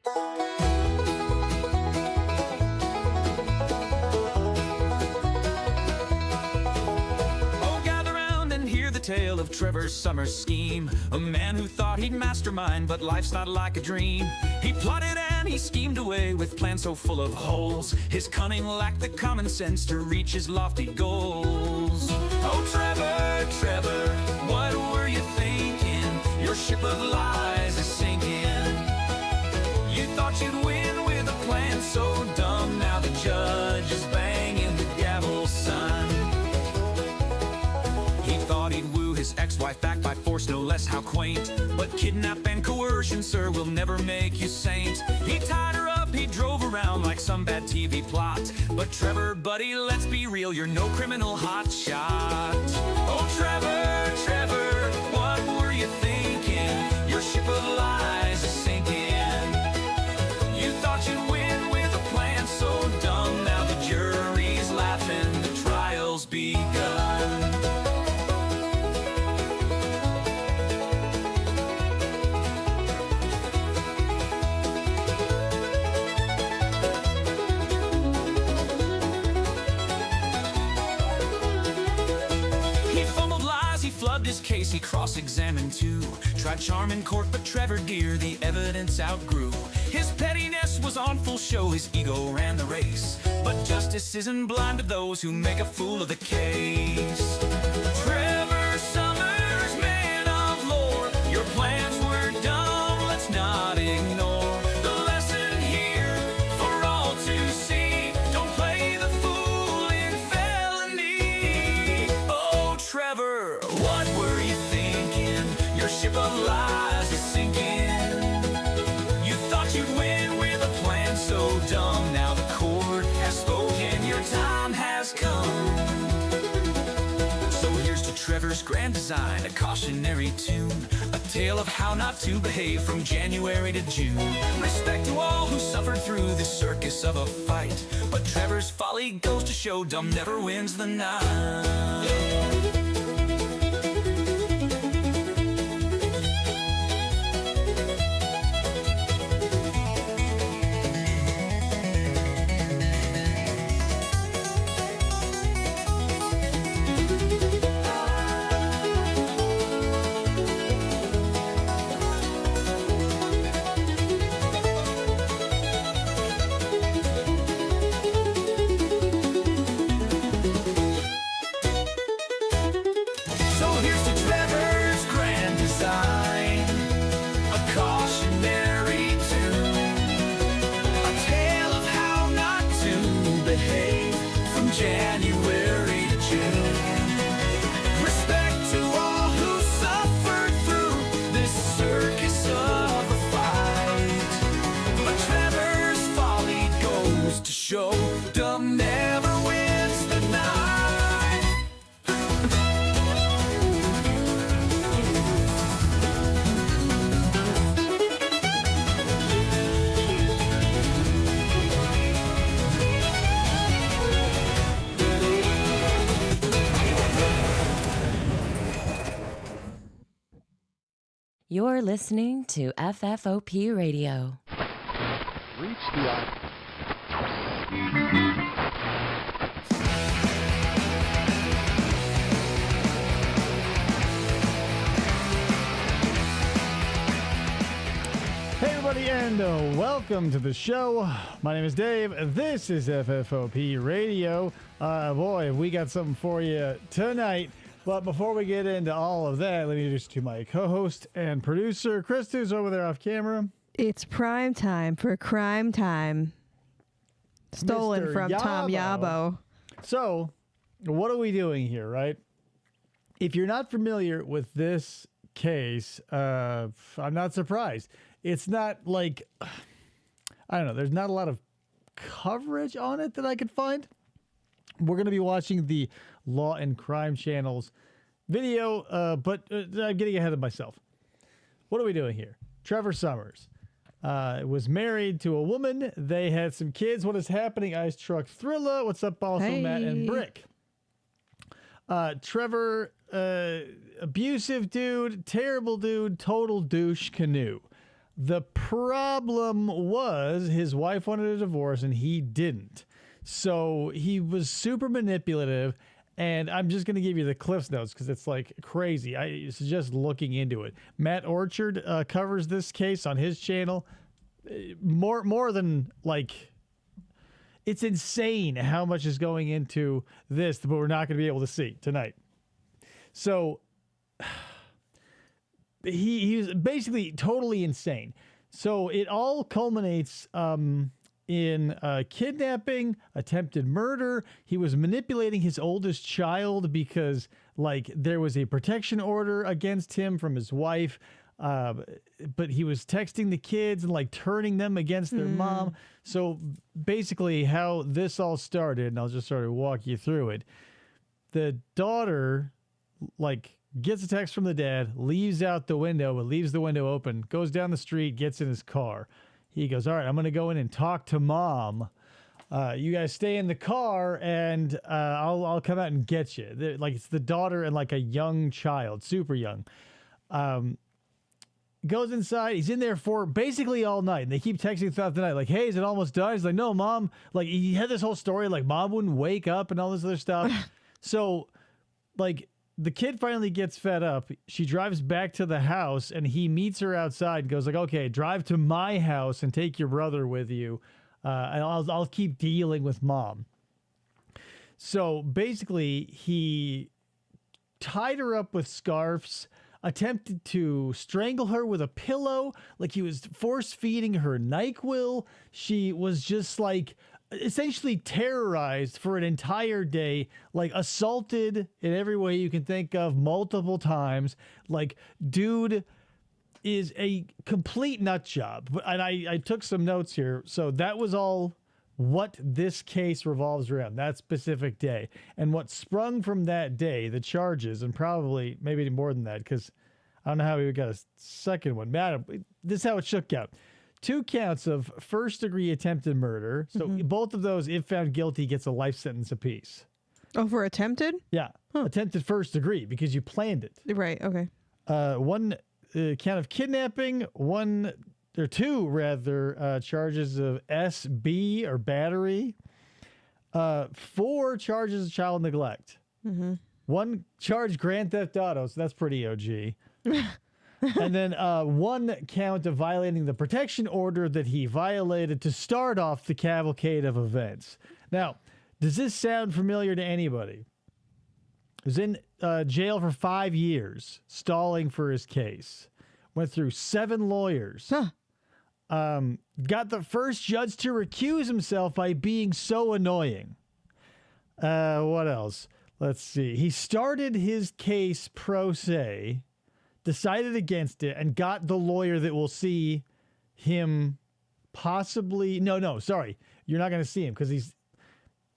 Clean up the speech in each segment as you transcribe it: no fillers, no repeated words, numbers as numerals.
Oh, gather round and hear the tale of Trevor's summer scheme. A man who thought he'd mastermind, but life's not like a dream. He plotted and he schemed away with plans so full of holes. His cunning lacked the common sense to reach his lofty goals. Oh, Trevor, Trevor, what were you thinking? Your ship of lies is sinking. You thought you'd win with a plan so dumb. Now the judge is banging the gavel, son. He thought he'd woo his ex-wife back by force, no less, how quaint. But kidnap and coercion, sir, will never make you saint. He tied her up, he drove around like some bad TV plot. But Trevor, buddy, let's be real, you're no criminal hotshot. Oh, Trevor, Trevor, what were you thinking? Your ship of lies is sinking. You thought you'd win with a plan so dumb. Now the jury's laughing, the trial's begun. He fumbled lies, he flubbed his case, he cross-examined too. Tried charm in court, but Trevor, dear, the evidence outgrew. His pettiness was on full show, his ego ran the race. But justice isn't blind to those who make a fool of the case. Trevor Summers, man of lore, your plans were dumb, let's not ignore the lesson here for all to see. Don't play the fool in felony. Oh, Trevor, what were you thinking? Your ship of lies is sinking. You thought you'd win with a plan so dumb. Now the court has spoken, your time has come. So here's to Trevor's grand design, a cautionary tune, a tale of how not to behave from January to June. Respect to all who suffered through this circus of a fight, but Trevor's folly goes to show dumb never wins the night. January to June. Respect to all who suffered through this circus of a fight. But Trevor's folly goes to show dumb never wins the night. You're listening to FFOP Radio. Reach the Hey everybody, and welcome to the show. My name is Dave. This is FFOP Radio. Boy, we got something for you tonight. But before we get into all of that, let me introduce you to my co-host and producer, Chris, who's over there off camera. It's prime time for Crime Time. Stolen Mr. from Tom Yabo. So, what are we doing here, right? If you're not familiar with this case, I'm not surprised. It's not like, I don't know, there's not a lot of coverage on it that I could find. We're going to be watching the Law and Crime Channel's video, but I'm getting ahead of myself. What are we doing here? Trevor Summers was married to a woman. They had some kids. What is happening? Ice Truck Thriller. What's up, also Hey. Matt and Brick? Trevor, abusive dude, terrible dude, total douche canoe. The problem was his wife wanted a divorce and he didn't. So he was super manipulative. And I'm just going to give you the Cliff's Notes because it's like crazy. I suggest looking into it. Matt Orchard covers this case on his channel. More than like, it's insane how much is going into this, but we're not going to be able to see tonight. So he was basically totally insane. So it all culminates in kidnapping, attempted murder. He was manipulating his oldest child because like there was a protection order against him from his wife. But he was texting the kids and like turning them against their mom. So basically how this all started, and I'll just sort of walk you through it. The daughter like gets a text from the dad, leaves out the window, but leaves the window open, goes down the street, gets in his car. He goes, all right, I'm going to go in and talk to mom. You guys stay in the car and I'll come out and get you. Like it's the daughter and like a young child, super young. Goes inside. He's in there for basically all night. And they keep texting throughout the night like, hey, is it almost done? He's like, no, mom. Like he had this whole story like mom wouldn't wake up and all this other stuff. So like the kid finally gets fed up. She drives back to the house and he meets her outside and goes like, okay, drive to my house and take your brother with you. And I'll keep dealing with mom. So basically he tied her up with scarves, attempted to strangle her with a pillow, like he was force feeding her NyQuil. She was just like essentially terrorized for an entire day, like assaulted in every way you can think of multiple times. Like, dude is a complete nut job. And I took some notes here. So that was all what this case revolves around, that specific day. And what sprung from that day, the charges, and probably maybe more than that, because I don't know how we got a second one. Man, this is how it shook out. 2 counts of first-degree attempted murder. So both of those, if found guilty, gets a life sentence apiece. Oh, for attempted? Yeah, attempted first degree because you planned it. Right, okay. 1 count of kidnapping, 2 charges of SB or battery, 4 charges of child neglect, 1 charge grand theft auto, so that's pretty OG, and then 1 count of violating the protection order that he violated to start off the cavalcade of events. Now, does this sound familiar to anybody? He was in jail for 5 years, stalling for his case. Went through 7 lawyers. Got the first judge to recuse himself by being so annoying. What else? Let's see. He started his case pro se, decided against it, and got the lawyer that will see him possibly... No, sorry. You're not going to see him because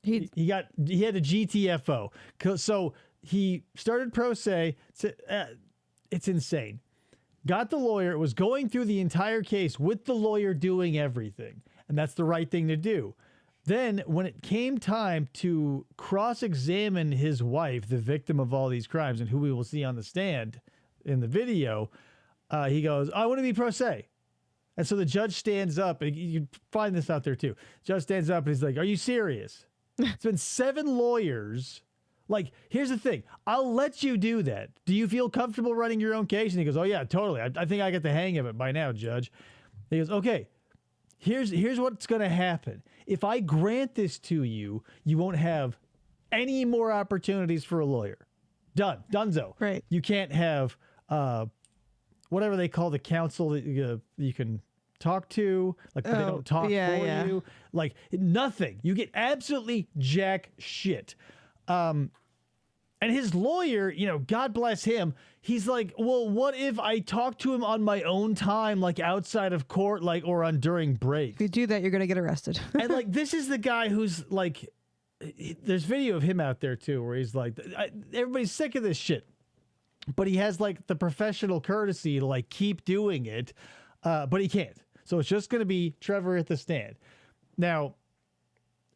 he had a GTFO. So he started pro se. It's insane. Got the lawyer, was going through the entire case with the lawyer doing everything. And that's the right thing to do. Then when it came time to cross-examine his wife, the victim of all these crimes and who we will see on the stand in the video, he goes, I want to be pro se. And so the judge stands up, and you can find this out there too. Judge stands up and he's like, are you serious? It's been 7 lawyers. Like, here's the thing. I'll let you do that. Do you feel comfortable running your own case? And he goes, oh, yeah, totally. I think I get the hang of it by now, Judge. He goes, okay, here's what's going to happen. If I grant this to you, you won't have any more opportunities for a lawyer. Done. Donezo. Right. You can't have whatever they call the counsel that you can talk to, like they don't talk for you, like nothing. You get absolutely jack shit. And his lawyer, God bless him, he's like, well, what if I talk to him on my own time, like outside of court, like, or on during breaks? If you do that, you're going to get arrested. And like, this is the guy who's like, there's video of him out there too, where he's like, everybody's sick of this shit, but he has like the professional courtesy to like keep doing it. But he can't. So it's just going to be Trevor at the stand. Now,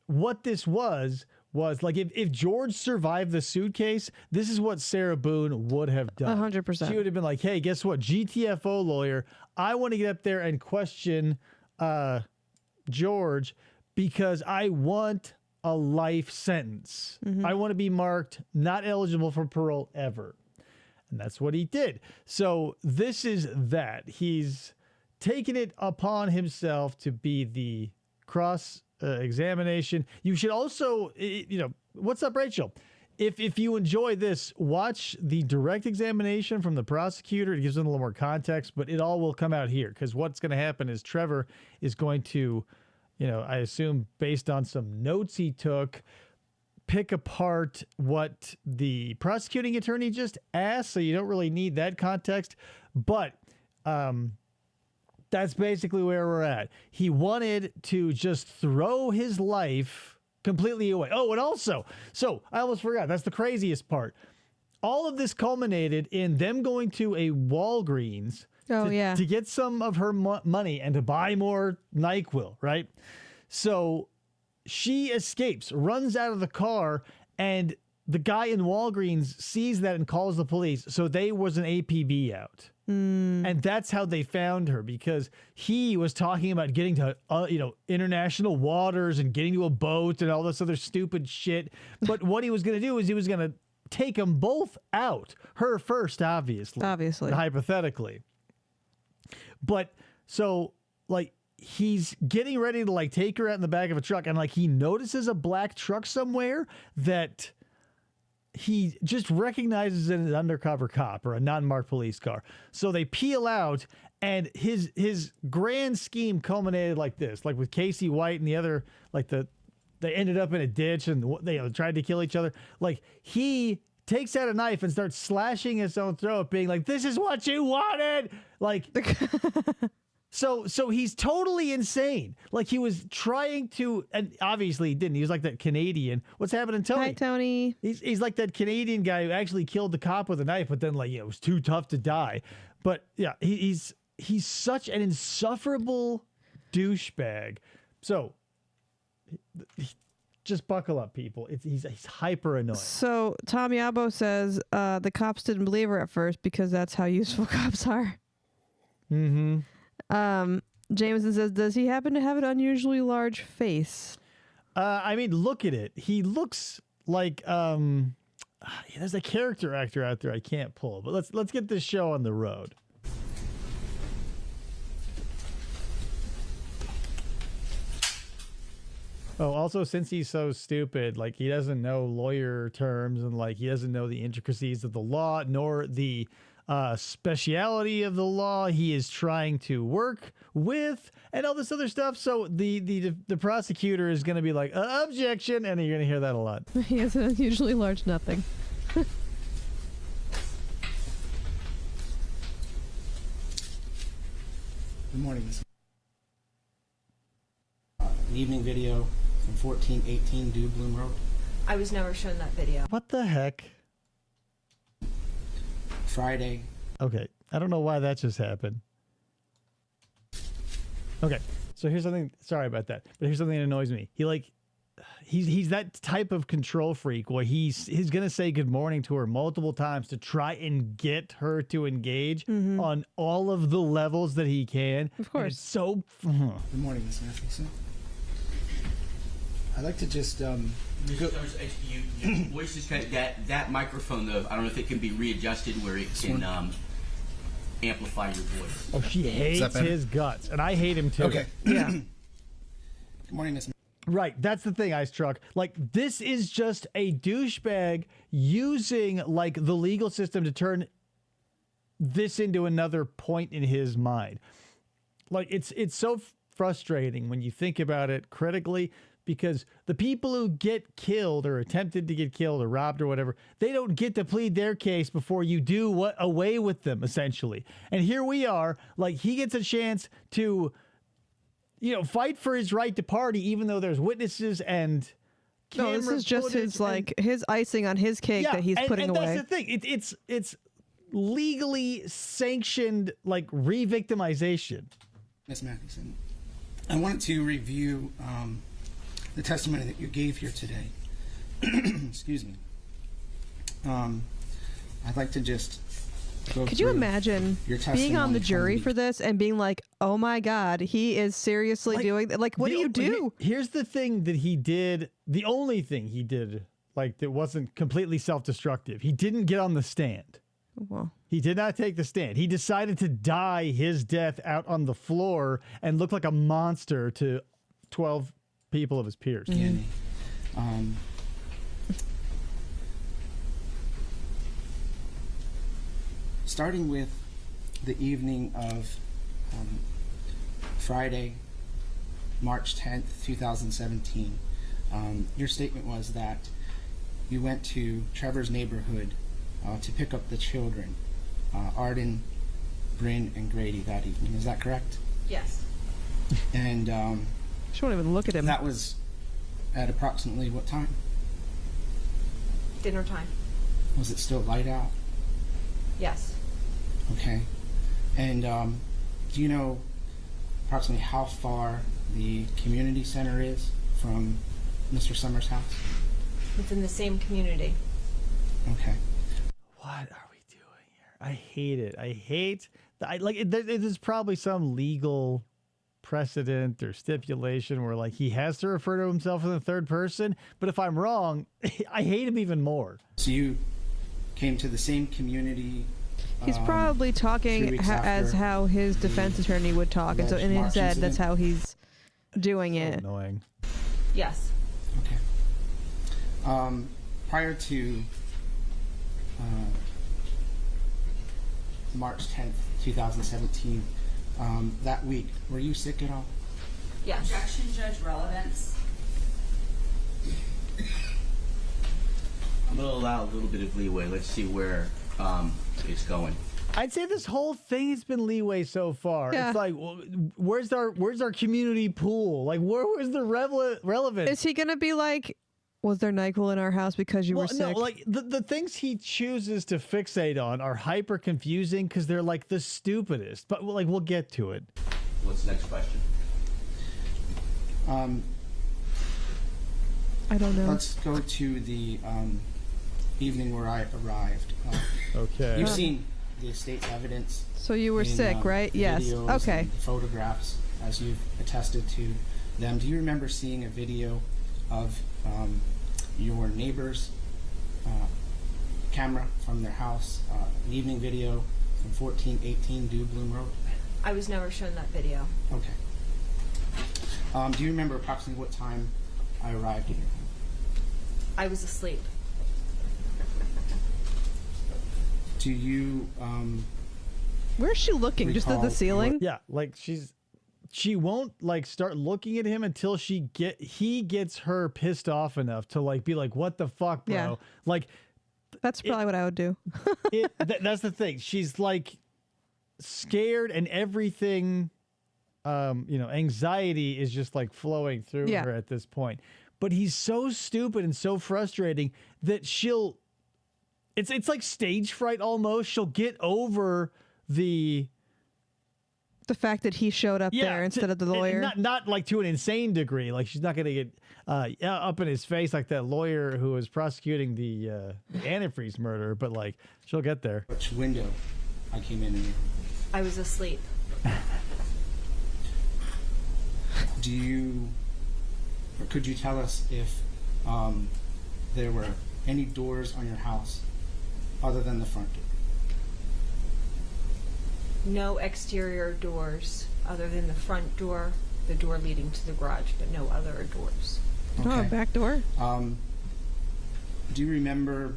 what this was was like if George survived the suitcase, this is what Sarah Boone would have done. 100%. She would have been like, hey, guess what? GTFO lawyer, I want to get up there and question George because I want a life sentence. I want to be marked not eligible for parole ever. And that's what he did. So this is that. He's taken it upon himself to be the cross examination. You should also, what's up, Rachel? If you enjoy this, watch the direct examination from the prosecutor. It gives them a little more context, but it all will come out here because what's going to happen is Trevor is going to, I assume based on some notes he took, pick apart what the prosecuting attorney just asked. So you don't really need that context, but that's basically where we're at. He wanted to just throw his life completely away. Oh, and also, so I almost forgot. That's the craziest part. All of this culminated in them going to a Walgreens to get some of her money and to buy more NyQuil, right? So she escapes, runs out of the car, and the guy in Walgreens sees that and calls the police. So they was an APB out. And that's how they found her, because he was talking about getting to, international waters and getting to a boat and all this other stupid shit. But what he was going to do is he was going to take them both out. Her first, obviously. Hypothetically. But so, he's getting ready to, take her out in the back of a truck. And, he notices a black truck somewhere that he just recognizes it as an undercover cop or a non-marked police car. So they peel out, and his grand scheme culminated like this, with Casey White and the other, they ended up in a ditch and they tried to kill each other. He takes out a knife and starts slashing his own throat, being like, "This is what you wanted!" So he's totally insane. He was trying to, and obviously he didn't. He was like that Canadian. What's happening, Tony? Hi, Tony. He's like that Canadian guy who actually killed the cop with a knife, but then it was too tough to die. But yeah, he's such an insufferable douchebag. So just buckle up, people. He's hyper annoying. So Tom Yabo says the cops didn't believe her at first because that's how useful cops are. Mm-hmm. Jameson says, does he happen to have an unusually large face? Look at it. He looks like there's a character actor out there I can't pull, but let's get this show on the road. Oh, also, since he's so stupid, he doesn't know lawyer terms and he doesn't know the intricacies of the law nor the speciality of the law he is trying to work with and all this other stuff. So the prosecutor is going to be like, objection, and you're going to hear that a lot. He has an unusually large nothing. Good morning. An evening video from 1418 Dew Bloom Road. I was never shown that video. What the heck? Friday. Okay, I don't know why that just happened. Okay, so here's something. Sorry about that, but here's something that annoys me. He's that type of control freak where he's gonna say good morning to her multiple times to try and get her to engage on all of the levels that he can. Of course. And it's so. Good morning, Miss Matthewson. I'd like to just Your voice is kind of that microphone though. I don't know if it can be readjusted where it can amplify your voice. Oh, she hates his guts, and I hate him too. Okay. Yeah. Good morning, Miss. Right, that's the thing, Ice Truck. This is just a douchebag using the legal system to turn this into another point in his mind. It's so frustrating when you think about it critically, because the people who get killed or attempted to get killed or robbed or whatever, they don't get to plead their case before you do away with them, essentially. And here we are, he gets a chance to, fight for his right to party, even though there's witnesses and camera this is just his icing on his cake that he's putting away. And that's the thing. It's legally sanctioned, re-victimization. Miss Matthewson, I wanted to review the testimony that you gave here today. excuse me. I'd like to just go Could you through imagine your being on testimony the from jury for this and being like, oh my God, he is seriously doing that? Like, what do you do? Here's the thing that he did. The only thing he did, like, that wasn't completely self-destructive. He didn't get on the stand. Well, He did not take the stand. He decided to die his death out on the floor and look like a monster to 12 people of his peers. Danny. Starting with the evening of Friday, March 10th, 2017, your statement was that you went to Trevor's neighborhood to pick up the children, Arden, Bryn, and Grady that evening. Is that correct? Yes. And she won't even look at him. that was at approximately what time? Dinner time. Was it still light out? Yes. Okay. And do you know approximately how far the community center is from Mr. Summers' house? Within the same community. Okay. What are we doing here? I hate it. I hate that. There's probably some legal precedent or stipulation where like he has to refer to himself in the third person. But if I'm wrong, I hate him even more. So you came to the same community. He's probably 3 talking weeks as after how his defense attorney would talk, and so in his March head, that's incident? how he's doing So it. annoying. Yes. Okay. Prior to March 10th, 2017, that week, were you sick at all? Yes. Objection, Judge. Relevance. I'm going to allow a little bit of leeway. Let's see where it's going. I'd say this whole thing has been leeway so far. Yeah. It's like, where's our community pool? Like, where was the relevance? Is he gonna be like, was there NyQuil in our house because you were sick? No, like the things he chooses to fixate on are hyper confusing because they're like the stupidest. But like, we'll get to it. What's the next question? I don't know. Let's go to the evening where I arrived. Okay. You've seen the estate's evidence. So you were in, sick, right? Yes. videos Okay. and photographs, as you've attested to them. Do you remember seeing a video of your neighbor's camera from their house, an evening video from 1418 Dew Bloom Road? I was never shown that video. Okay. Do you remember approximately what time I arrived here? I was asleep. Do you Where's she looking? Just at recall the ceiling? Yeah, like she won't like start looking at him until he gets her pissed off enough to like be like, what the fuck, bro? Yeah. Like That's probably what I would do. that's the thing. She's like scared and everything, anxiety is just like flowing through Yeah. her at this point. But he's so stupid and so frustrating that it's like stage fright almost. She'll get over the fact that he showed up there instead of the lawyer. Not like to an insane degree. Like she's not going to get up in his face like that lawyer who was prosecuting the antifreeze murder. But like she'll get there. which window I came in and I was asleep. do you or could you tell us if there were any doors on your house other than the front door? No exterior doors other than the front door, the door leading to the garage, but no other doors. Oh, back door? Do you remember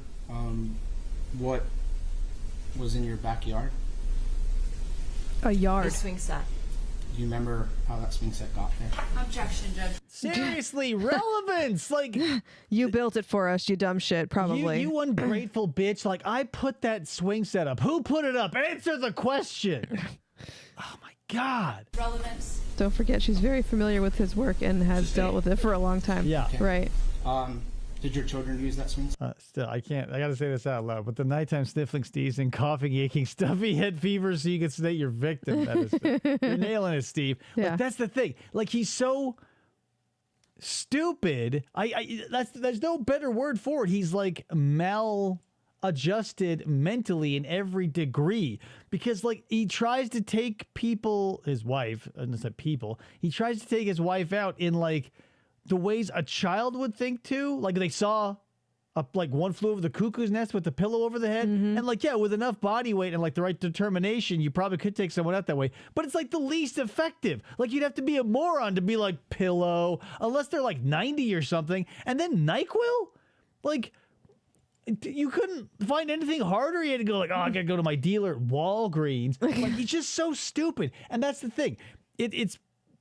what was in your backyard? A The yard. swing set. Do you remember how that swing set got there? Objection, Judge. Seriously, relevance. Like You built it for us, you dumb shit, probably. you ungrateful bitch. Like I put that swing set up. Who put it up? Answer the question. Oh my God. Relevance. Don't forget, she's very familiar with his work and has dealt with it for a long time. Yeah. Okay. Right. Did your children use that swing set? Still, I can't. I got to say this out loud. But the nighttime sniffling, sneezing, coughing, aching, stuffy head fever, so you can sedate your victim medicine. You're nailing it, Steve. Yeah. Like, that's the thing. Like he's so stupid. There's no better word for it. He's like maladjusted mentally in every degree, because like he tries to take his wife, and I said people, he tries to take his wife out in like the ways a child would think too. Like they saw like One Flew Over the Cuckoo's Nest with the pillow over the head. And like, yeah, with enough body weight and like the right determination, you probably could take someone out that way. But it's like the least effective. Like you'd have to be a moron to be like pillow, unless they're like 90 or something. And then NyQuil? Like, you couldn't find anything harder. You had to go like, oh, I got to go to my dealer at Walgreens. Like, he's just so stupid. And that's the thing. It's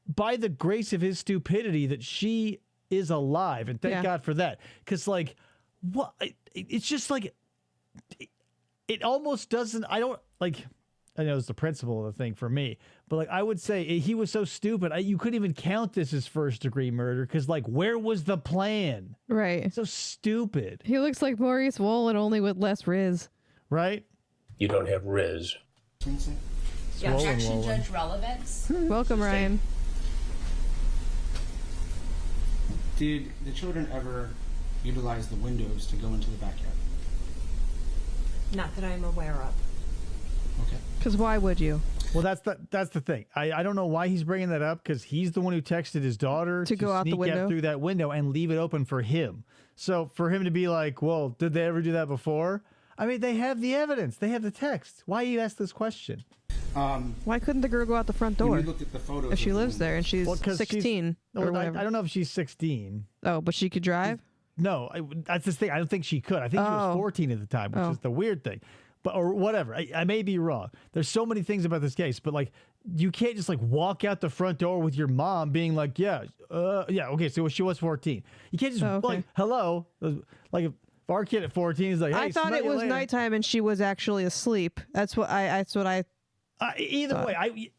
by the grace of his stupidity that she is alive. And thank God for that. Because like, what it's just like it almost doesn't. I know it's the principle of the thing for me, but like I would say he was so stupid you couldn't even count this as first degree murder, because like where was the plan? Right. So stupid. He looks like Maurice Wolin, only with less Riz. Right. You don't have Riz. Yeah. Objection, Judge Relevance. Welcome, Ryan. Did the children ever utilize the windows to go into the backyard? Not that I'm aware of. Okay. Because why would you? Well, that's the thing. I don't know why he's bringing that up, because he's the one who texted his daughter to go out the sneak window through that window and leave it open for him. So for him to be like, well, did they ever do that before? I mean, they have the evidence. They have the text. Why you ask this question? Why couldn't the girl go out the front door? When we looked at the photos if she of the lives there and she's 16 or I whatever. don't know if she's 16. Oh, but she could drive? No, that's the thing. I don't think she could. I think she was 14 at the time, which is the weird thing. But or whatever. I may be wrong. There's so many things about this case, but like you can't just like walk out the front door with your mom being like, okay, so she was 14. You can't just like, hello, like if our kid at 14 is like, hey, I thought it was nighttime and she was actually asleep. That's what I either way,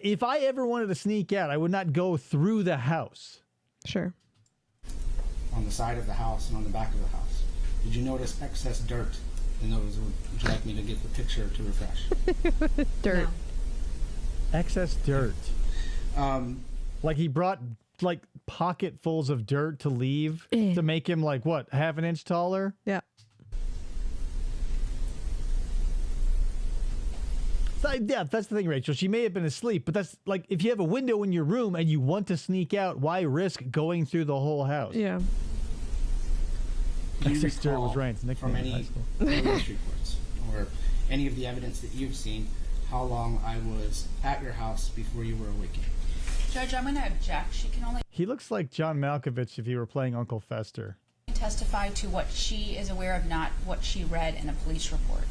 if I ever wanted to sneak out, I would not go through the house. Sure. On the side of the house and on the back of the house, did you notice excess dirt in those? Would you like me to get the picture to refresh? Dirt. No. Excess dirt. Like he brought like pocketfuls of dirt to leave to make him like what, half an inch taller? Yeah. Yeah, that's the thing, Rachel. She may have been asleep, but that's like if you have a window in your room and you want to sneak out, why risk going through the whole house? Yeah. Do you Excess dirt recall was Ryan's nickname from in high any school. police reports or any of the evidence that you've seen how long I was at your house before you were awakened? Judge, I'm going to object. She can only He looks like John Malkovich if he were playing Uncle Fester. testify to what she is aware of, not what she read in a police report.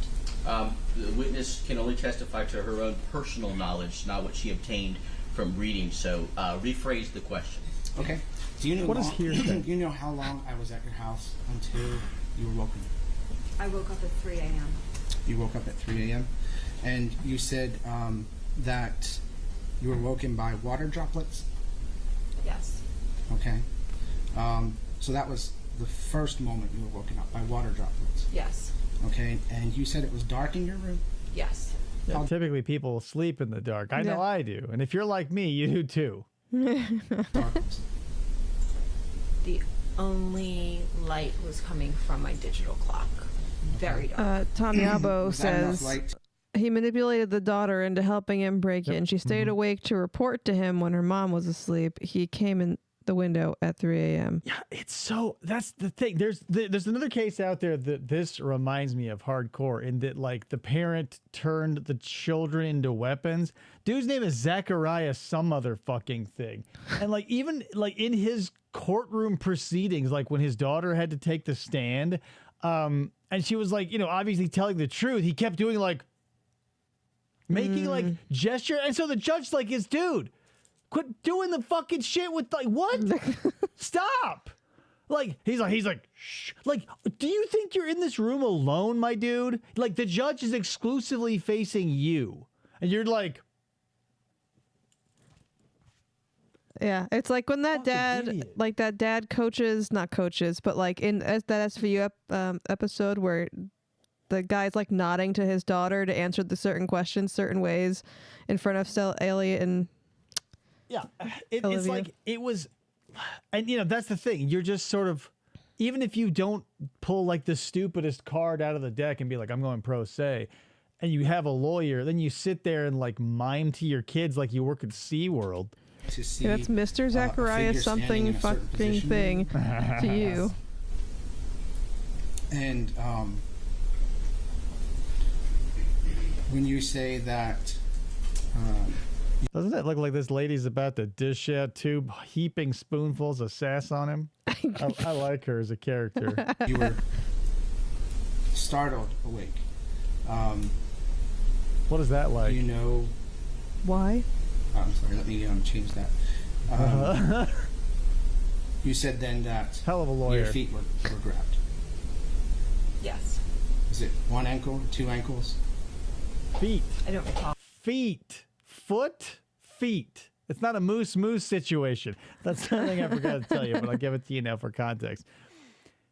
The witness can only testify to her own personal knowledge, not what she obtained from reading. So rephrase the question. Okay. Do you know What is hearsay? Do you know how long I was at your house until you were woken? I woke up at 3 a.m. You woke up at 3 a.m. and you said that you were woken by water droplets. Yes. Okay. So that was the first moment you were woken up by water droplets. Yes. Okay. And you said it was dark in your room. Yes. Yeah, typically people sleep in the dark. I know I do. And if you're like me, you do too. Darkness. The only light was coming from my digital clock. Very dark. Tom Yabo Was that enough says light? he manipulated the daughter into helping him break in. She stayed awake to report to him when her mom was asleep. He came in the window at 3 a.m. Yeah, it's so, that's the thing. There's another case out there that this reminds me of hardcore, in that like the parent turned the children into weapons. Dude's name is Zachariah some other fucking thing. And like even like in his courtroom proceedings, like when his daughter had to take the stand, and she was like, obviously telling the truth, he kept doing like making like gesture, and so the judge's like, dude, quit doing the fucking shit with like what? Stop. Like he's like shh. Like, do you think you're in this room alone, my dude? Like the judge is exclusively facing you, and you're like, Yeah, it's like when that dad coaches, not coaches, but like in that SVU episode where the guy's like nodding to his daughter to answer the certain questions certain ways in front of Elliot and yeah, it's like it was and you know, that's the thing. You're just sort of, even if you don't pull like the stupidest card out of the deck and be like, I'm going pro se, and you have a lawyer, then you sit there and like mime to your kids like you work at SeaWorld. To see, That's Mr. Zachariah something fucking thing to you. And when you say that, Doesn't it look like this lady's about to dish out 2 heaping spoonfuls of sass on him? I like her as a character. you were startled awake. What is that like? You know, Why? I'm sorry, let me change that. You said then that Hell of a lawyer. your feet were grabbed. Yes. Is it 1 ankle, 2 ankles? Feet. I don't recall. Feet. Foot. Feet. It's not a moose situation. That's something I forgot to tell you, but I'll give it to you now for context.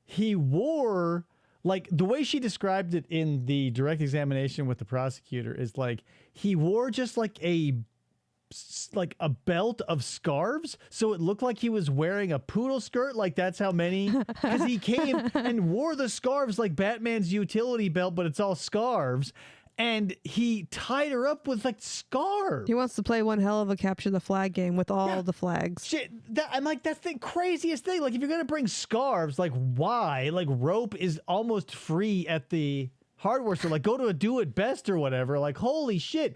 He wore, like, the way she described it in the direct examination with the prosecutor is like, he wore just like a belt of scarves, so it looked like he was wearing a poodle skirt. Like, that's how many, because he came and wore the scarves like Batman's utility belt, but it's all scarves, and he tied her up with like scarves. He wants to play one hell of a capture the flag game with all the flags. Shit, I'm like, that's the craziest thing. Like, if you're gonna bring scarves, like, why? Like, rope is almost free at the hardware store. Like, go to a Do It Best or whatever. Like, holy shit.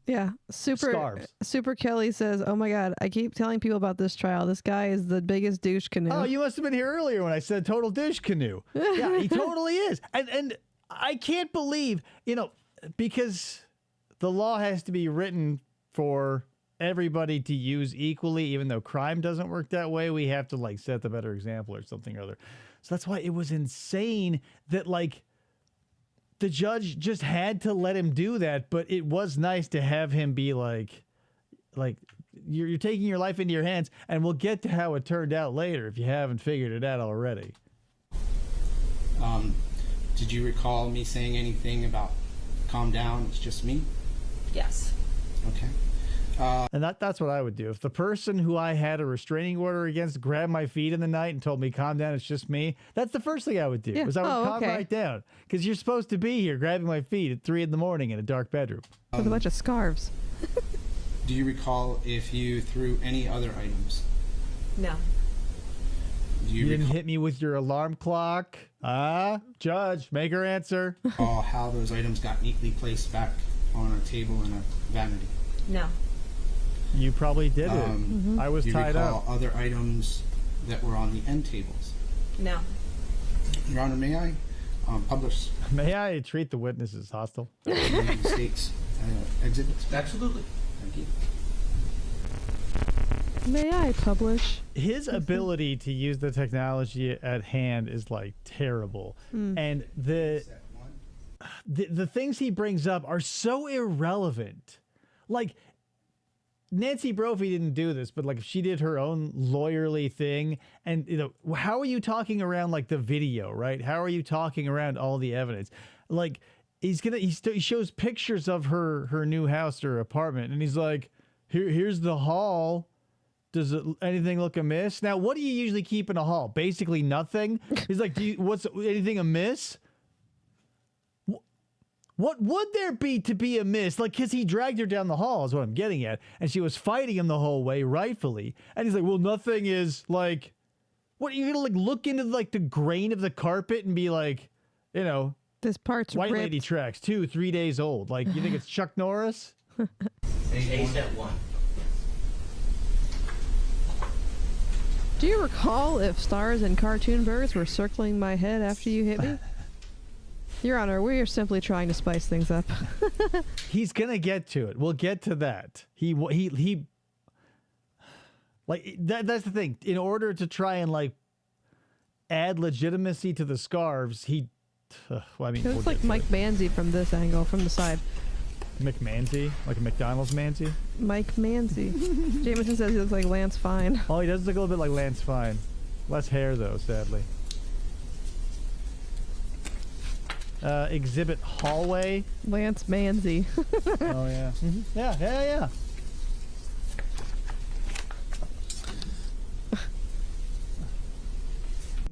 Yeah, Super Kelly says, "Oh my God, I keep telling people about this trial. This guy is the biggest douche canoe." Oh, you must have been here earlier when I said total douche canoe. Yeah, he totally is. And I can't believe, you know, because the law has to be written for everybody to use equally, even though crime doesn't work that way. We have to like set the better example or something or other. So that's why it was insane that like the judge just had to let him do that, but it was nice to have him be like you're taking your life into your hands, and we'll get to how it turned out later if you haven't figured it out already. Did you recall me saying anything about calm down, it's just me? Yes. Okay. And that's what I would do. If the person who I had a restraining order against grabbed my feet in the night and told me, calm down, it's just me, that's the first thing I would do. Yeah. Was I would calm right down. Because you're supposed to be here grabbing my feet at 3 a.m. in a dark bedroom. With a bunch of scarves. Do you recall if you threw any other items? No. Do You didn't hit me with your alarm clock? Judge, make her answer. recall how those items got neatly placed back on a table in a vanity? No. You probably did it. I was Do you tied recall up. other items that were on the end tables? No. Your Honor, may I publish May I treat the witnesses hostile? the United States exhibits? Absolutely. Thank you. May I publish? His ability to use the technology at hand is like terrible. And the things he brings up are so irrelevant. Like, Nancy Brophy didn't do this, but like if she did her own lawyerly thing, and you know, how are you talking around like the video, right? How are you talking around all the evidence? Like he shows pictures of her new house or apartment, and he's like, here's the hall. Does anything look amiss? Now, what do you usually keep in a hall? Basically nothing. He's like, what's anything amiss? What would there be to be amiss? Like, because he dragged her down the hall is what I'm getting at. And she was fighting him the whole way, rightfully. And he's like, well, nothing is like, what, are you going to like look into like the grain of the carpet and be like, you know, This part's White ripped. Lady tracks 2-3 days old. Like, you think it's Chuck Norris? Step 1. Do you recall if stars and cartoon birds were circling my head after you hit me? Your Honor, we are simply trying to spice things up. He's gonna get to it. We'll get to that. He like that's the thing. In order to try and like add legitimacy to the scarves, he well, I mean, It looks we'll like get to Mike Manzi from this angle, from the side. it. McManzi, like a McDonald's Manzi. Mike Manzi. Jameson says he looks like Lance Fine. Oh, he does look a little bit like Lance Fine. Less hair though, sadly. Exhibit hallway. Lance Manzi. Oh yeah. Yeah.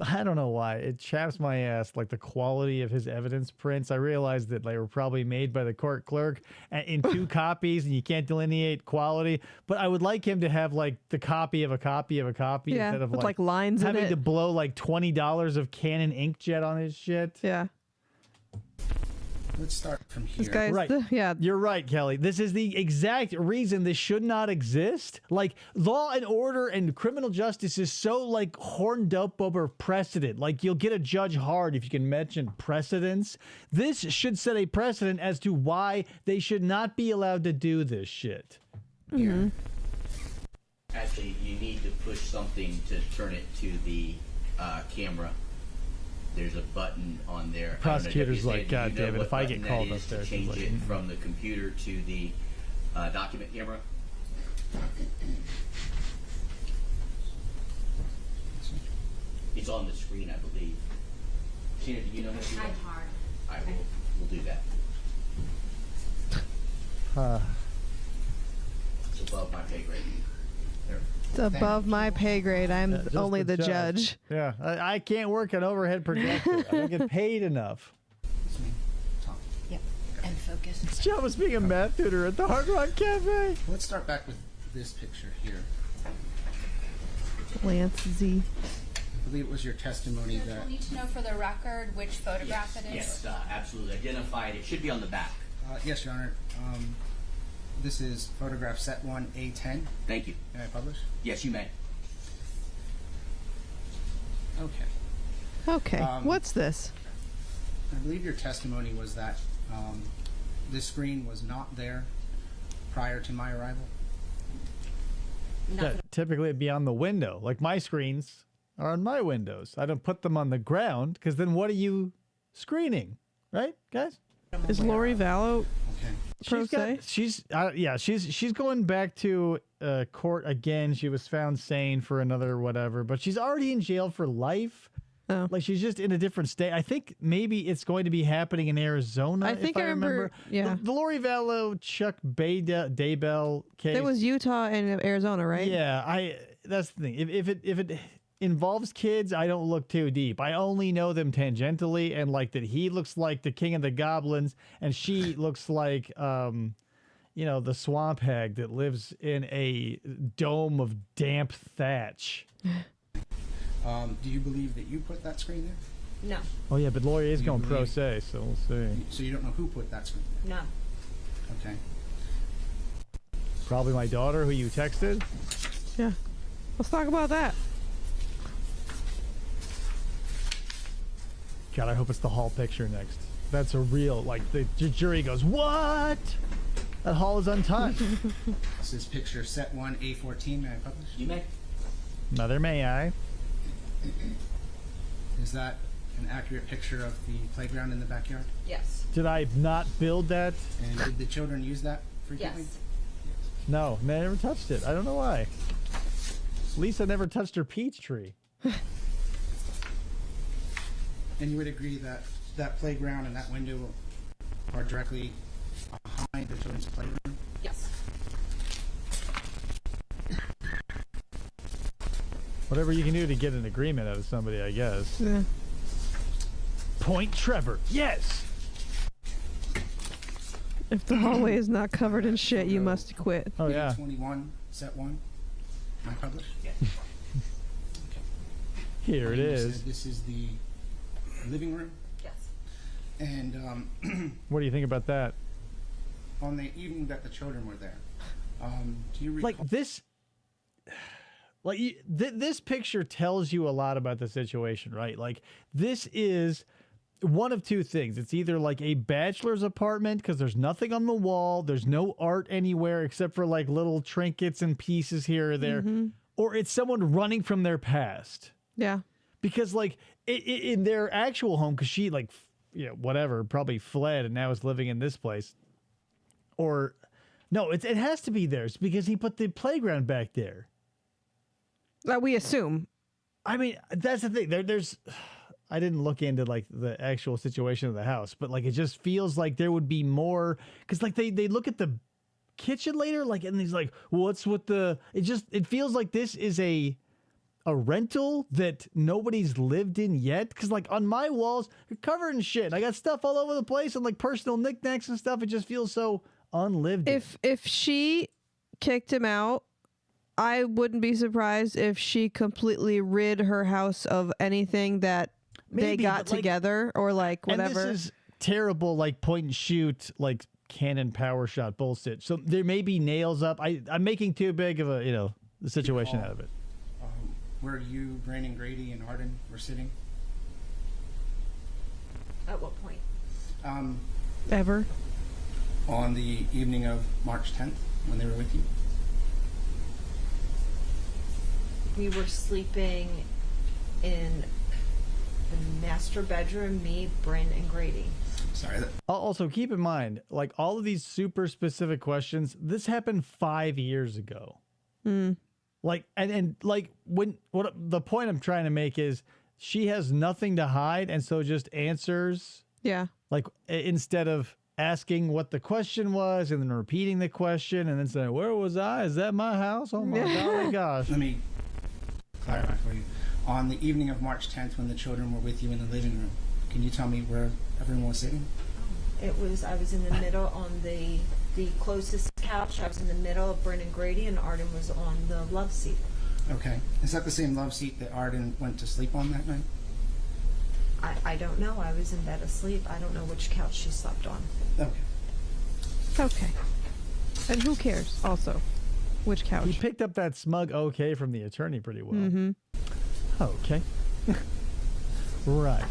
I don't know why. It chaps my ass, like the quality of his evidence prints. I realized that they were probably made by the court clerk in 2 copies, and you can't delineate quality. But I would like him to have like the copy of a copy of a copy Yeah, instead of with like lines in having it. to blow like $20 of Canon inkjet on his shit. Yeah. Let's start from This here. guy's Right. yeah. You're right, Kelly. This is the exact reason this should not exist. Like, law and order and criminal justice is so, like, horned up over precedent. Like, you'll get a judge hard if you can mention precedents. This should set a precedent as to why they should not be allowed to do this shit. Mm-hmm. Actually, you need to push something to turn it to the camera. There's a button on there. Prosecutor's like, Do you God know damn it, what if I button get that called is up there, to she's change like, it from the computer to the document camera. It's on the screen, I believe. Tina, do you know how to do that? I'm hard. I will. We'll do that. It's above my pay grade. There. It's above my pay grade. I'm Just only the judge. Yeah, I can't work an overhead projector. I don't get paid enough. It's me, Tom. Yep. And focus. This job was being a math tutor at the Hard Rock Cafe. Let's start back with this picture here. Lance Z. I believe it was your testimony Judge, that. we'll need to know for the record which photograph it is. Yes, absolutely. Identified. It should be on the back. Yes, Your Honor. This is photograph set 1, A10. Thank you. May I publish? Yes, you may. Okay. Okay. What's this? I believe your testimony was that this screen was not there prior to my arrival. Yeah, typically it'd be on the window. Like my screens are on my windows. I don't put them on the ground because then what are you screening? Right, guys? Is Lori Vallow Okay. She's going back to court again. She was found sane for another whatever, but she's already in jail for life. Oh. Like she's just in a different state. I think maybe it's going to be happening in Arizona. I think if I remember. Yeah. the Lori Vallow Chuck Daybell case. That was Utah and Arizona, right? Yeah, that's the thing. If it involves kids, I don't look too deep. I only know them tangentially, and like that he looks like the king of the goblins, and she looks like the swamp hag that lives in a dome of damp thatch. Do you believe that you put that screen there? No, Oh yeah, but Lori is You going pro believe- se, so we'll see. So you don't know who put that screen no. there? Okay. Probably my daughter, who you texted. Yeah. Let's talk about that. God, I hope it's the hall picture next. That's a real, like, the jury goes, what? That hall is untouched. This is picture set 1, A14. May I publish? You may. Mother, may I? Is that an accurate picture of the playground in the backyard? Yes. Did I not build that? And did the children use that frequently? Yes. No, they never touched it. I don't know why. Lisa never touched her peach tree. And you would agree that that playground and that window are directly behind the children's playroom? Yes. Whatever you can do to get an agreement out of somebody, I guess. Yeah. Point Trevor. Yes. If the hallway is not covered in shit, you must quit. Oh yeah. 21, set 1. May I publish? Yeah. Here it And you is. said this is the living room. Yes. And What do you think about that? on the evening that the children were there, do you recall? Like this. Like this picture tells you a lot about the situation, right? Like this is one of two things. It's either like a bachelor's apartment because there's nothing on the wall, there's no art anywhere except for like little trinkets and pieces here or there, or it's someone running from their past. Yeah. Because like in their actual home, because she like whatever probably fled and now is living in this place, or no, it has to be theirs because he put the playground back there. We assume. I mean, that's the thing. There's, I didn't look into like the actual situation of the house, but like it just feels like there would be more because like they look at the kitchen later, like and he's like, what's with the? It feels like this is a a rental that nobody's lived in yet? Because like on my walls, they're covered in shit. I got stuff all over the place and like personal knickknacks and stuff. It just feels so unlived. If she kicked him out, I wouldn't be surprised if she completely rid her house of anything that they Maybe, got but, like, together or like whatever. And this is terrible, like point and shoot, like cannon power shot bullshit. So there may be nails up. I'm making too big of a the situation out of it. Where you, Brandon, Grady, and Arden were sitting? At what point? Ever. On the evening of March 10th, when they were with you? We were sleeping in the master bedroom, me, Bryn, and Grady. Sorry. Also, keep in mind, like all of these super specific questions, this happened 5 years ago. Like, and like what the point I'm trying to make is she has nothing to hide, and so just answers. Yeah. Like instead of asking what the question was and then repeating the question and then saying, "Where was I? Is that my house? Oh my golly gosh." Let me clarify for you. On the evening of March 10th, when the children were with you in the living room, can you tell me where everyone was sitting? I was in the middle on the closest couch. I was in the middle of Bryn and Grady, and Arden was on the love seat. Okay. Is that the same love seat that Arden went to sleep on that night? I don't know. I was in bed asleep. I don't know which couch she slept on. Okay. Okay. And who cares also? Which couch? He picked up that smug okay from the attorney pretty well. Mm-hmm. Okay. Right.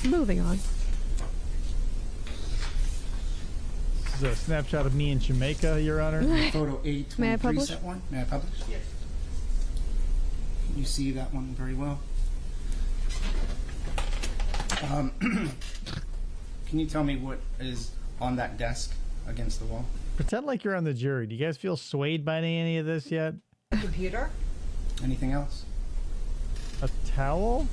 Moving on. This is a snapshot of me in Jamaica, Your Honor. Photo A23, May I publish? set one. May I publish? Yes. You see that one very well. Can you tell me what is on that desk against the wall? Pretend like you're on the jury. Do you guys feel swayed by any of this yet? A computer, Anything else? A towel?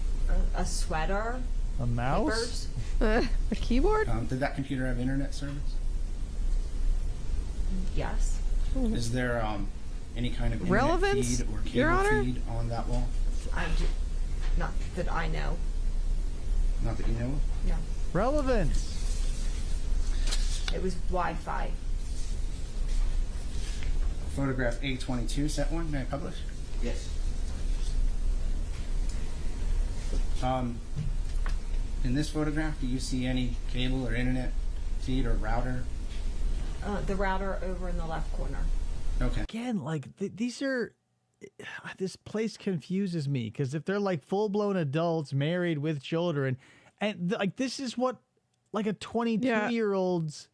a sweater, A mouse? papers. A keyboard? Did that computer have internet service? Yes. Is there any kind of internet Relevance, feed or Your cable Honor? feed on that wall? Not that I know. Not that you know of? No. Relevance. It was Wi-Fi. Photograph A22, set one. May I publish? Yes. In this photograph, do you see any cable or internet feed or router? The router over in the left corner. Okay. Again, like these are. This place confuses me because if they're like full-blown adults married with children, and like this is what like a 22-year-old's.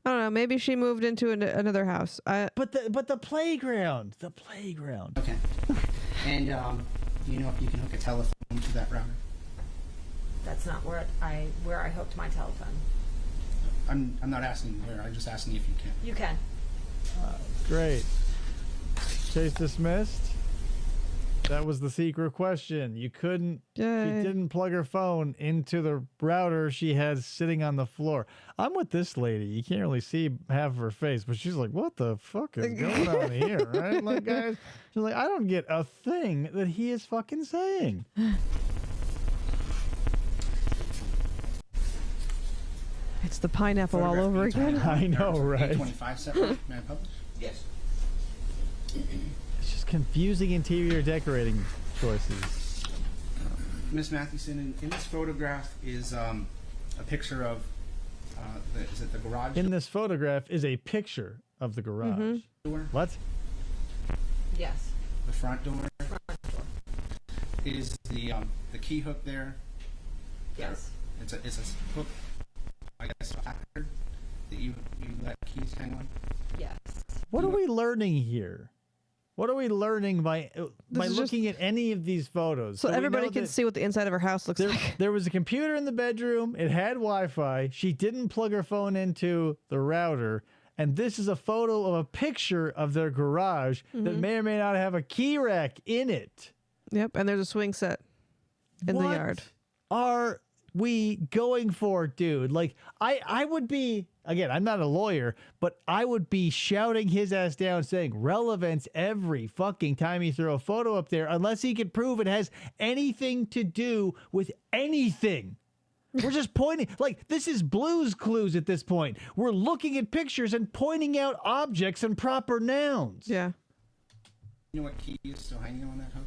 I don't know. Maybe she moved into another house. But the playground. Okay. And do you know if you can hook a telephone to that router? That's not where I hooked my telephone. I'm not asking where. I'm just asking if you can. You can. Great. Case dismissed. That was the secret question. You couldn't. She Yay. didn't plug her phone into the router she had sitting on the floor. I'm with this lady. You can't really see half of her face, but she's like, "What the fuck is going on here?" Right? Like, guys, she's like, "I don't get a thing that he is fucking saying." It's the pineapple all over again. I know, right? 25 separate. May I publish? Yes. It's just confusing interior decorating choices. Miss Mathewson, in this photograph is a picture of is it the garage In this photograph is a picture of the garage. door? What? Yes. The front door? Is the key hook there? Yes. It's a hook, I guess, factor that you let keys hang on? Yes. What are we learning here? What are we learning by is looking at any of these photos? So we everybody know can that see what the inside of her house looks like. there was a computer in the bedroom. It had Wi-Fi. She didn't plug her phone into the router. And this is a photo of a picture of their garage that may or may not have a key rack in it. Yep, and there's a swing set in the What yard. are we going for, dude? Like, I would be, again, I'm not a lawyer, but I would be shouting his ass down saying relevance every fucking time you throw a photo up there, unless he can prove it has anything to do with anything. We're just pointing, like, this is Blue's Clues at this point. We're looking at pictures and pointing out objects and proper nouns. Yeah. You know what key is still hanging on that hook?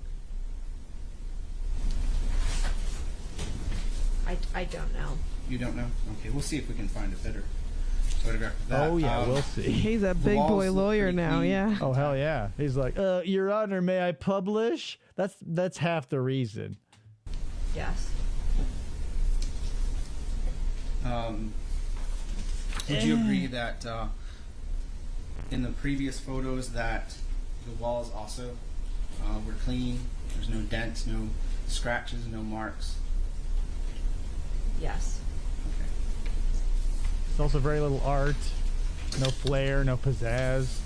I don't know. You don't know? Okay, we'll see if we can find a better photograph of that. Oh, yeah, we'll see. He's a The big walls boy look lawyer pretty now, clean. yeah. Oh, hell yeah. He's like, Your Honor, may I publish? That's half the reason. Yes. Would you agree that in the previous photos that the walls also were clean? There's no dents, no scratches, no marks. Yes. Okay. It's also very little art, no flair, no pizzazz.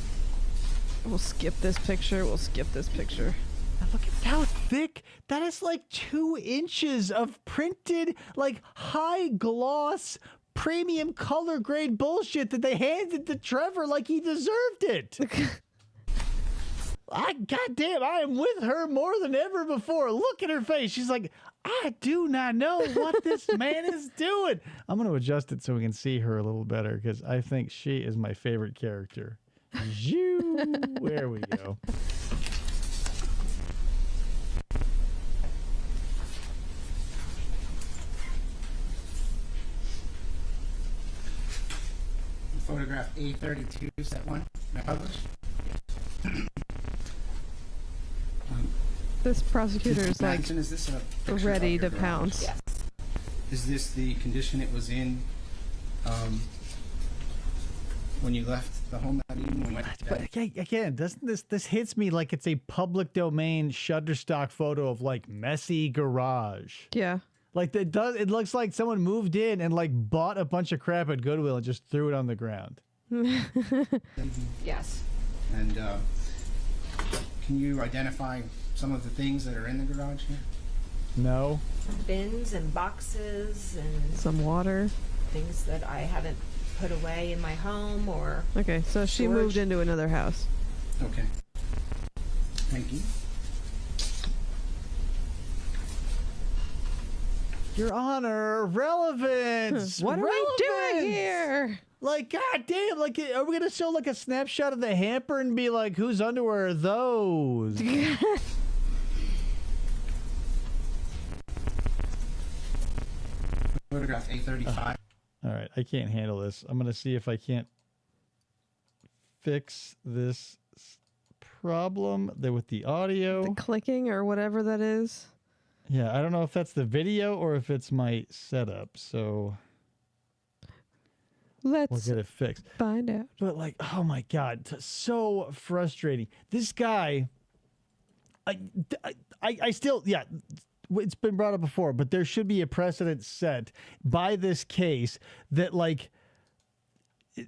We'll skip this picture. We'll skip this picture. Now look at how thick. That is like 2 inches of printed, like high gloss, premium color grade bullshit that they handed to Trevor like he deserved it. Goddamn, I am with her more than ever before. Look at her face. She's like, I do not know what this man is doing. I'm going to adjust it so we can see her a little better because I think she is my favorite character. There we go. Photograph A32, set 1. May I publish? This prosecutor is like Madison, is this a picture ready of your to garage? pounce. Yes. Is this the condition it was in when you left the home that evening? When you went to But bed? again, doesn't this hits me like it's a public domain Shutterstock photo of like messy garage. Yeah. Like it looks like someone moved in and like bought a bunch of crap at Goodwill and just threw it on the ground. Yes. And can you identify some of the things that are in the garage here? No. Bins and boxes and Some water. things that I haven't put away in my home or Okay, so she Storage. moved into another house. Okay. Thank you. Your Honor, relevance. What are we doing Relevance! here? Like, goddamn, like, are we gonna show like a snapshot of the hamper and be like, whose underwear are those? Photograph A35. All right, I can't handle this. I'm gonna see if I can't fix this problem there with the audio. The clicking or whatever that is. Yeah, I don't know if that's the video or if it's my setup, so we'll Let's get it fixed. find out. But like, oh my God, so frustrating. This guy, I still, yeah, it's been brought up before, but there should be a precedent set by this case that like,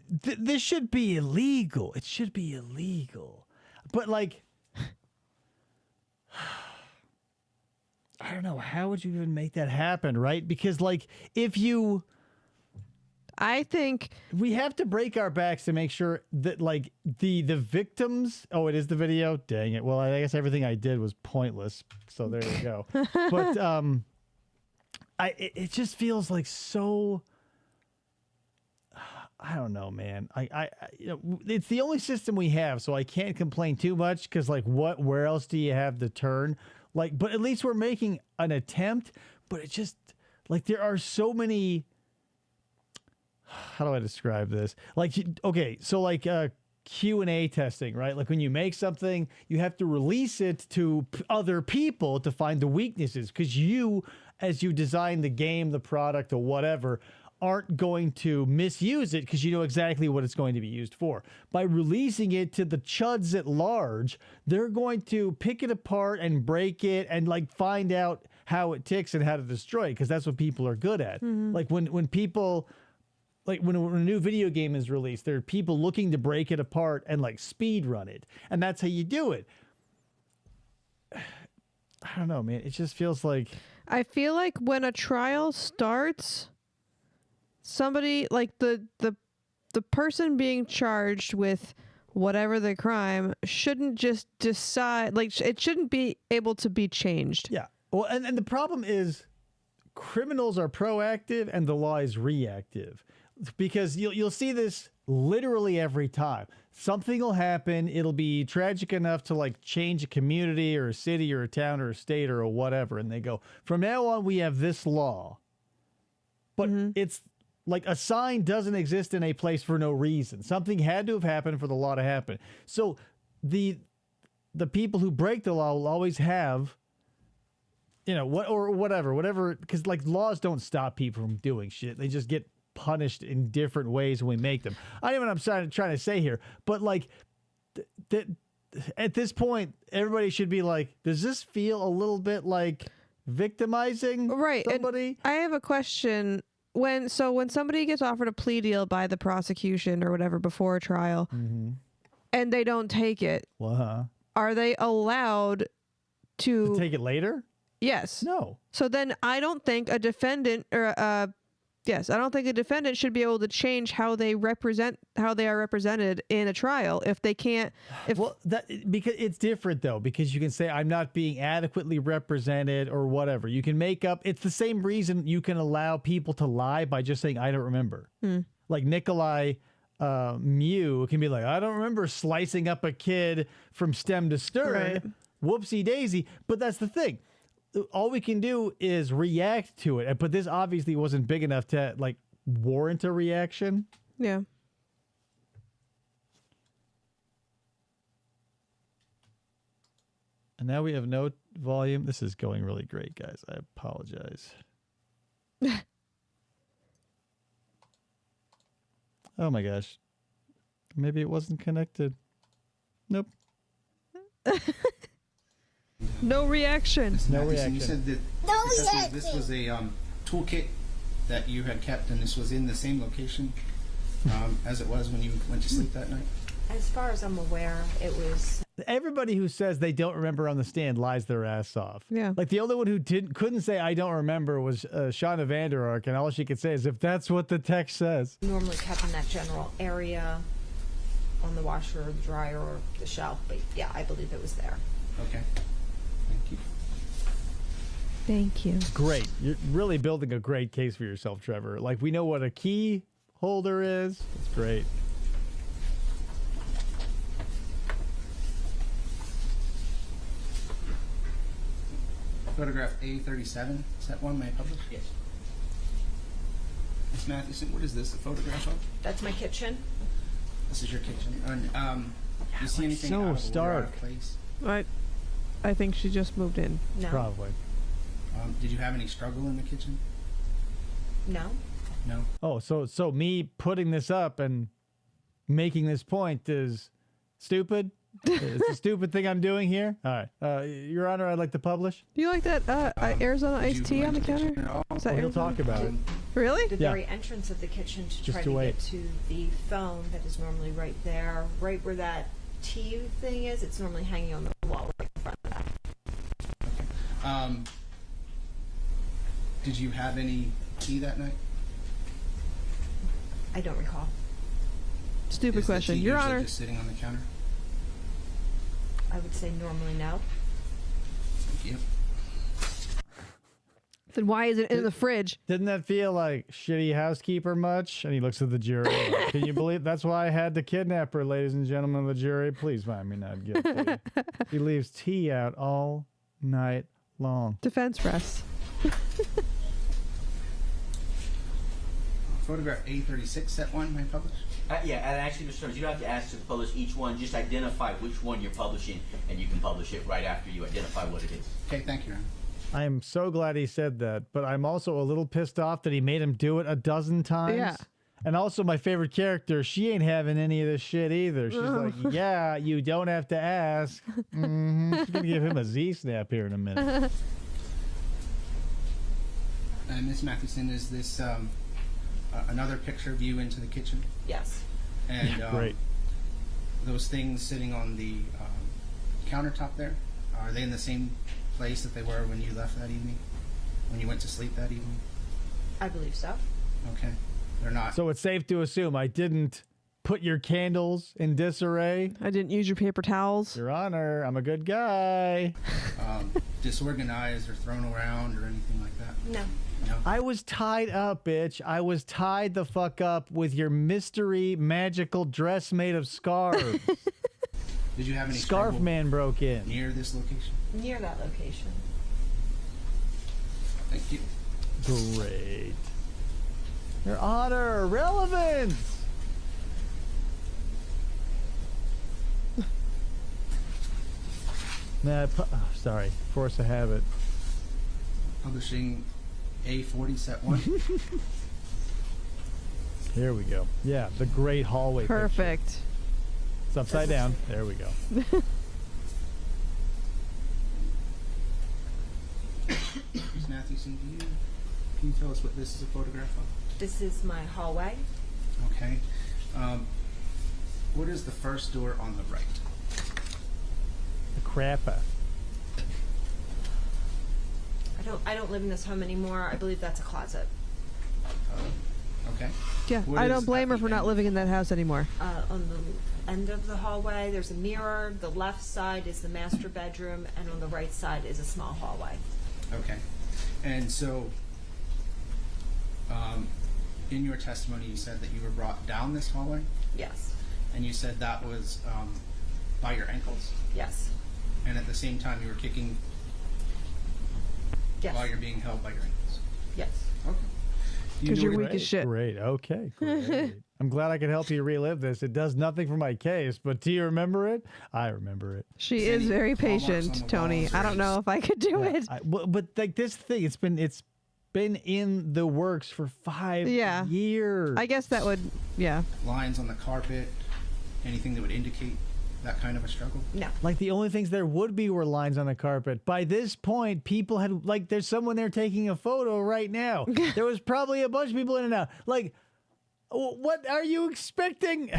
this should be illegal. It should be illegal. But like, I don't know, how would you even make that happen, right? Because like, if you... I think we have to break our backs to make sure that like the victims. Oh, it is the video. Dang it. Well, I guess everything I did was pointless. So there you go. But it just feels like so. I don't know, man. I you know, it's the only system we have, so I can't complain too much because like where else do you have to turn? Like, but at least we're making an attempt. But it just like there are so many. How do I describe this? Like, okay, so like Q&A testing, right? Like when you make something, you have to release it to other people to find the weaknesses because you, as you design the game, the product, or whatever, aren't going to misuse it because you know exactly what it's going to be used for. By releasing it to the chuds at large, they're going to pick it apart and break it and like find out how it ticks and how to destroy it because that's what people are good at. Like when people... Like when a new video game is released, there are people looking to break it apart and like speed run it. And that's how you do it. I don't know, man. It just feels like I feel like when a trial starts, somebody like the person being charged with whatever the crime shouldn't just decide, like it shouldn't be able to be changed. Yeah. Well, and the problem is criminals are proactive and the law is reactive, because you'll see this literally every time. Something will happen. It'll be tragic enough to like change a community or a city or a town or a state or whatever. And they go, from now on, we have this law. But it's like a sign doesn't exist in a place for no reason. Something had to have happened for the law to happen. So the people who break the law will always have, you know, whatever, because like laws don't stop people from doing shit. They just get punished in different ways when we make them. I know what I'm trying to say here, but like at this point, everybody should be like, does this feel a little bit like victimizing somebody? And I have a question. When somebody gets offered a plea deal by the prosecution or whatever before a trial, and they don't take it, are they allowed to take it later? Yes. No. So then I don't think a defendant I don't think a defendant should be able to change how they are represented in a trial if they can't. Because it's different though, because you can say I'm not being adequately represented or whatever. You can make up. It's the same reason you can allow people to lie by just saying I don't remember. Like Nikolai Mew can be like, I don't remember slicing up a kid from stem to stern. Right. Whoopsie daisy. But that's the thing. All we can do is react to it. But this obviously wasn't big enough to like warrant a reaction. Yeah. And now we have no volume. This is going really great, guys. I apologize. Oh my gosh. Maybe it wasn't connected. Nope. No reaction. No reaction. You said that this was a toolkit that you had kept, and this was in the same location as it was when you went to sleep that night? As far as I'm aware, it was. Everybody who says they don't remember on the stand lies their ass off. Yeah. Like the only one who couldn't say I don't remember was Shauna Vander Ark, and all she could say is if that's what the text says. Normally kept in that general area on the washer or the dryer or the shelf, but yeah, I believe it was there. Okay. Thank you. Thank you. Great. You're really building a great case for yourself, Trevor. Like, we know what a key holder is. It's great. Photograph A37, is that one may publish? Yes. Ms. Mathewson, what is this a photograph of? That's my kitchen. This is your kitchen. And do you see anything so out of order, stark. out of place? I think she just moved in. No. Probably. Did you have any struggle in the kitchen? No. No. Oh, so me putting this up and making this point is stupid? It's a stupid thing I'm doing here? All right. Your Honor, I'd like to publish. Do you like that Arizona iced tea on the counter? Is that He'll Arizona? talk about it. Really? The very entrance of the kitchen to Just try to to wait. get to the phone that is normally right there, right where that tea thing is. It's normally hanging on the wall right in front of that. Did you have any tea that night? I don't recall. Stupid Is the question. tea Your usually Honor. just sitting on the counter? I would say normally no. Thank you. Then why is it in the fridge? Didn't that feel like shitty housekeeper much? And he looks at the jury. Like, can you believe that's why I had to kidnap her, ladies and gentlemen of the jury? Please find me not guilty. He leaves tea out all night long. Defense rests. Photograph A36, set one may publish? Yeah, and actually, Mr. Jones, you don't have to ask to publish each one. Just identify which one you're publishing, and you can publish it right after you identify what it is. Okay, thank you, Your Honor. I am so glad he said that, but I'm also a little pissed off that he made him do it a dozen times. Yeah. And also my favorite character, she ain't having any of this shit either. She's like, yeah, you don't have to ask. She's going to give him a Z-snap here in a minute. Ms. Mathewson, is this another picture of you into the kitchen? Yes. And Great. those things sitting on the countertop there, are they in the same place that they were when you left that evening? when you went to sleep that evening? I believe so. Okay. They're not. So it's safe to assume I didn't put your candles in disarray. I didn't use your paper towels. Your Honor, I'm a good guy. Disorganized or thrown around or anything like that? No. No. I was tied up, bitch. I was tied the fuck up with your mystery magical dress made of scarves. Did you have any Scarf struggle man broke in. near this location? Near that location. Thank you. Great. Your Honor, relevance. Sorry, force of habit. Publishing A40 set 1. Here we go. Yeah, the great hallway. Perfect. Picture. It's upside down. There we go. Ms. Mathewson, can you tell us what this is a photograph of? This is my hallway. Okay. What is the first door on the right? The crapper. I don't live in this home anymore. I believe that's a closet. Okay. Yeah, What I is don't blame at her the for not end? living in that house anymore. On the end of the hallway, there's a mirror. The left side is the master bedroom, and on the right side is a small hallway. Okay. And so, in your testimony, you said that you were brought down this hallway, Yes. and you said that was by your ankles, Yes. and at the same time you were kicking Yes. while you're being held by your ankles. Yes. Okay. Do you 'Cause know you're what- weak as shit. Great. Okay. Great. I'm glad I could help you relive this. It does nothing for my case, but do you remember it? I remember it. She Any is very claw marks on patient, the Tony. walls or I don't know any- if I could do it. But like this thing, it's been in the works for 5 Yeah. years. I guess that would, yeah. lines on the carpet, anything that would indicate that kind of a struggle? No. Like the only things there would be were lines on the carpet. By this point, people had there's someone there taking a photo right now. There was probably a bunch of people in and out. Like, what are you expecting?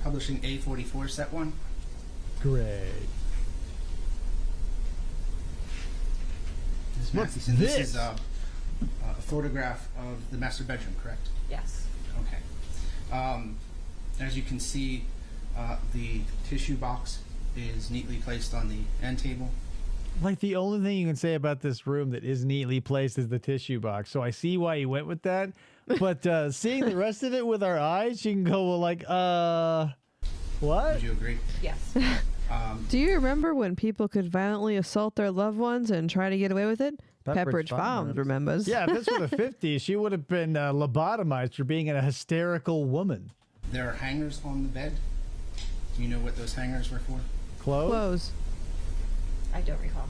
Publishing A44 set 1. Great. Ms. What's Mathewson, this this? is a photograph of the master bedroom, correct? Yes. Okay. As you can see, the tissue box is neatly placed on the end table. Like the only thing you can say about this room that is neatly placed is the tissue box. So I see why you went with that. But seeing the rest of it with our eyes, you can go, well, like, what? Would you agree? Yes. Do you remember when people could violently assault their loved ones and try to get away with it? Pepperidge Farms remembers. Yeah, if this were the 50s, she would have been lobotomized for being a hysterical woman. There are hangers on the bed. Do you know what those hangers were for? Clothes? Clothes. I don't recall.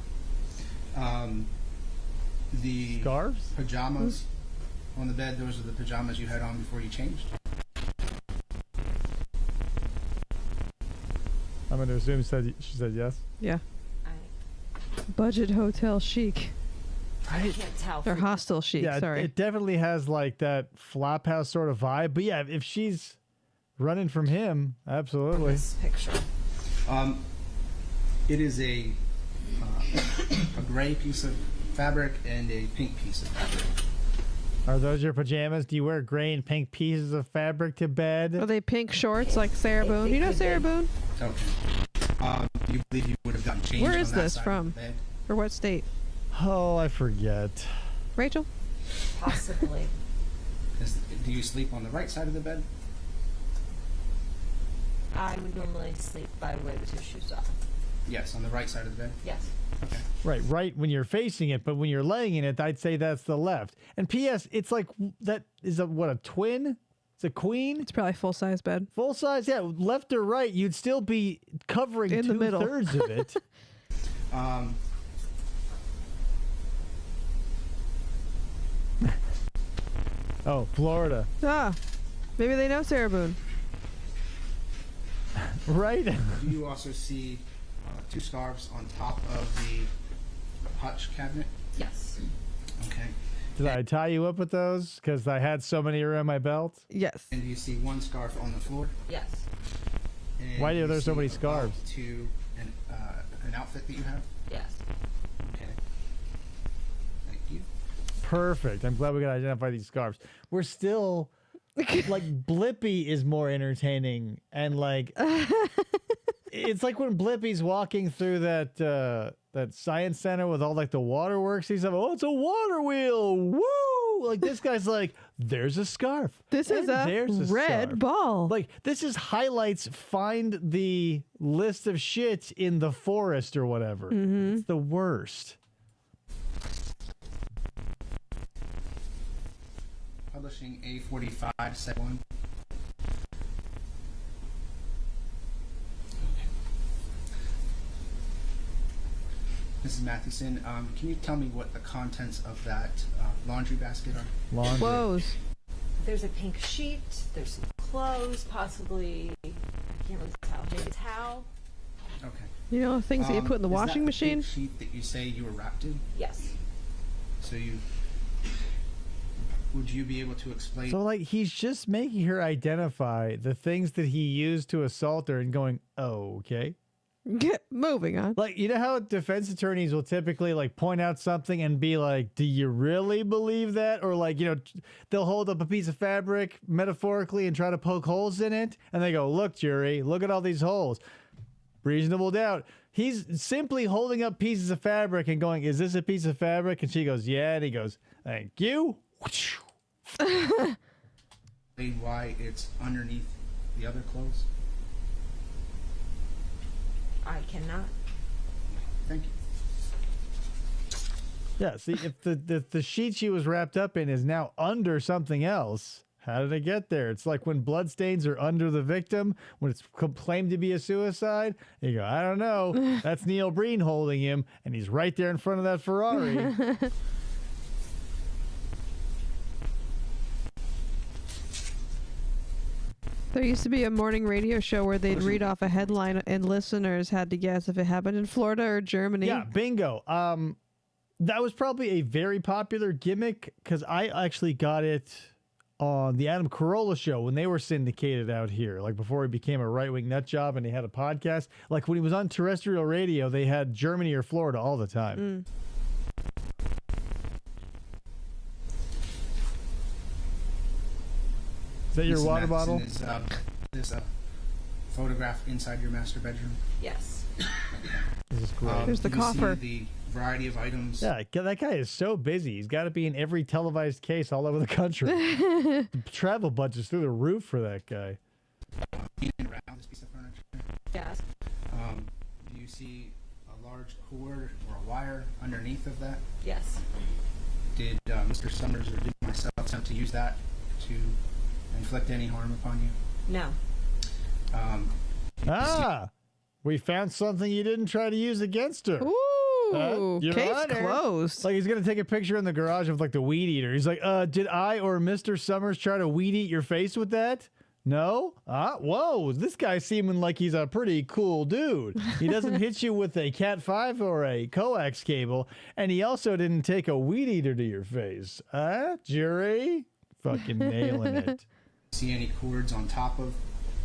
The Scarves? pajamas on the bed, those are the pajamas you had on before you changed. I'm going to assume she said yes. Yeah. I Budget hotel chic. can't tell. Or from- hostel chic, Yeah, sorry. it definitely has like that flop house sort of vibe. But yeah, if she's running from him, absolutely. This picture. It is a gray piece of fabric and a pink piece of fabric. Are those your pajamas? Do you wear gray and pink pieces of fabric to bed? Are they pink shorts like Sarah Boone? You know Sarah Boone? Okay. You believe you would have gotten changed Where on is that this side of from? the bed? Or what state? Oh, I forget. Rachel? Possibly. Do you sleep on the right side of the bed? I would normally sleep by the way the tissues are. Yes, on the right side of the bed. Yes. Okay. Right when you're facing it, but when you're laying in it, I'd say that's the left. And P.S., it's like, that is a twin? It's a queen? It's probably full size bed. Full size, yeah. Left or right, you'd still be covering In the middle. 2/3 of it. Oh, Florida. Ah, maybe they know Sarah Boone. Right? Do you also see two scarves on top of the hutch cabinet? Yes. Okay. Did I tie you up with those? Because I had so many around my belt. Yes. And do you see one scarf on the floor? Yes. And Why are you there so see many a belt scarves? To an outfit that you have? Yes. Okay. Thank you. Perfect. I'm glad we got to identify these scarves. We're still like Blippy is more entertaining, and like it's like when Blippy's walking through that science center with all like the waterworks. He's like, "Oh, it's a water wheel! Woo!" Like this guy's like, "There's a scarf. This is and a there's red scarf." ball. Like this is highlights. Find the list of shit in the forest or whatever. It's the worst. Publishing A45, set 1. Okay. Mrs. Mathewson, can you tell me what the contents of that laundry basket are? Laundry. Clothes. There's a pink sheet. There's some clothes, possibly. I can't really tell. Maybe a towel. Okay. You know, things that you put in the Is that washing the machine? pink sheet that you say you were wrapped in? Yes. So would you be able to explain? So like he's just making her identify the things that he used to assault her and going, "Oh, okay." Moving on. Like, you know how defense attorneys will typically like point out something and be like, "Do you really believe that?" Or like, you know, they'll hold up a piece of fabric metaphorically and try to poke holes in it. And they go, "Look, jury, look at all these holes." Reasonable doubt. He's simply holding up pieces of fabric and going, "Is this a piece of fabric?" And she goes, "Yeah." And he goes, "Thank you." Explain why it's underneath the other clothes? I cannot. Thank you. Yeah, see, if the sheet she was wrapped up in is now under something else, how did it get there? It's like when bloodstains are under the victim, when it's claimed to be a suicide, you go, "I don't know. That's Neil Breen holding him, and he's right there in front of that Ferrari." There used to be a morning radio show where they'd read off a headline and listeners had to guess if it happened in Florida or Germany. Yeah, bingo. That was probably a very popular gimmick because I actually got it on the Adam Carolla show when they were syndicated out here, like before he became a right-wing nut job and he had a podcast. Like when he was on terrestrial radio, they had Germany or Florida all the time. Is that your Mrs. water bottle? Matheson, is a photograph inside your master bedroom? Yes. This is great. There's the Do you see coffer. the variety of items? Yeah, that guy is so busy. He's got to be in every televised case all over the country. The travel budget's through the roof for that guy. In and around this piece of furniture? Yes. Do you see a large cord or a wire underneath of that? Yes. Did Mr. Summers or did myself attempt to use that to inflict any harm upon you? No. We found something you didn't try to use against her. Ooh, Your case Honor. closed. Like he's gonna take a picture in the garage of like the weed eater. He's like, did I or Mr. Summers try to weed eat your face with that? No? Whoa, this guy's seeming like he's a pretty cool dude. He doesn't hit you with a Cat 5 or a coax cable, and he also didn't take a weed eater to your face. Jury? Fucking nailing it. See any cords on top of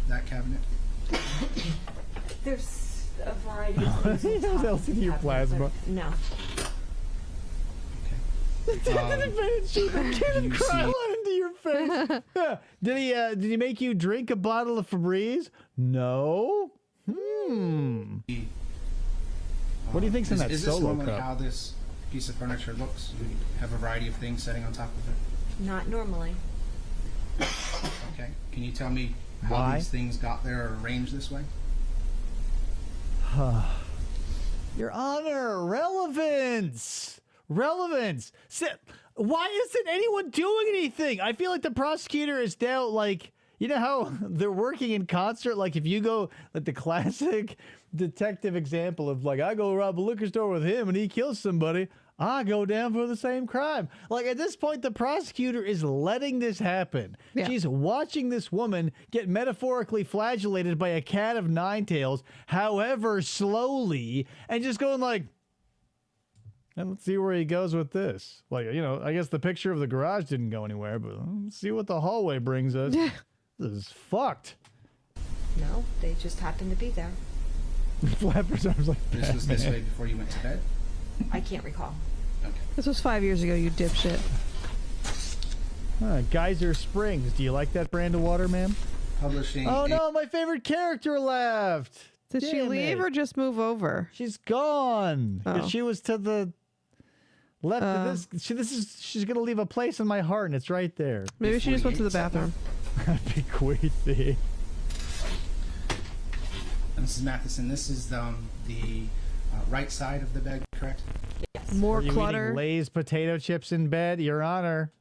that cabinet? There's a variety of things. on There's top of LCD the cabinet, plasma. but no. Do you see into your face. Did he make you drink a bottle of Febreze? No. What do you think's in that is this solo normally cup? how this piece of furniture looks? You have a variety of things setting on top of it? Not normally. Okay. Can you tell me how Why? these things got there or arranged this way? Your Honor, relevance. Why isn't anyone doing anything? I feel like the prosecutor is now like, you know how they're working in concert? Like if you go, like the classic detective example of like, I go rob a liquor store with him and he kills somebody, I go down for the same crime. Like at this point, the prosecutor is letting this happen. Yeah. She's watching this woman get metaphorically flagellated by a cat of 9 tails, however slowly, and just going like, And let's see where he goes with this. Like, I guess the picture of the garage didn't go anywhere, but let's see what the hallway brings us. This is fucked. No, they just happened to be there. Flappers arms like This was this way before you went to bed? I can't recall. Okay. This was 5 years ago, you dipshit. Geyser Springs. Do you like that brand of water, ma'am? Publishing. Oh no, my favorite character left. Did she Damn leave it. or just move over? She's gone. 'Cause Oh. she was to the left of this. She's gonna leave a place in my heart, and it's right there. Maybe she just went to the bathroom. Bequeathy. Mrs. Matheson, this is the right side of the bed, correct? Yes. More Are you clutter. eating Lay's potato chips in bed, Your Honor?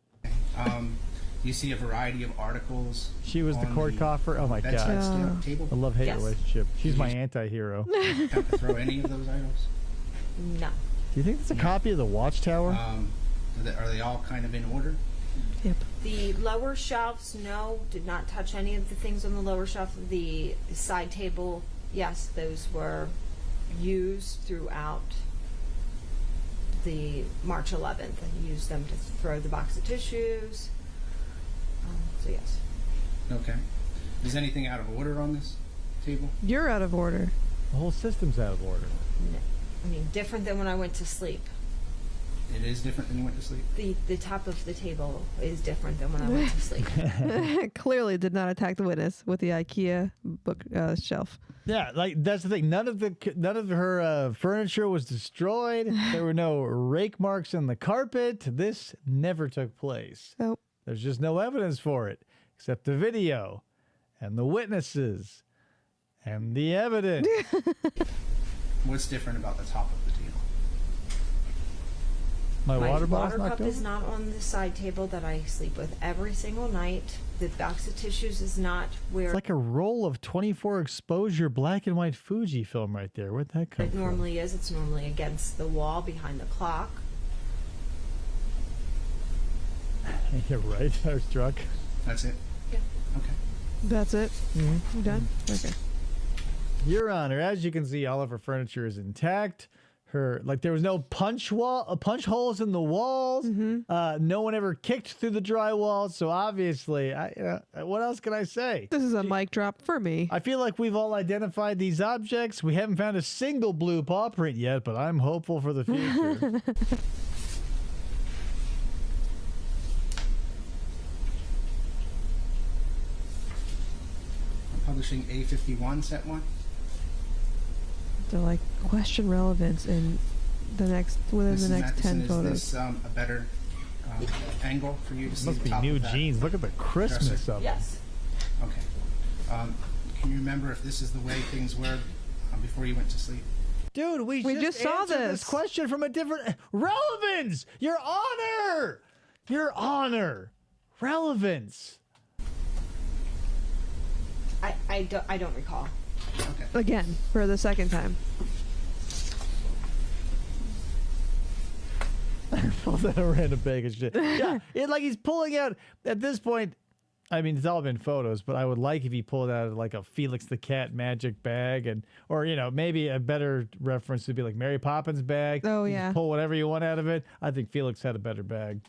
You see a variety of articles. She was the on court coffer. Oh my bedside god. table. A love-hate Yes. relationship. She's my anti-hero. Do Have to throw any of those items? No. you think it's a copy of the Watchtower? Are they all kind of in order? Yep. The lower shelves, no, did not touch any of the things on the lower shelf. The side table, yes, those were used throughout the March 11th. I used them to throw the box of tissues. So yes. Okay. Is anything out of order on this table? You're out of order. The whole system's out of order. No. I mean, different than when I went to sleep. It is different than you went to sleep? The top of the table is different than when I went to sleep. Clearly did not attack the witness with the IKEA book shelf. Yeah, like that's the thing. None of her furniture was destroyed. There were no rake marks in the carpet. This never took place. Nope. There's just no evidence for it, except the video, and the witnesses, and the evidence. What's different about the top of the table? My My water bottle's water knocked cup over? is not on the side table that I sleep with every single night. The box of tissues is not where It's like a roll of 24 exposure black and white Fuji film right there. Where'd that come it from? normally is. It's normally against the wall behind the clock. You're right. I was drunk. That's it? Yeah. Okay. That's it? Mm-hmm. You done? Okay. Your Honor, as you can see, all of her furniture is intact. There was no punch holes in the walls. No one ever kicked through the drywall. So obviously, what else can I say? This is a mic drop for me. I feel like we've all identified these objects. We haven't found a single blue paw print yet, but I'm hopeful for the future. Publishing A51, set 1. They're like question relevance in within Mrs. the next Matheson, 10 photos. Is this a better angle for you to see Must the be top new of that jeans. Look at the Christmas dresser? of it. Yes. Okay. Can you remember if this is the way things were before you went to sleep? Dude, we just saw answered this this. question from a different relevance. Your Honor, Your Honor, relevance. I don't recall. Okay. Again, for the second time. All that random bacon shit. Yeah, like he's pulling out at this point. I mean, it's all been photos, but I would like if he pulled out like a Felix the Cat magic bag, or maybe a better reference would be like Mary Poppins bag. Oh, You yeah. just pull whatever you want out of it. I think Felix had a better bag.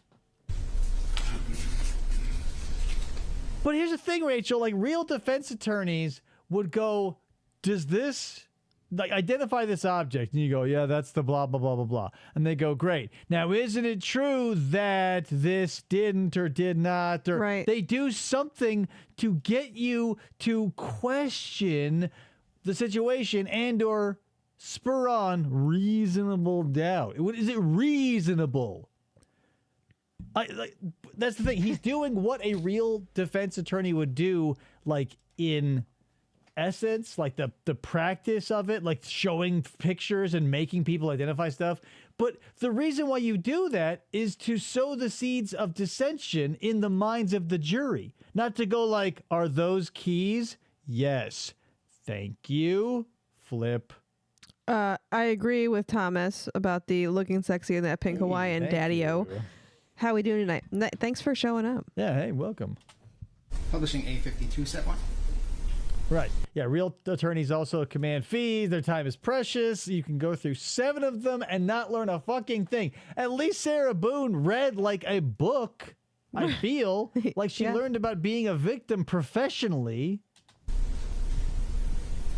But here's the thing, Rachel. Like real defense attorneys would go, "Does this?" Like identify this object, and you go, yeah, that's the blah blah blah blah blah, and they go, great. Now, isn't it true that this didn't or did not, or Right. they do something to get you to question the situation and or spur on reasonable doubt? Is it reasonable? That's the thing. He's doing what a real defense attorney would do, like in essence, like the practice of it, like showing pictures and making people identify stuff. But the reason why you do that is to sow the seeds of dissension in the minds of the jury, not to go like, are those keys? Yes. Thank you. Flip. I agree with Thomas about the looking sexy in that pink Hawaiian Thank daddy-o. you. How we doing tonight? Thanks for showing up. Yeah, hey, welcome. Publishing A52, set 1. Right. Yeah, real attorneys also command fees. Their time is precious. You can go through 7 of them and not learn a fucking thing. At least Sarah Boone read like a book, I feel. Like she learned about being a victim professionally.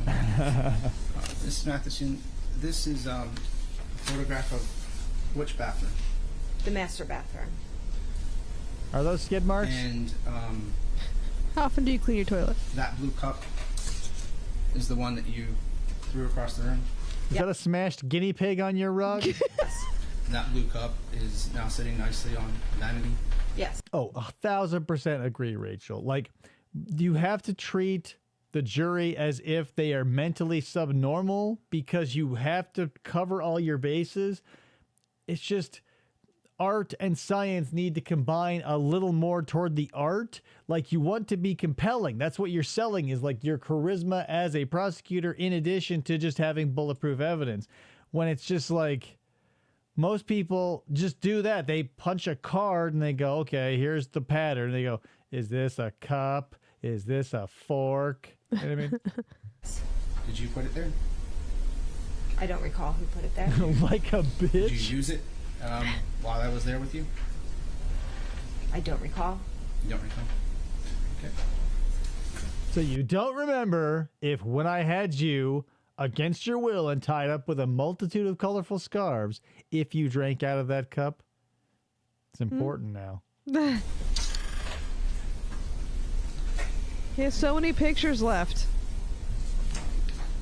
Mrs. Matheson, this is a photograph of which bathroom? The master bathroom. Are those skid marks? And How often do you clean your toilet? that blue cup is the one that you threw across the room. Is that a smashed guinea pig on your rug? That blue cup is now sitting nicely on vanity. Yes. Oh, 1,000% agree, Rachel. Like, you have to treat the jury as if they are mentally subnormal because you have to cover all your bases. It's just art and science need to combine a little more toward the art. Like, you want to be compelling. That's what you're selling, is like your charisma as a prosecutor in addition to just having bulletproof evidence. When it's just like, most people just do that. They punch a card and they go, okay, here's the pattern. They go, is this a cup? Is this a fork? You know what I mean? Did you put it there? I don't recall who put it there. Like a bitch. Did you use it while I was there with you? I don't recall. You don't recall? Okay. So you don't remember if when I had you against your will and tied up with a multitude of colorful scarves, if you drank out of that cup? It's important now. He has so many pictures left.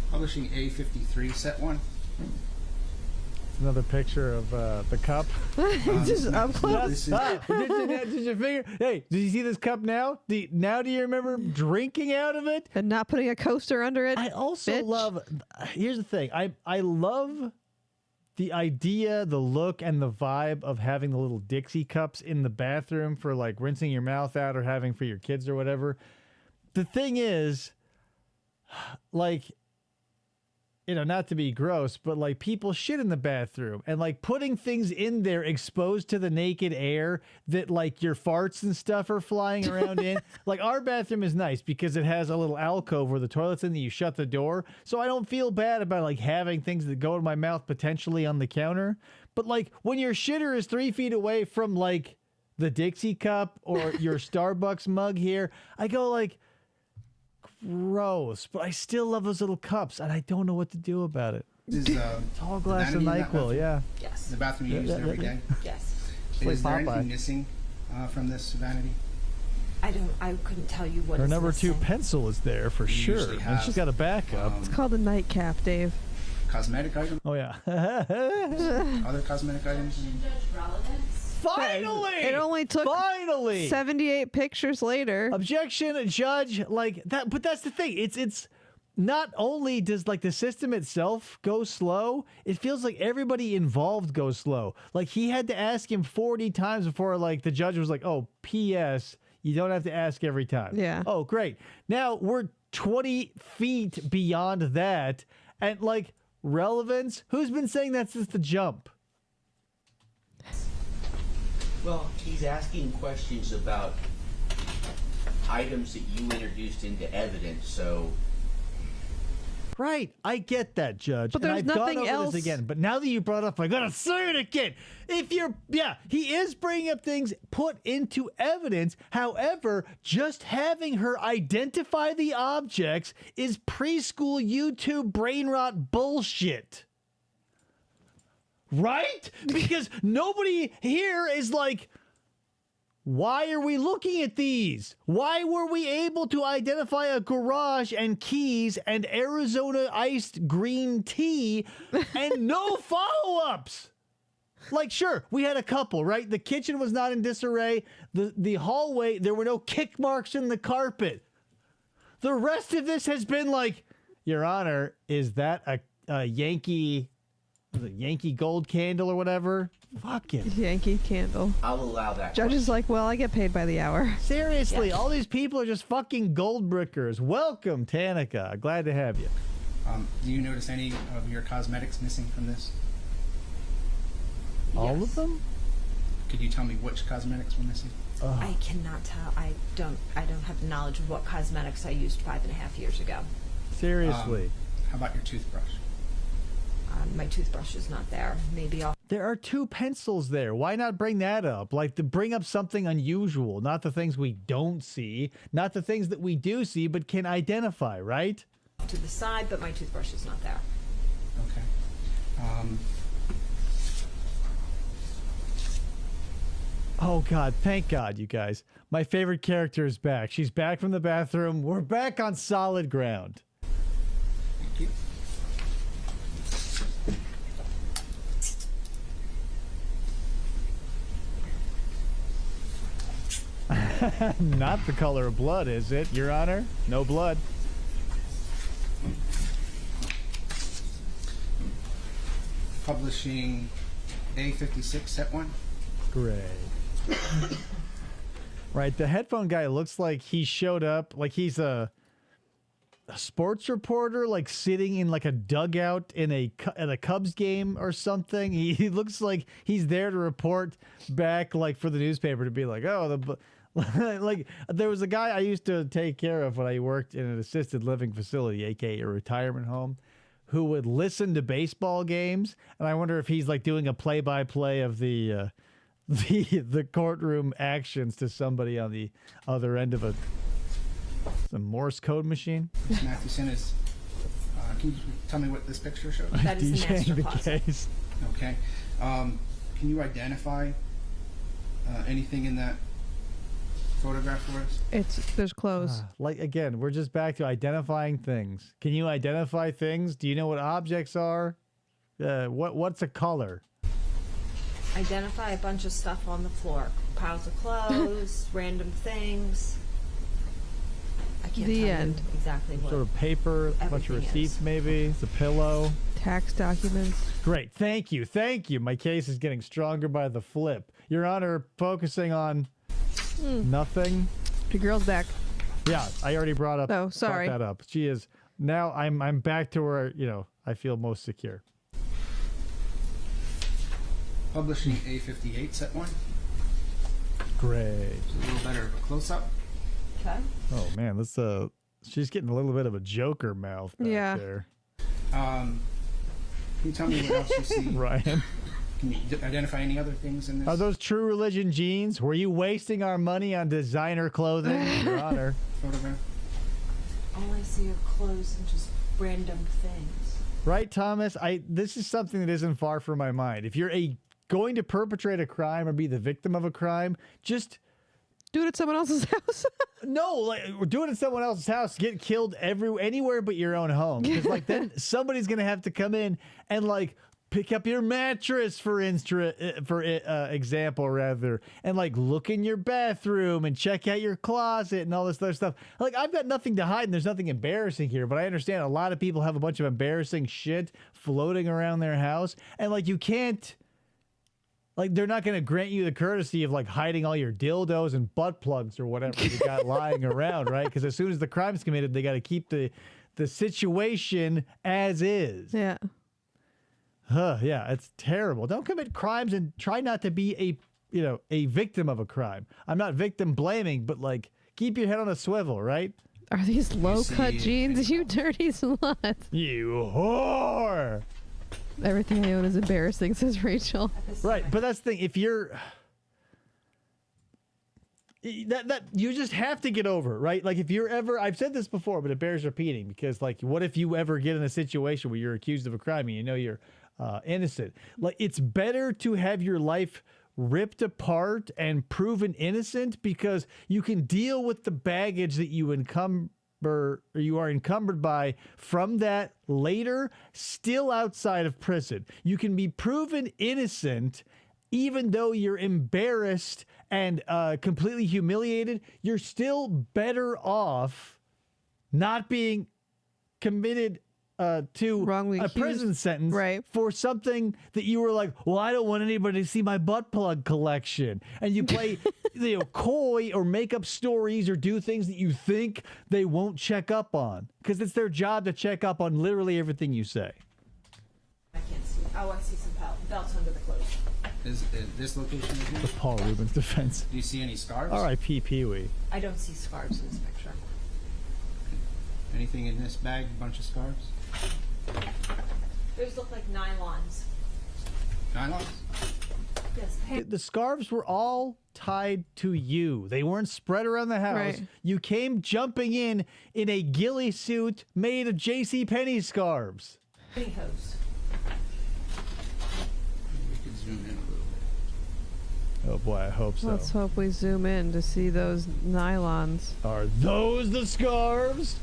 Publishing A53, set 1. Another picture of the cup. Just up close. This is, Did you figure? Hey, did you see this cup now? Now do you remember drinking out of it? And not putting a coaster under it. I also bitch. love. Here's the thing. I love the idea, the look, and the vibe of having the little Dixie cups in the bathroom for like rinsing your mouth out or having for your kids or whatever. The thing is, like, you know, not to be gross, but like people shit in the bathroom and like putting things in there exposed to the naked air that like your farts and stuff are flying around in. Like, our bathroom is nice because it has a little alcove where the toilet's in that you shut the door. So I don't feel bad about like having things that go in my mouth potentially on the counter. But like when your shitter is 3 feet away from like the Dixie cup or your Starbucks mug here, I go like, gross, but I still love those little cups, and I don't know what to do about it. is Tall glass of vanity in that NyQuil, bathroom? yeah. Yes. the bathroom you use every day. Yes. like Is there Popeye. anything missing from this vanity? I couldn't tell you what Her is number 2 missing. pencil is there for You sure, usually and have, she's got a backup. It's called a nightcap, Dave. Cosmetic items? Oh yeah. Other cosmetic items? Finally! It only took Finally! 78 pictures later. Objection, judge, like that. But that's the thing. It's not only does like the system itself go slow, it feels like everybody involved goes slow. Like he had to ask him 40 times before like the judge was like, "Oh, P.S. You don't have to ask every time." Yeah. Oh, great. Now we're 20 feet beyond that, and like relevance. Who's been saying that since the jump? Well, he's asking questions about items that you introduced into evidence, so Right, I get that, Judge. But and there's I've nothing gone over else. this again. But now that you brought it up, I gotta say it again. He is bringing up things put into evidence. However, just having her identify the objects is preschool YouTube brain rot bullshit. Right? Because nobody here is like, why are we looking at these? Why were we able to identify a garage and keys and Arizona iced green tea and no follow-ups? Like, sure, we had a couple, right? The kitchen was not in disarray. The hallway, there were no kick marks in the carpet. The rest of this has been like, Your Honor, is that a Yankee Gold candle or whatever? Fuck it. Yankee Candle. I'll allow that. Judge is like, well, I get paid by the hour. Seriously, all these people are just fucking gold brickers. Welcome, Tanika. Glad to have you. Do you notice any of your cosmetics missing from this? All of them? Could you tell me which cosmetics were missing? I cannot tell. I don't have knowledge of what cosmetics I used 5.5 years ago. Seriously. How about your toothbrush? My toothbrush is not there. Maybe I'll. There are 2 pencils there. Why not bring that up? Like, to bring up something unusual, not the things we don't see, not the things that we do see but can identify, right? To the side, but my toothbrush is not there. Okay. Oh, God. Thank God, you guys. My favorite character is back. She's back from the bathroom. We're back on solid ground. Thank you. Not the color of blood, is it, Your Honor? No blood. Publishing A56, set 1. Great. Right, the headphone guy looks like he showed up, like he's a sports reporter, like sitting in like a dugout in at a Cubs game or something. He looks like he's there to report back, like for the newspaper, to be like, oh, like there was a guy I used to take care of when I worked in an assisted living facility, aka a retirement home, who would listen to baseball games, and I wonder if he's like doing a play-by-play of the courtroom actions to somebody on the other end of some Morse code machine. Ms. Mathewson is. Can you tell me what this picture shows? That is the DJing master the closet. case. Okay. Can you identify anything in that photograph for us? There's clothes. Like, again, we're just back to identifying things. Can you identify things? Do you know what objects are? What's a color? Identify a bunch of stuff on the floor. Piles of clothes, random things. I can't The tell end. you exactly what. Sort of paper, a bunch of Everything receipts is. maybe. It's a pillow. Tax documents. Great. Thank you. Thank you. My case is getting stronger by the flip. Your Honor, focusing on nothing. The girl's back. Yeah, I already brought sorry. that up. She is. Now I'm back to where, I feel most secure. Publishing A58, set 1. Great. A little better of a close-up. Okay. Oh man, she's getting a little bit of a Joker mouth back there. Can you tell me what else you see? Ryan. Can you identify any other things in this? Are those True Religion jeans? Were you wasting our money on designer clothing? Your Honor. photograph? All I see are clothes and just random things. Right, Thomas? This is something that isn't far from my mind. If you're going to perpetrate a crime or be the victim of a crime, just do it at someone else's house. No, like do it at someone else's house. Get killed anywhere but your own home. Because like then somebody's gonna have to come in and like pick up your mattress for example rather, and like look in your bathroom and check out your closet and all this other stuff. Like I've got nothing to hide and there's nothing embarrassing here, but I understand a lot of people have a bunch of embarrassing shit floating around their house, and like you can't. Like, they're not going to grant you the courtesy of, like, hiding all your dildos and butt plugs or whatever you got lying around, right? Because as soon as the crime's committed, they got to keep the situation as is. Yeah. Yeah, it's terrible. Don't commit crimes and try not to be a victim of a crime. I'm not victim blaming, but, like, keep your head on a swivel, right? Are these low-cut jeans, you dirty slut? You whore! Everything I own is embarrassing, says Rachel. Right, but that's the thing. If you're that you just have to get over it, right? Like if you're ever, I've said this before, but it bears repeating because like, what if you ever get in a situation where you're accused of a crime and you know you're innocent? Like it's better to have your life ripped apart and proven innocent because you can deal with the baggage that you are encumbered by from that later, still outside of prison. You can be proven innocent even though you're embarrassed and completely humiliated. You're still better off not being committed to wrongly a accused. prison sentence for something that you were like, well, I don't want anybody to see my butt plug collection. And you play coy or make up stories or do things that you think they won't check up on because it's their job to check up on literally everything you say. I can't see. Oh, I see some belts under the clothes. Is this location is here? The Paul Rubens defense. Do you see any scarves? R.I.P. Pee-wee. I don't see scarves in this picture. Anything in this bag? A bunch of scarves? Those look like nylons. Nylons? Yes. The scarves were all tied to you. They weren't spread around the house. Right. You came jumping in a ghillie suit made of JCPenney scarves. Pantyhose. We could zoom in a little bit. Oh boy, I hope so. Let's hope we zoom in to see those nylons. Are those the scarves?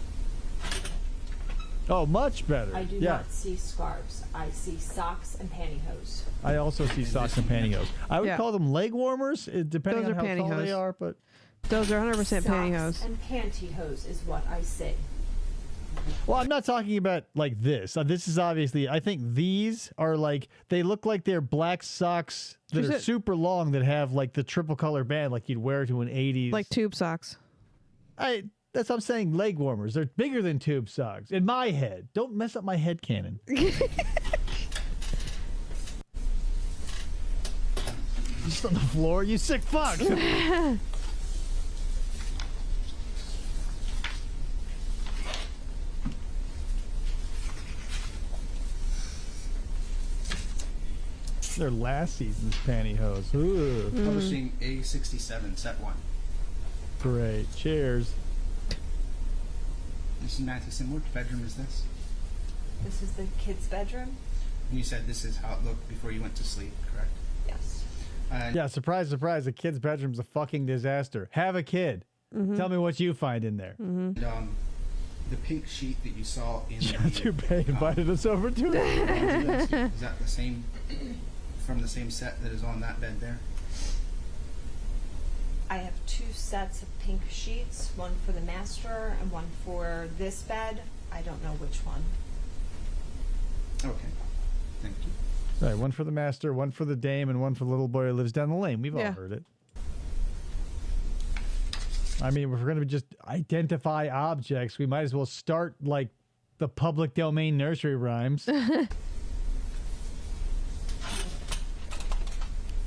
Oh, much better. I do not see scarves. I see socks and pantyhose. I also see socks and pantyhose. I would Yeah. call them leg warmers, depending Those on are how tall they pantyhose. are. But Those are 100% pantyhose. Socks and pantyhose is what I see. well, I'm not talking about like this. This is obviously. I think these are like they look like they're black socks that Is are it- super long that have like the triple color band like you'd wear to an 80s. Like tube socks. That's what I'm saying. Leg warmers. They're bigger than tube socks in my head. Don't mess up my head cannon. Just on the floor, you sick fuck. They're last season's pantyhose. Ooh, Publishing A67, set 1. great. Cheers. Mrs. Mathewson, what bedroom is this? This is the kid's bedroom? You said this is how it looked before you went to sleep, correct? Yes. Yeah, surprise, surprise. The kid's bedroom's a fucking disaster. Have a kid. Tell me what you find in there. And, the pink sheet that you saw in Too bad invited us over to it. is that the same from the same set that is on that bed there? I have 2 sets of pink sheets, one for the master and one for this bed. I don't know which one. Okay, thank you. Right, one for the master, one for the dame, and one for the little boy who lives down the lane. We've all Yeah. heard it. I mean, if we're going to just identify objects, we might as well start like the public domain nursery rhymes.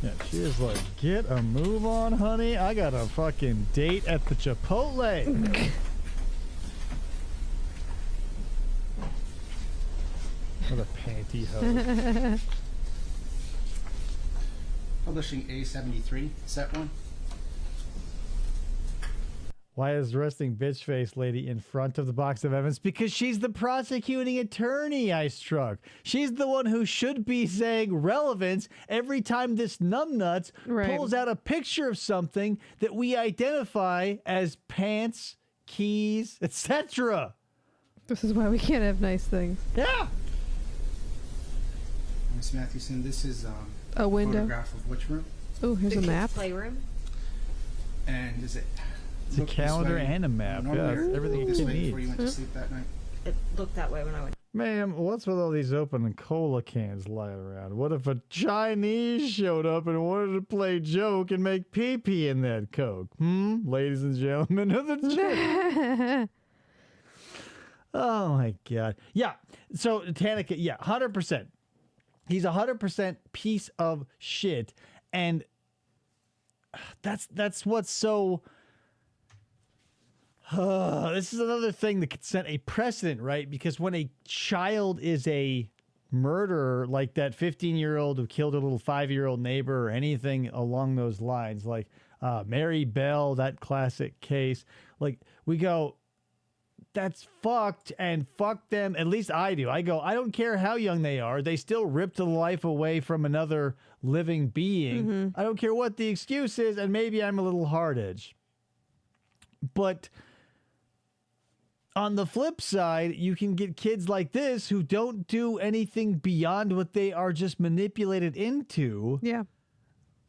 Yeah, she is like, get a move on, honey. I got a fucking date at the Chipotle. What a pantyhose. Publishing A73, set 1. Why is resting bitch face lady in front of the box of evidence? Because she's the prosecuting attorney, I struck. She's the one who should be saying relevance every time this numbnuts Right. pulls out a picture of something that we identify as pants, keys, etc. This is why we can't have nice things. Yeah. Miss Mathewson, this is A window. photograph of which room? Oh, here's The a kids' map. playroom. And is it? It's a look this calendar way and a map. normally, Yeah, or it's everything look a this kid way before you needs. went to sleep that night? It looked that way when I went. Ma'am, what's with all these open cola cans lying around? What if a Chinese showed up and wanted to play joke and make pee-pee in that Coke? Ladies and gentlemen of the jury. Oh, my God. Yeah, so Tanika, yeah, 100%. He's 100% piece of shit. And that's what's so... this is another thing that could set a precedent, right? Because when a child is a murderer, like that 15-year-old who killed a little 5-year-old neighbor or anything along those lines, like Mary Bell, that classic case, like we go, that's fucked and fuck them. At least I do. I go, I don't care how young they are. They still ripped the life away from another living being. I don't care what the excuse is. And maybe I'm a little hard edge. But on the flip side, you can get kids like this who don't do anything beyond what they are just manipulated into. Yeah.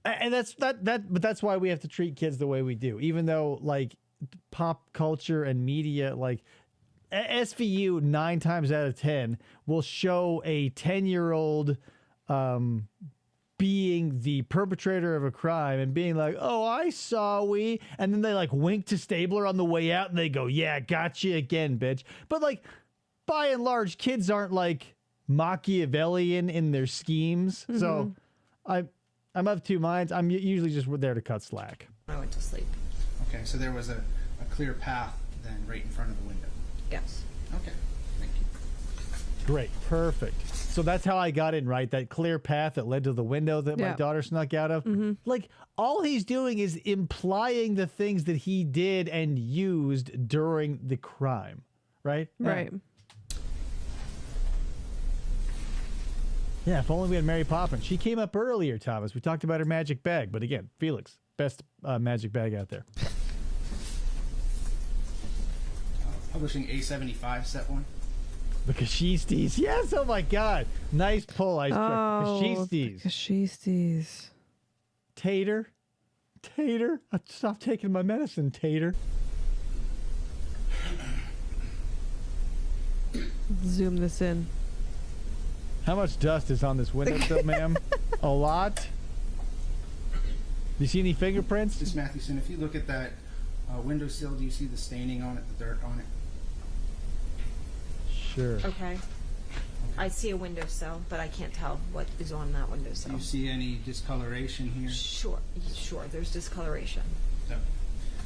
And but that's why we have to treat kids the way we do. Even though like pop culture and media, like SVU 9 times out of 10 will show a 10-year-old being the perpetrator of a crime and being like, oh, I saw we, and then they like wink to Stabler on the way out and they go, yeah, gotcha again, bitch. But like, by and large, kids aren't like Machiavellian in their schemes. So I'm of two minds. I'm usually just there to cut slack. I went to sleep. Okay, so there was a clear path then right in front of the window. Yes. Okay, thank you. Great. Perfect. So that's how I got in, right? That clear path that led to the window that my daughter snuck out of. Like, all he's doing is implying the things that he did and used during the crime, right? Right. Yeah, if only we had Mary Poppins. She came up earlier, Thomas. We talked about her magic bag. But again, Felix, best magic bag out there. Publishing A75 set one. The Kashistis. Yes, oh my God. Nice pull, Ice Truck. Kashistis. Kashistis. Tater. Stop taking my medicine, Tater. Zoom this in. How much dust is on this windowsill, ma'am? A lot. Do you see any fingerprints? Miss Mathewson, if you look at that windowsill, do you see the staining on it, the dirt on it? Sure. Okay. I see a windowsill, but I can't tell what is on that Do windowsill. you see any discoloration here? Sure. There's discoloration. So,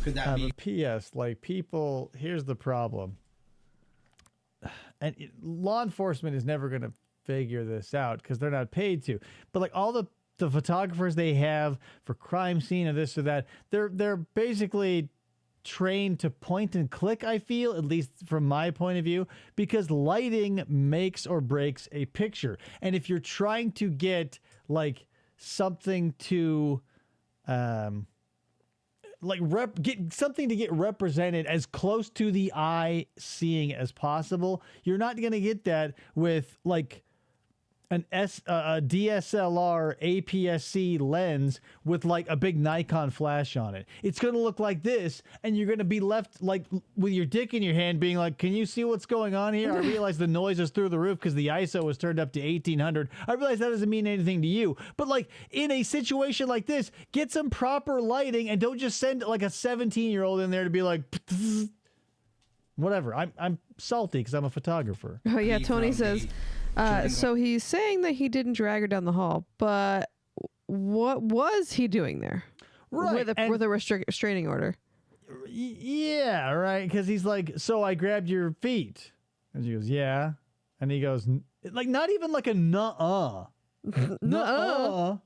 could that be? But P.S. Like, people, here's the problem. And law enforcement is never going to figure this out because they're not paid to. But like all the photographers they have for crime scene or this or that, they're basically trained to point and click, I feel, at least from my point of view, because lighting makes or breaks a picture. And if you're trying to get like something to get something to get represented as close to the eye seeing as possible, you're not going to get that with like a DSLR APS-C lens with like a big Nikon flash on it. It's going to look like this, and you're going to be left like with your dick in your hand being like, can you see what's going on here? I realize the noise is through the roof because the ISO was turned up to 1800. I realize that doesn't mean anything to you, but like in a situation like this, get some proper lighting and don't just send like a 17-year-old in there to be like, whatever. I'm salty because I'm a photographer. Oh yeah, Tony says, so he's saying that he didn't drag her down the hall, but what was he doing there? Right. With a restraining order. Yeah, right. Because he's like, so I grabbed your feet. And she goes, yeah. And he goes, like, not even like a nuh-uh. Nuh-uh.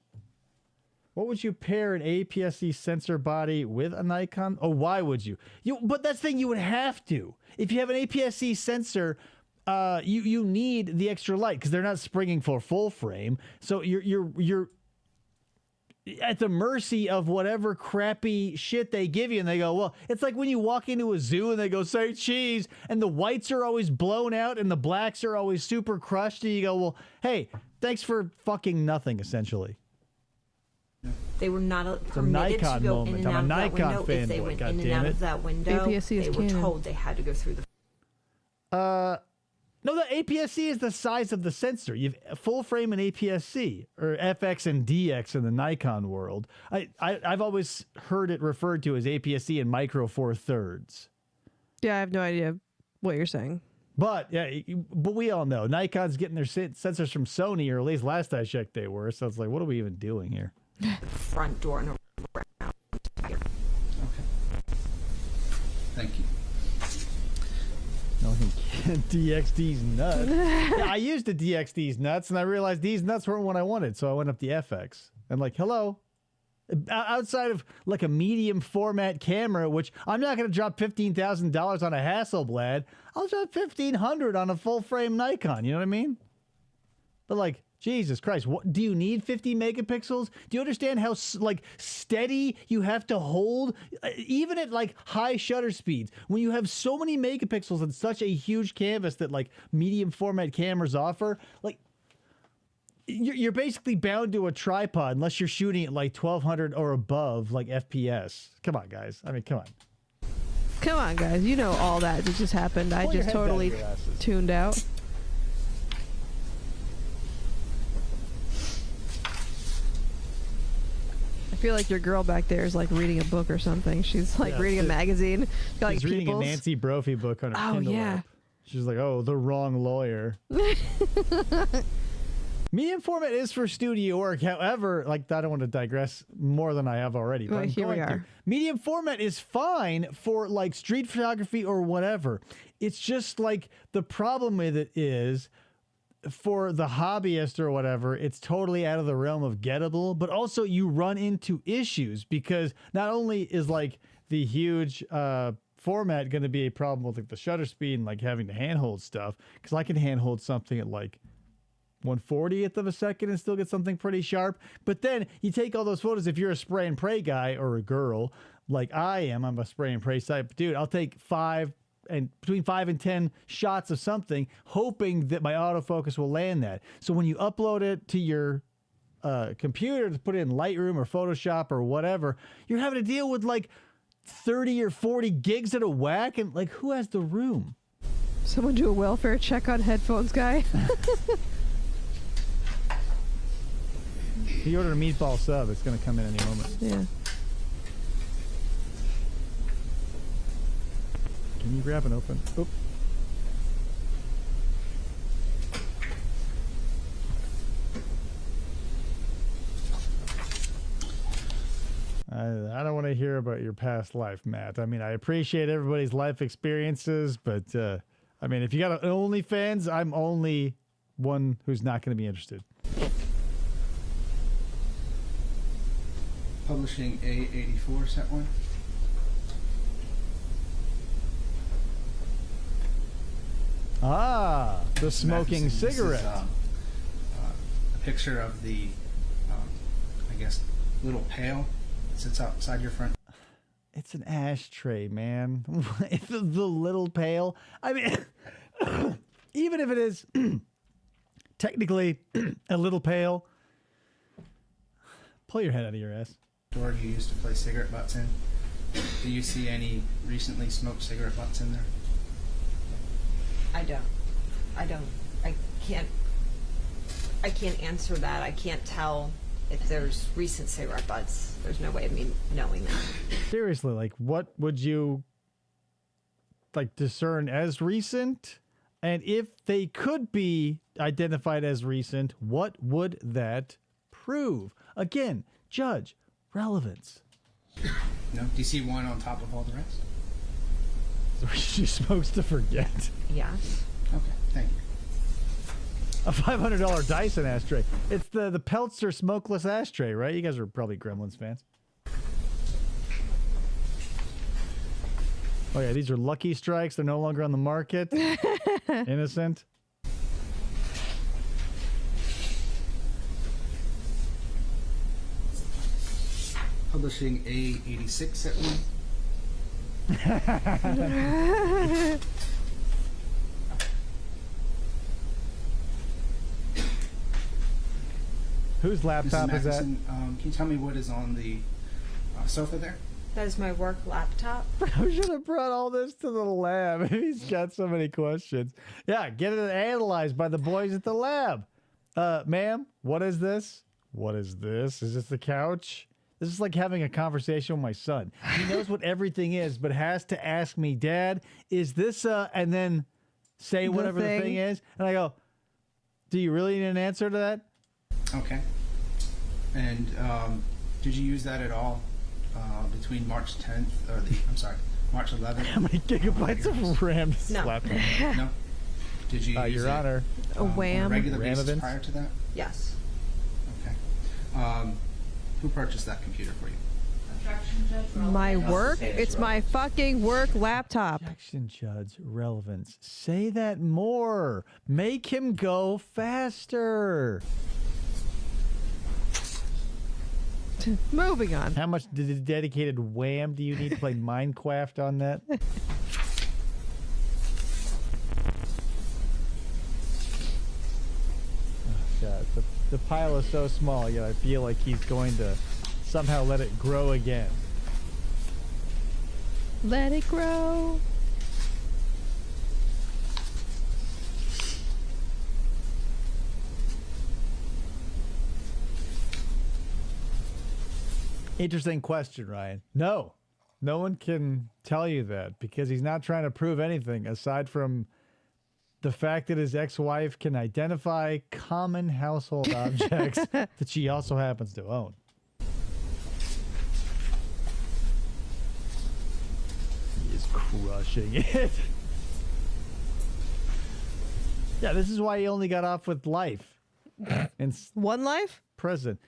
What would you pair an APS-C sensor body with a Nikon? Oh, why would you? But that's the thing, you would have to. If you have an APS-C sensor, you need the extra light because they're not springing for full frame. So you're at the mercy of whatever crappy shit they give you. And they go, well, it's like when you walk into a zoo and they go, say cheese, and the whites are always blown out and the blacks are always super crushed. And you go, well, hey, thanks for fucking nothing, essentially. They were not permitted to Nikon go moment. in and I'm a out of that Nikon window. If they fanboy, went in and out goddammit. of that window, APS-C is they were canon. told they had to go through the. No, the APS-C is the size of the sensor. You've full frame and APS-C, or FX and DX in the Nikon world. I've always heard it referred to as APS-C and micro 4/3. Yeah, I have no idea what you're saying. But yeah, but we all know Nikon's getting their sensors from Sony, or at least last I checked they were. So it's like, what are we even doing here? Front door and around. Okay. Thank you. No, DXD's nuts. Yeah, I used the DXD's nuts, and I realized these nuts weren't what I wanted, so I went up the FX. And like, hello. Outside of like a medium format camera, which I'm not going to drop $15,000 on a Hasselblad, I'll drop $1,500 on a full frame Nikon. You know what I mean? But like, Jesus Christ, what do you need 50 megapixels? Do you understand how like steady you have to hold even at like high shutter speeds when you have so many megapixels and such a huge canvas that like medium format cameras offer? Like you're basically bound to a tripod unless you're shooting at like 1200 or above like FPS. Come on, guys. I mean, come on. Come on, guys. You know all that just happened. I Pull your just head down totally your asses. tuned out. I feel like your girl back there is like reading a book or something. She's like reading a magazine. Got, like, She's reading People's. a Nancy Brophy book on her Oh, Kindle yeah. app. She's like, oh, the wrong lawyer. Medium format is for studio work. However, like I don't want to digress more than I have already. But Well, I'm here we going to. are. Medium format is fine for like street photography or whatever. It's just like the problem with it is for the hobbyist or whatever, it's totally out of the realm of gettable, but also you run into issues because not only is like the huge format going to be a problem with like the shutter speed and like having to handhold stuff, because I can handhold something at like 1/40th of a second and still get something pretty sharp. But then you take all those photos, if you're a spray and pray guy or a girl like I am, I'm a spray and pray type dude, I'll take between 5 and 10 shots of something, hoping that my autofocus will land that. So when you upload it to your computer to put it in Lightroom or Photoshop or whatever, you're having to deal with like 30 or 40 gigs at a whack, and like, who has the room? Someone do a welfare check on headphones, guy. If you order a meatball sub, it's going to come in any moment. Yeah. Can you grab and open? Oop. I don't want to hear about your past life, Matt. I mean, I appreciate everybody's life experiences, but I mean, if you got an OnlyFans, I'm only one who's not going to be interested. Publishing A84 set one. Ah, the smoking This is, cigarette. a picture of the, I guess, little pail that sits outside your front. It's an ashtray, man. the little pail. I mean, even if it is technically a little pail, pull your head out of your ass. Door you used to place cigarette butts in. Do you see any recently smoked cigarette butts in there? I don't. I can't answer that. I can't tell if there's recent cigarette butts. There's no way of me knowing that. Seriously, like, what would you like discern as recent? And if they could be identified as recent, what would that prove? Again, judge relevance. No? Do you see one on top of all the rest? She smokes to forget. Yes. Okay, thank you. A $500 Dyson ashtray. It's the Peltzer smokeless ashtray, right? You guys are probably Gremlins fans. Oh yeah, these are Lucky Strikes. They're no longer on the market. Innocent. Publishing A86 set one. Whose laptop is that? Can you tell me what is on the sofa there? That is my work laptop. I should have brought all this to the lab. He's got so many questions. Yeah, get it analyzed by the boys at the lab. Ma'am, what is this? What is this? Is this the couch? This is like having a conversation with my son. He knows what everything is, but has to ask me, Dad, is this and then say whatever the thing is. And I go, do you really need an answer to that? Okay. And did you use that at all between March 10th or March 11th? How many gigabytes of RAM does this No. laptop? No. Did you use Your it Honor. A on a wham. regular Ram basis events? prior to that? Yes. Okay. Who purchased that computer for you? My work? It's my fucking work laptop. Objection, Judge. Relevance. Say that more. Make him go faster. Moving on. How much dedicated wham do you need to play Minecraft on that? Oh, God, the pile is so small, yet I feel like he's going to somehow let it grow again. Let it grow. Interesting question, Ryan. No one can tell you that because he's not trying to prove anything aside from the fact that his ex-wife can identify common household objects that she also happens to own. He is crushing it. Yeah, this is why he only got off with life. And One life? prison.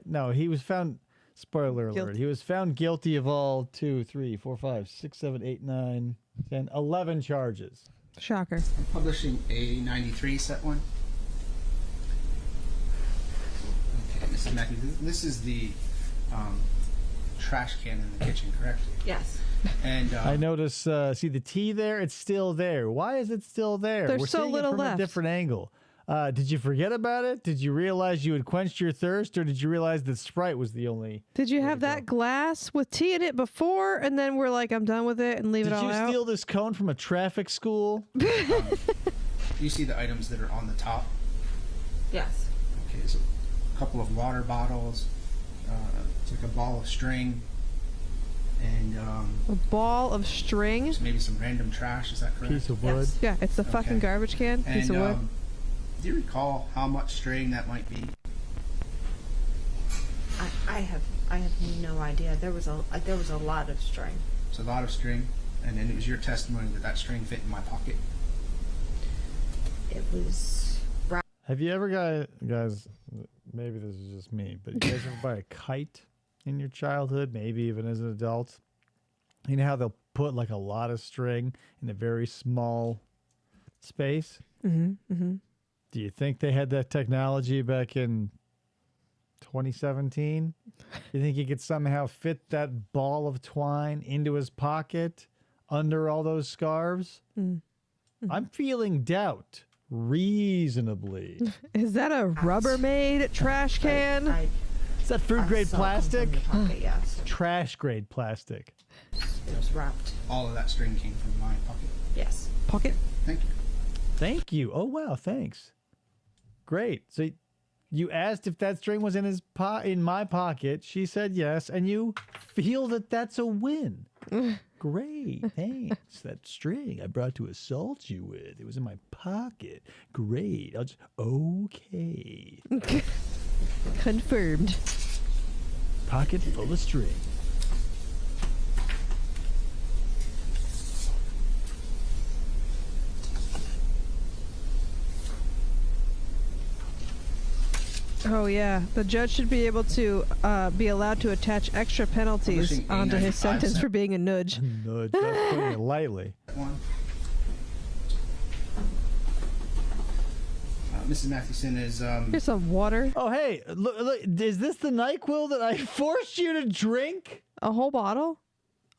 No, he was found. Spoiler alert. He was found guilty of all 2, 3, 4, 5, 6, 7, 8, 9, 10, 11 charges. Shocker. I'm publishing a 93 set one. Okay, Mrs. Mackey, this is the trash can in the kitchen, correct? Yes. And I notice, see the T there? It's still there. Why is it still there? There's We're so seeing little it from left. a different angle. Did you forget about it? Did you realize you had quenched your thirst, or did you realize that Sprite was the only? Did you way have to that go? glass with tea in it before, and then we're like, I'm done with it, and leave Did it all you out? steal this cone from a traffic school? you see the items that are on the top. Yes. Okay, so a couple of water bottles. It's like a ball of string, and A ball of string. maybe some random trash. Is that correct? Piece of wood. Yes. Yeah, it's the fucking Okay. garbage can. Piece of wood. Do you recall how much string that might be? I have no idea. There was a lot of string. It's a lot of string, and then it was your testimony that that string fit in my pocket. It was Have you ever guys, maybe this is just me, but you guys ever buy a kite in your childhood, maybe even as an adult? You know how they'll put like a lot of string in a very small space? Mm-hmm. Mm-hmm. Do you think they had that technology back in 2017? You think he could somehow fit that ball of twine into his pocket under all those scarves? I'm feeling doubt reasonably. Is that a Rubbermaid trash can? Is that food grade saw it come plastic? from the pocket, yes. Trash grade plastic. It was wrapped. All of that string came from my pocket. Yes. Pocket. Thank you. Thank you. Oh, wow. Thanks. Great. So you asked if that string was in in my pocket. She said yes, and you feel that that's a win. Great. Thanks. That string I brought to assault you with. It was in my pocket. Great. I'll just okay. Confirmed. Pocket full of string. Oh yeah, the judge should be able to be allowed to attach extra penalties Publishing onto his A95 sentence for being a nudge. Nudge. That's putting it lightly. One. Mrs. Mathewson is Here's some water. Oh, hey, look, is this the NyQuil that I forced you to drink? A whole bottle?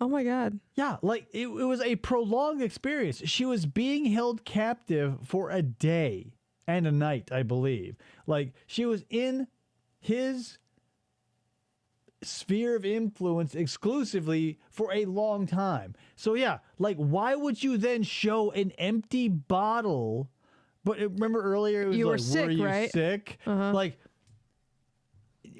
Oh my god. Yeah, like it was a prolonged experience. She was being held captive for a day and a night, I believe. Like she was in his sphere of influence exclusively for a long time. So yeah, like why would you then show an empty bottle? But remember earlier it was You like, were sick, were you right? sick? Like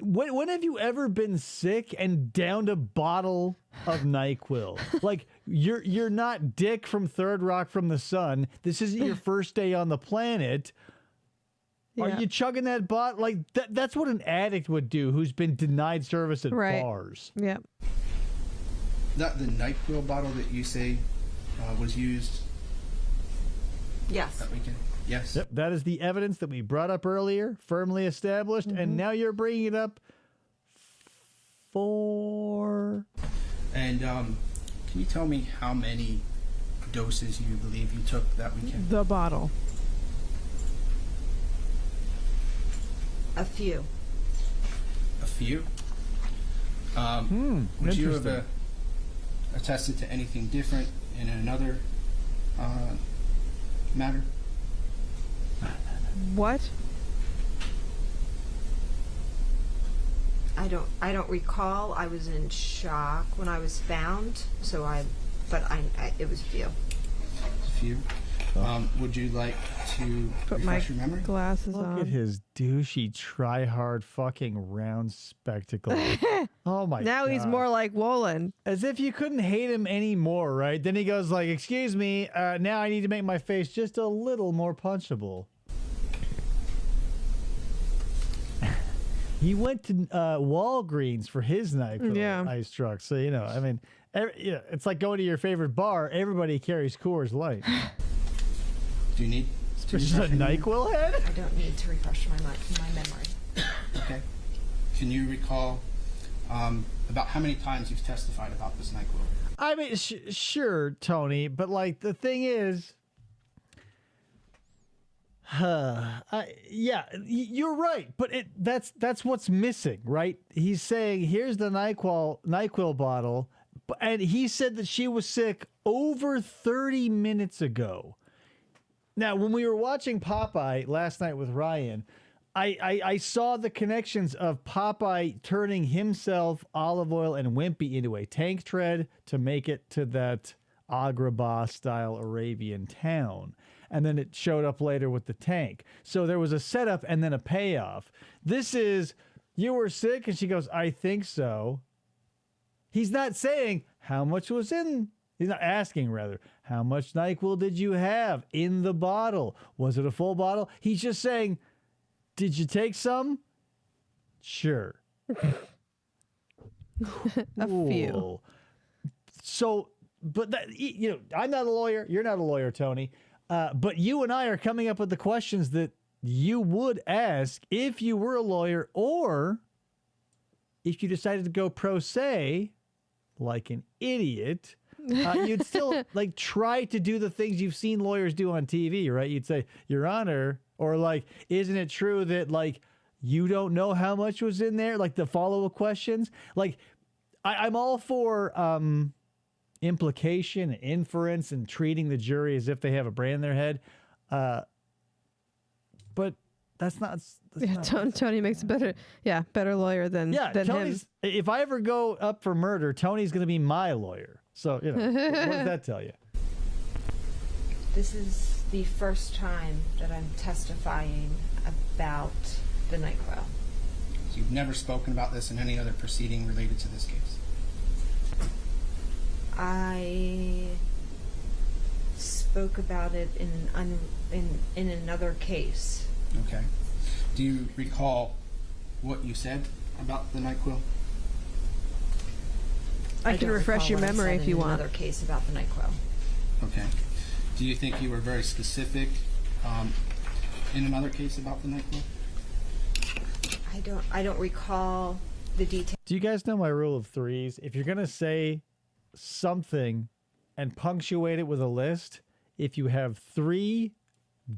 when have you ever been sick and downed a bottle of NyQuil? Like you're not Dick from Third Rock from the Sun. This isn't your first day on the planet. Are Yeah. you chugging that bottle? Like that's what an addict would do who's been denied service at Right. bars. Yep. that the NyQuil bottle that you say was used Yes. that weekend? Yes. Yep, that is the evidence that we brought up earlier, firmly established, and now you're bringing it up for... And can you tell me how many doses you believe you took that weekend? The bottle. A few. A few. Would you have interesting. attested to anything different in another matter? What? I don't recall. I was in shock when I was found. So it was a few. A few. Would you like to Put my refresh your memory? glasses Look on. at his douchey, try-hard fucking round spectacles. Oh my god. Now he's more like Wolin. As if you couldn't hate him anymore, right? Then he goes like, excuse me, now I need to make my face just a little more punchable. He went to Walgreens for his NyQuil ice truck. So, you know, I mean, it's like going to your favorite bar. Everybody carries Coors Light. Do you need to Is that a refresh your memory? NyQuil head? I don't need to refresh my memory. Okay. Can you recall about how many times you've testified about this NyQuil? I mean, sure, Tony, but like the thing is, yeah, you're right, but that's what's missing, right? He's saying here's the NyQuil bottle, and he said that she was sick over 30 minutes ago. Now, when we were watching Popeye last night with Ryan, I saw the connections of Popeye turning himself, Olive Oil, and Wimpy into a tank tread to make it to that Agrabah-style Arabian town. And then it showed up later with the tank. So there was a setup and then a payoff. This is, you were sick? And she goes, I think so. He's not saying how much was in. He's not asking, rather, how much NyQuil did you have in the bottle? Was it a full bottle? He's just saying, did you take some? Sure. A few. So, but that, you know, I'm not a lawyer. You're not a lawyer, Tony. But you and I are coming up with the questions that you would ask if you were a lawyer, or if you decided to go pro se, like an idiot. You'd still like try to do the things you've seen lawyers do on TV, right? You'd say, Your Honor, or like, isn't it true that like you don't know how much was in there? Like the follow-up questions. Like I'm all for implication, inference, and treating the jury as if they have a brain in their head. But that's not. Tony makes a better lawyer than Tony's, him. If I ever go up for murder, Tony's going to be my lawyer. So, you know, what does that tell you? This is the first time that I'm testifying about the NyQuil. So you've never spoken about this in any other proceeding related to this case? I spoke about it in another case. Okay. Do you recall what you said about the NyQuil? I can don't refresh recall your what I memory said if you in want. Another case about the NyQuil. Okay. Do you think you were very specific in another case about the NyQuil? I don't recall the details. Do you guys know my rule of threes? If you're going to say something and punctuate it with a list, if you have 3,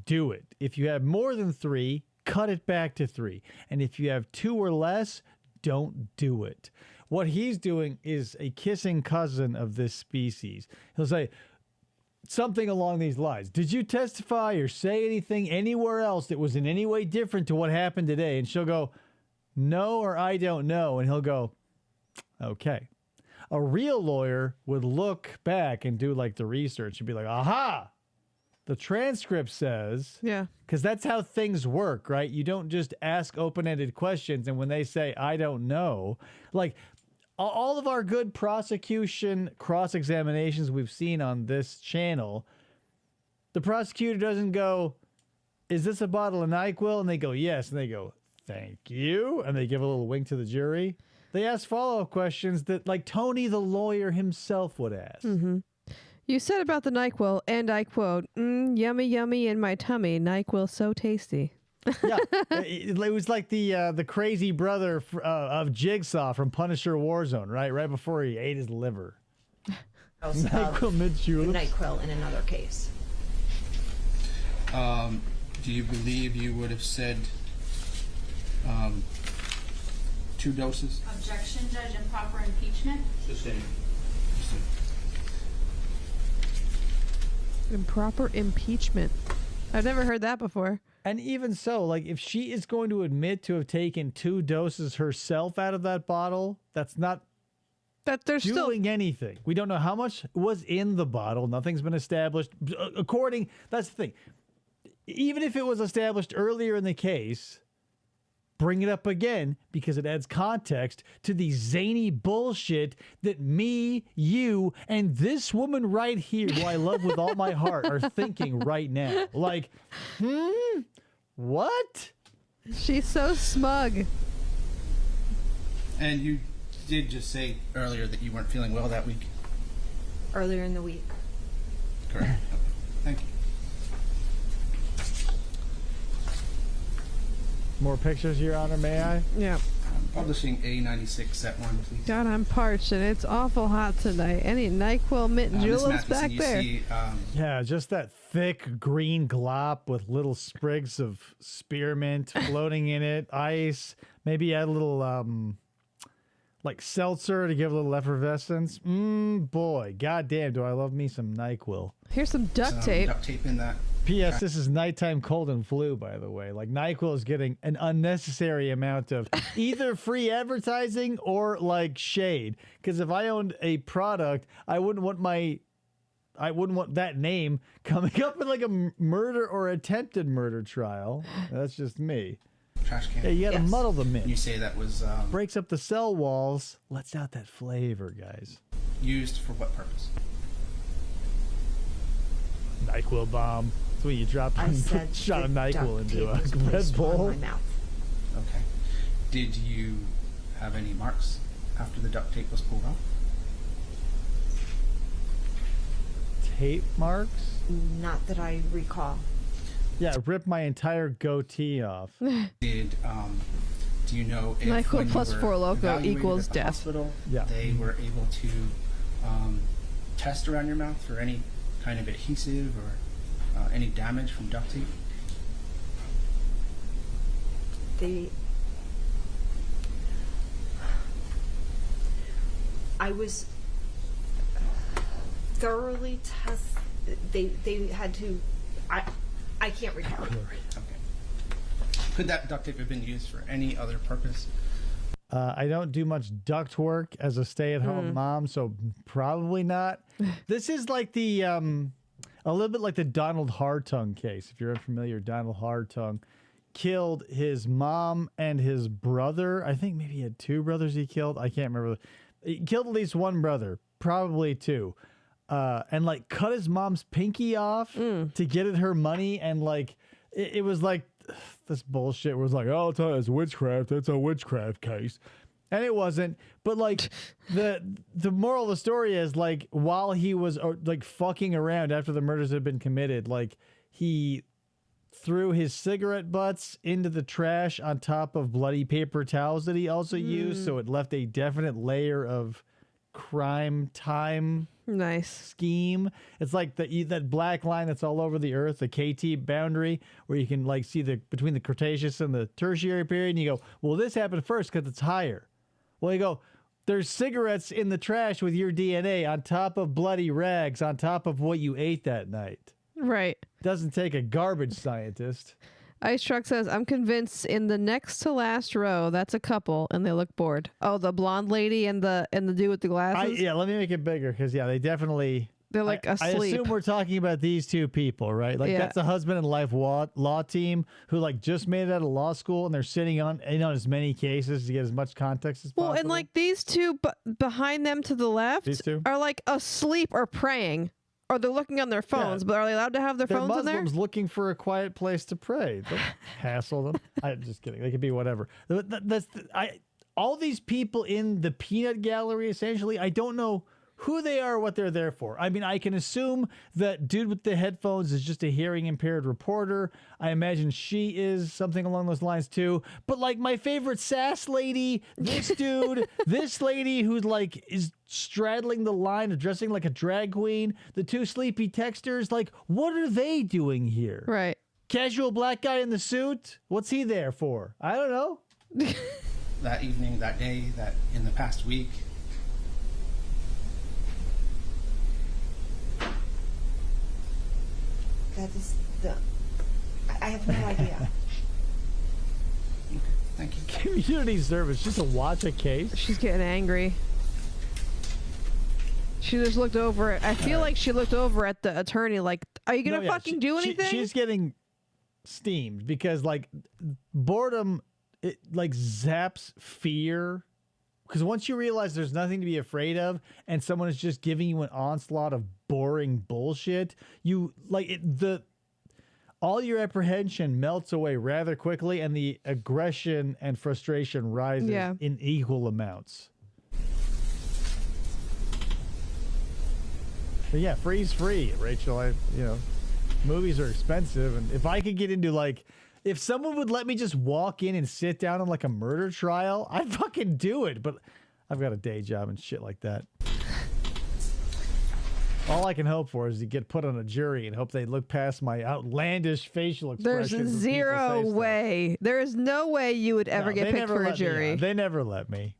do it. If you have more than 3, cut it back to 3. And if you have 2 or less, don't do it. What he's doing is a kissing cousin of this species. He'll say something along these lines. Did you testify or say anything anywhere else that was in any way different to what happened today? And she'll go, no, or I don't know. And he'll go, okay. A real lawyer would look back and do like the research and be like, aha, the transcript says, because that's how things work, right? You don't just ask open-ended questions. And when they say, I don't know, like all of our good prosecution cross-examinations we've seen on this channel, the prosecutor doesn't go, is this a bottle of NyQuil? And they go, yes. And they go, thank you. And they give a little wink to the jury. They ask follow-up questions that like Tony, the lawyer himself, would ask. Mm-hmm. You said about the NyQuil, and I quote, yummy, yummy in my tummy. NyQuil so tasty. Yeah, it was like the crazy brother of Jigsaw from Punisher Warzone, right? Right before he ate his liver. NyQuil mid-juleps. The NyQuil in another case. Do you believe you would have said 2 doses? Objection, Judge. Improper impeachment. Sustained. Improper impeachment. I've never heard that before. And even so, like if she is going to admit to have taken 2 doses herself out of that bottle, that's not That there's doing anything. We don't know how much was in the bottle. Nothing's been established. That's the thing. Even if it was established earlier in the case, bring it up again because it adds context to the zany bullshit that me, you, and this woman right here, who I love with all my heart, are thinking right now. Like, what? She's so smug. And you did just say earlier that you weren't feeling well that week. Earlier in the week. Correct. Okay. Thank you. More pictures, Your Honor, may I? Yeah. Publishing A96 set 1, please. God, I'm parched and it's awful hot tonight. Any NyQuil mint Miss juleps Matheson, back you there? see, Yeah, just that thick green glop with little sprigs of spearmint floating in it, ice, maybe add a little like seltzer to give a little effervescence. Boy, goddamn, do I love me some NyQuil. Here's some duct tape. Duct tape in that. P.S. This is nighttime cold and flu, by the way. Like, NyQuil is getting an unnecessary amount of either free advertising or, like, shade. Because if I owned a product, I wouldn't want that name coming up in, like, a murder or attempted murder trial. That's just me. Trash can. Yeah, you gotta muddle the mint. You say that was Breaks up the cell walls, lets out that flavor, guys. used for what purpose? NyQuil bomb. That's when you drop I a said shot of the NyQuil duct into tape a was Red placed Bull. on my mouth. Okay. Did you have any marks after the duct tape was pulled off? Tape marks? Not that I recall. Yeah, rip my entire goatee off. Did do you know if NyQuil when you plus were 4 Loko evaluated equals at the death. hospital, Yeah. they were able to test around your mouth for any kind of adhesive or any damage from duct tape? I was thoroughly tested. They had to. I can't recall. Okay. Could that duct tape have been used for any other purpose? I don't do much duct work as a stay-at-home mom, so probably not. This is like the a little bit like the Donald Hartung case. If you're unfamiliar, Donald Hartung killed his mom and his brother. I think maybe he had 2 brothers he killed. I can't remember. He killed at least 1 brother, probably 2. And like cut his mom's pinky off to get at her money, and like it was like this bullshit was like, oh, it's witchcraft. It's a witchcraft case. And it wasn't. But like the moral of the story is, like, while he was like fucking around after the murders had been committed, like he threw his cigarette butts into the trash on top of bloody paper towels that he also used. So it left a definite layer of crime time Nice. scheme. It's like that black line that's all over the earth, the KT boundary, where you can like see the between the Cretaceous and the Tertiary period, and you go, well, this happened first because it's higher. Well, you go, there's cigarettes in the trash with your DNA on top of bloody rags on top of what you ate that night. Right. Doesn't take a garbage scientist. Ice Truck says, I'm convinced in the next to last row, that's a couple, and they look bored. Oh, the blonde lady and the dude with the glasses? Yeah, let me make it bigger, because, yeah, they definitely... They're like I asleep. assume we're talking about these 2 people, right? Like, Yeah. that's a husband and life law team who, like, just made it out of law school, and they're sitting on as many cases to get as much context as possible. Well, and like these 2 behind them to the left These 2? are like asleep or praying. Or they're looking on their phones, but are they allowed to have their They're phones in there? Muslims looking for a quiet place to pray. Don't hassle them. I'm just kidding. They could be whatever. All these people in the peanut gallery, essentially, I don't know who they are or what they're there for. I mean, I can assume that dude with the headphones is just a hearing impaired reporter. I imagine she is something along those lines too. But like my favorite sass lady, this dude, this lady who's like is straddling the line of dressing like a drag queen, the 2 sleepy texters, like what are they doing here? Right. Casual black guy in the suit? What's he there for? I don't know. That evening, that day, that in the past week? That is I have no idea. Thank you. Community service just to watch a case. She's getting angry. She just looked over it. I feel like she looked over at the attorney like, are you going to fucking do anything? She's getting steamed because, like, boredom, it, like, zaps fear. Because once you realize there's nothing to be afraid of and someone is just giving you an onslaught of boring bullshit, you, like, all your apprehension melts away rather quickly and the aggression and frustration rises in equal amounts. But yeah, freeze free, Rachel. Movies are expensive, and if I could get into, like, if someone would let me just walk in and sit down on like a murder trial, I'd fucking do it. But I've got a day job and shit like that. All I can hope for is to get put on a jury and hope they look past my outlandish facial expressions. There's zero way. There is no way you would ever get picked for a jury. They never let me.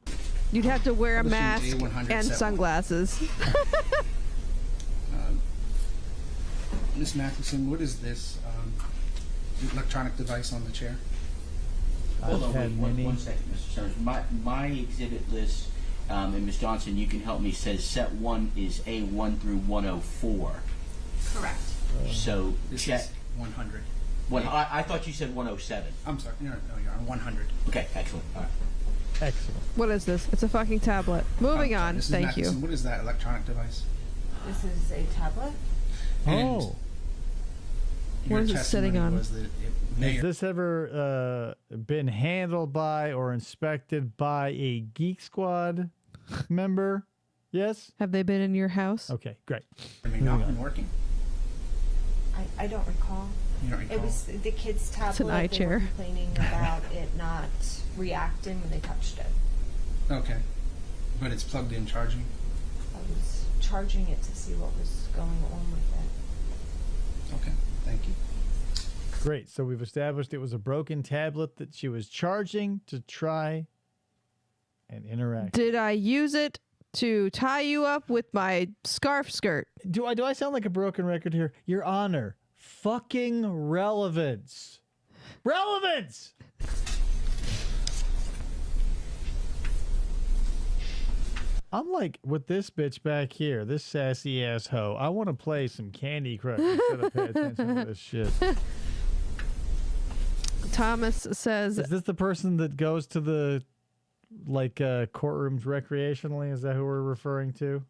You'd have to wear a mask and sunglasses. Ms. Matheson, what is this electronic device on the chair? Hold on, one second, Mr. Summers. My exhibit list, and Ms. Johnson, you can help me, says set 1 is A1 through 104. Correct. So This check. is 100. I thought you said 107. I'm sorry. No, you're on 100. Okay, excellent. All right. Excellent. What is this? It's a fucking tablet. Moving on. Mrs. Thank Matheson, you. what is that electronic device? This is a tablet. Oh. What is it sitting on? Was that it may Has this ever been handled by or inspected by a Geek Squad member? Yes? Have they been in your house? Okay, great. or may not been working? I don't recall. You don't recall? It was the kids' tablet. an eye They chair. were complaining about it not reacting when they touched it. Okay. But it's plugged in charging? I was charging it to see what was going on with it. Okay. Thank you. Great. So we've established it was a broken tablet that she was charging to try and interact. Did I use it to tie you up with my scarf skirt? Do I sound like a broken record here? Your Honor, fucking relevance. Relevance! I'm like, with this bitch back here, this sassy ass hoe, I want to play some Candy Crush instead of pay attention to this shit. Thomas says, Is this the person that goes to the, like, courtrooms recreationally? Is that who we're referring to?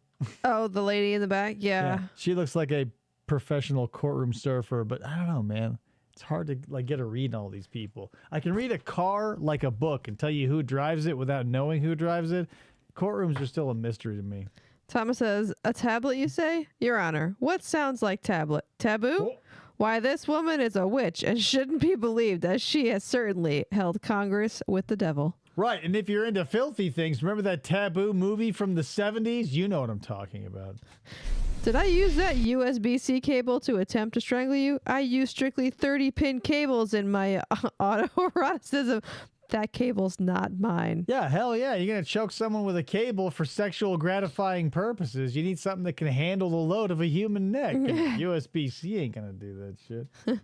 oh, the lady in the back? Yeah. She looks like a professional courtroom surfer, but I don't know, man. It's hard to, like, get a read on all these people. I can read a car like a book and tell you who drives it without knowing who drives it. Courtrooms are still a mystery to me. Thomas says, a tablet, you say? Your Honor, what sounds like tablet? Taboo? Oh. Why, this woman is a witch and shouldn't be believed, as she has certainly held Congress with the devil. Right, and if you're into filthy things, remember that Taboo movie from the 70s? You know what I'm talking about. Did I use that USB-C cable to attempt to strangle you? I used strictly 30-pin cables in my autoeroticism. That cable's not mine. Yeah, hell yeah. You're going to choke someone with a cable for sexual gratifying purposes. You need something that can handle the load of a human neck. And USB-C ain't going to do that shit.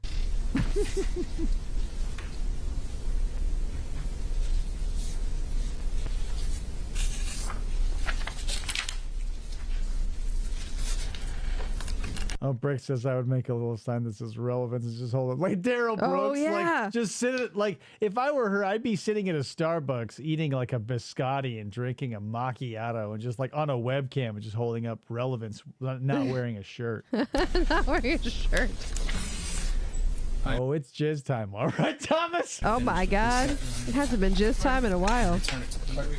Oh, Brick says I would make a little sign that says relevance and just hold it. Like Daryl Brooks. yeah. Like, just sit at, like, if I were her, I'd be sitting at a Starbucks eating like a biscotti and drinking a macchiato and just like on a webcam and just holding up relevance, not wearing a shirt. Not wearing a shirt. Oh, it's jizz time. All right, Thomas. Oh my God. It hasn't been jizz time in a while. Turn it to the clerk.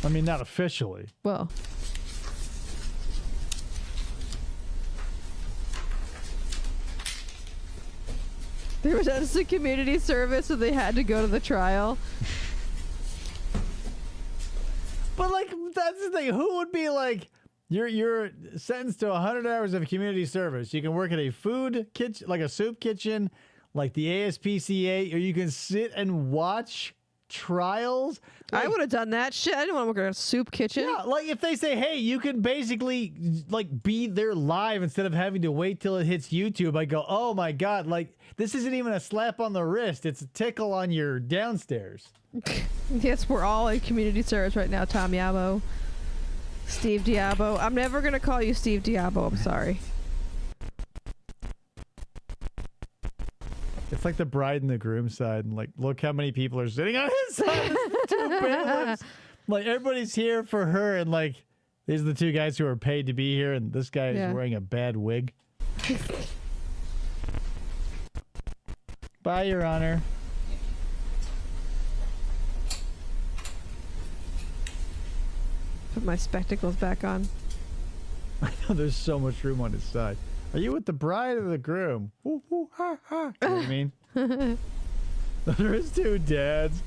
I mean, not officially. Well, there was a community service, so they had to go to the trial. But like, that's the thing. Who would be like, you're sentenced to 100 hours of community service. You can work at a food kitchen, like a soup kitchen, like the ASPCA, or you can sit and watch trials. I would have done that. Shit, I didn't want to work at a soup kitchen. Yeah, like if they say, hey, you can basically like be there live instead of having to wait till it hits YouTube, I go, oh my God, like this isn't even a slap on the wrist. It's a tickle on your downstairs. Yes, we're all in community service right now, Tom Yabo. Steve Diabo. I'm never going to call you Steve Diabo. I'm sorry. It's like the bride and the groom side, and like, look how many people are sitting on his side. Two bailiffs. Like, everybody's here for her, and like, these are the two guys who are paid to be here, and this guy is wearing a bad wig. Bye, Your Honor. Put my spectacles back on. I know there's so much room on his side. Are you with the bride or the groom? Ooh, ooh, ha, ha. You know what I mean? There's two dads.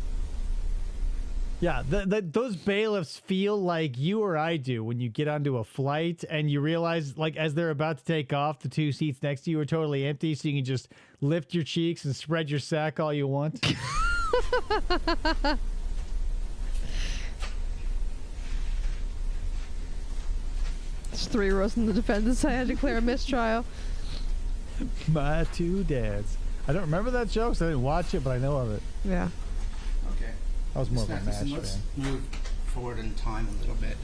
Yeah, those bailiffs feel like you or I do when you get onto a flight and you realize, like, as they're about to take off, the two seats next to you are totally empty, so you can just lift your cheeks and spread your sack all you want. There's 3 rows in the defendant's side. I declare a mistrial. My two dads. I don't remember that joke, so I didn't watch it, but I know of it. Yeah. Okay. I was more of a MASH fan. Let's move forward in time a little bit.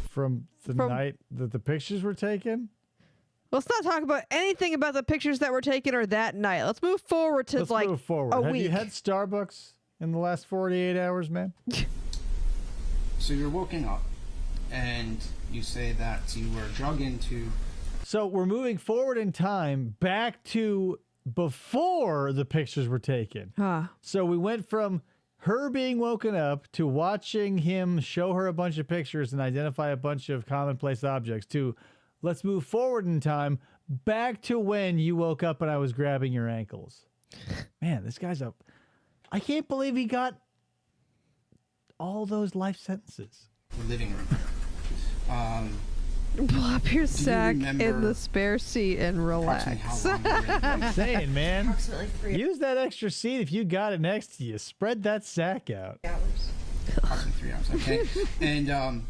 From the night that the pictures were taken? Let's not talk about anything about the pictures that were taken or that night. Let's move forward to Let's like move forward. a Have week. you had Starbucks in the last 48 hours, man? So you're woken up, and you say that you were drug into... So we're moving forward in time back to before the pictures were taken. So we went from her being woken up to watching him show her a bunch of pictures and identify a bunch of commonplace objects to let's move forward in time back to when you woke up and I was grabbing your ankles. Man, this guy's up. I can't believe he got all those life sentences. The living room. Plop your sack in remember the spare seat and approximately relax. how long you were in bed? I'm saying, man. Approximately 3 Use that extra seat if you got it next to you. Spread that sack out. hours. Approximately 3 hours, okay? And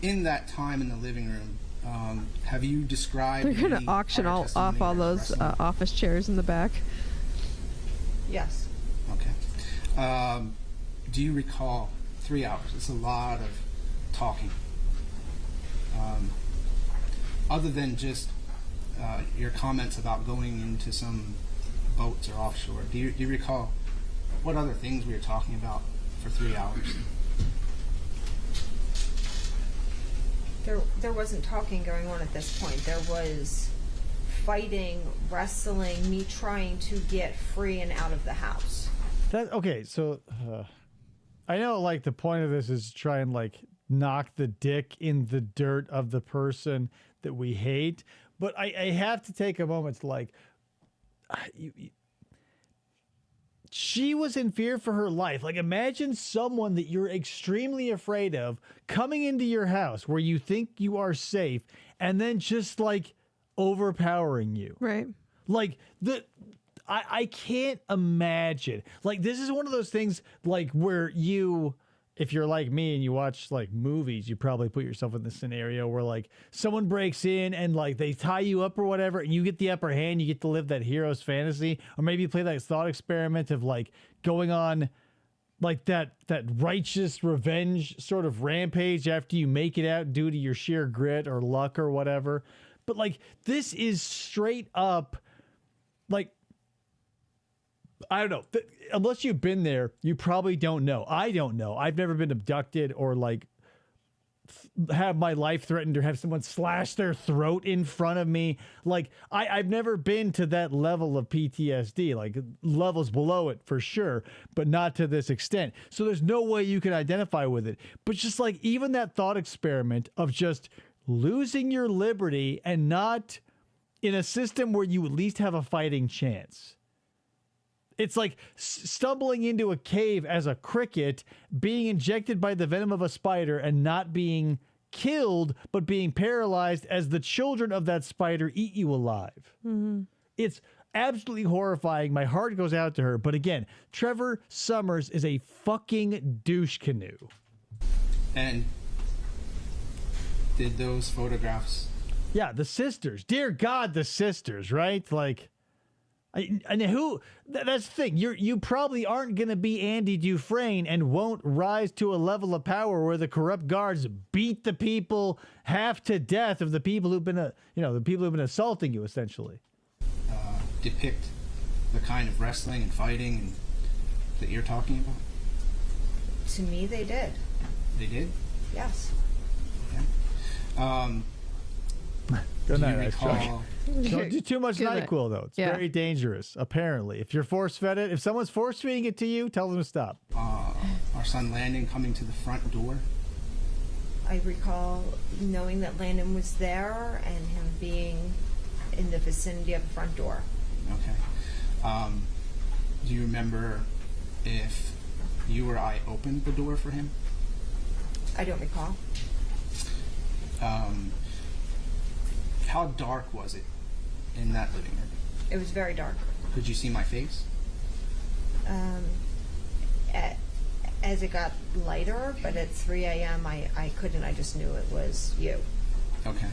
in that time in the living room, have you described... They're gonna any auction prior off testimony all or those wrestling? office chairs in the back. Yes. Okay. Do you recall 3 hours? It's a lot of talking. Other than just your comments about going into some boats or offshore, do you recall what other things we were talking about for 3 hours? There wasn't talking going on at this point. There was fighting, wrestling, me trying to get free and out of the house. Okay, so I know like the point of this is to try and like knock the dick in the dirt of the person that we hate, but I have to take a moment to like she was in fear for her life. Like, imagine someone that you're extremely afraid of coming into your house where you think you are safe and then just like overpowering you. Right. Like I can't imagine. Like, this is one of those things like where you, if you're like me and you watch like movies, you probably put yourself in this scenario where like someone breaks in and like they tie you up or whatever and you get the upper hand, you get to live that hero's fantasy, or maybe you play that thought experiment of like going on like that righteous revenge sort of rampage after you make it out due to your sheer grit or luck or whatever. But like, this is straight up like, I don't know. Unless you've been there, you probably don't know. I don't know. I've never been abducted or like have my life threatened or have someone slash their throat in front of me. Like I've never been to that level of PTSD, like levels below it for sure, but not to this extent. So there's no way you can identify with it. But just like even that thought experiment of just losing your liberty and not in a system where you at least have a fighting chance. It's like stumbling into a cave as a cricket, being injected by the venom of a spider and not being killed, but being paralyzed as the children of that spider eat you alive. Mm-hmm. It's absolutely horrifying. My heart goes out to her. But again, Trevor Summers is a fucking douche canoe. And did those photographs... Yeah, the sisters. Dear God, the sisters, right? Like... That's the thing. You probably aren't going to be Andy Dufresne and won't rise to a level of power where the corrupt guards beat the people half to death of the people who've been, the people who've been assaulting you, essentially. Depict the kind of wrestling and fighting that you're talking about? To me, they did. They did? Yes. Okay. Good do night, you Ice Truck. recall? Don't do too much Good night. NyQuil, though. It's very dangerous, apparently. If you're force-fed it, if someone's force-feeding it to you, tell them to stop. Our son Landon coming to the front door? I recall knowing that Landon was there and him being in the vicinity of the front door. Okay. Do you remember if you or I opened the door for him? I don't recall. How dark was it in that living room? It was very dark. Could you see my face? As it got lighter, but at 3 a.m. I couldn't. I just knew it was you. Okay.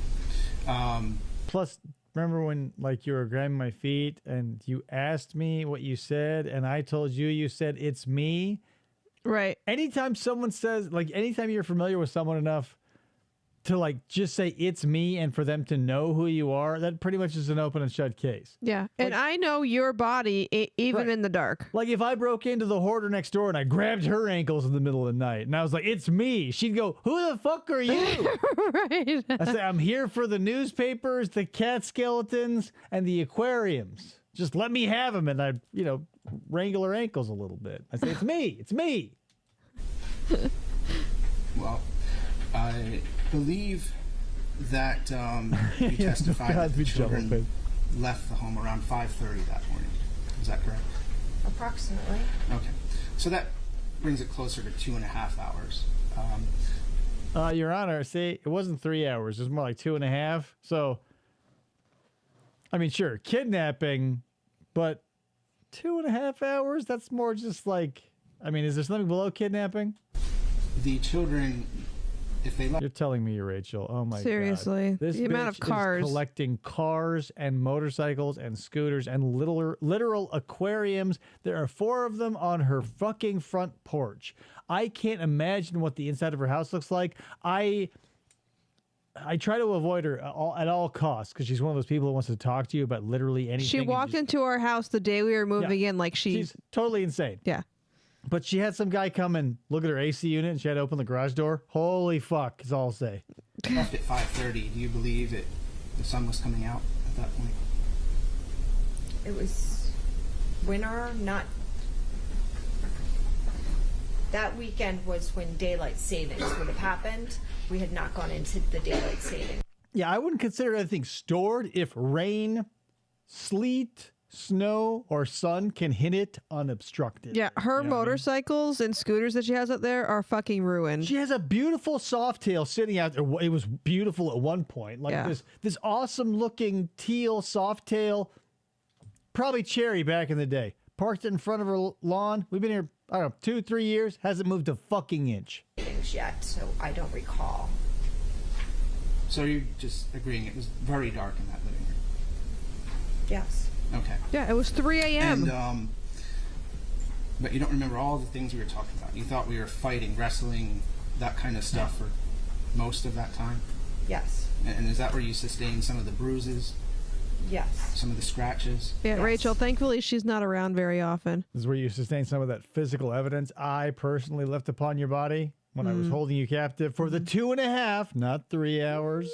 Plus, remember when you were grabbing my feet and you asked me what you said and I told you said, it's me? Right. Anytime someone says, anytime you're familiar with someone enough to just say it's me and for them to know who you are, that pretty much is an open and shut case. Yeah. And I know your body even in the dark. Like if I broke into the hoarder next door and I grabbed her ankles in the middle of the night and I was like, it's me, she'd go, who the fuck are you? Right. I say, I'm here for the newspapers, the cat skeletons, and the aquariums. Just let me have them. And I, wrangle her ankles a little bit. I say, it's me. It's me. Well, I believe that you testified that the children left the home around 5:30 that morning. Is that correct? Approximately. Okay. So that brings it closer to 2.5 hours. Your Honor, see, it wasn't 3 hours. It was more like 2.5. So, I mean, sure, kidnapping, but 2.5 hours? That's more just is there something below kidnapping? The children, if they left... You're telling me, Rachel. Oh, my God. Seriously. This The amount of bitch cars. is collecting cars and motorcycles and scooters and literal aquariums. There are 4 of them on her fucking front porch. I can't imagine what the inside of her house looks like. I try to avoid her at all costs because she's one of those people who wants to talk to you about literally anything. She walked into our house the day we were moving in she's totally insane. Yeah. But she had some guy come and look at her AC unit and she had to open the garage door. Holy fuck, is all I'll say. Left at 5:30. Do you believe that the sun was coming out at that point? It was winter, not... That weekend was when daylight savings would have happened. We had not gone into the daylight savings. Yeah, I wouldn't consider anything stored if rain, sleet, snow, or sun can hit it unobstructed. Yeah, her You know what I mean? motorcycles and scooters that she has out there are fucking ruined. She has a beautiful Softail sitting out there. It was beautiful at one point. This awesome looking teal Softail, probably cherry back in the day. Parked it in front of her lawn. We've been here, I don't know, 2-3 years. Hasn't moved a fucking inch. Yet, so I don't recall. So you're just agreeing it was very dark in that living room? Yes. Okay. Yeah, it was 3 a.m. And, but you don't remember all the things we were talking about. You thought we were fighting, wrestling, that kind of stuff for most of that time? Yes. And is that where you sustained some of the bruises? Yes. Some of the scratches? Yeah, Yes. Rachel, thankfully she's not around very often. This is where you sustain some of that physical evidence I personally left upon your body when I was holding you captive for the 2.5, not 3 hours.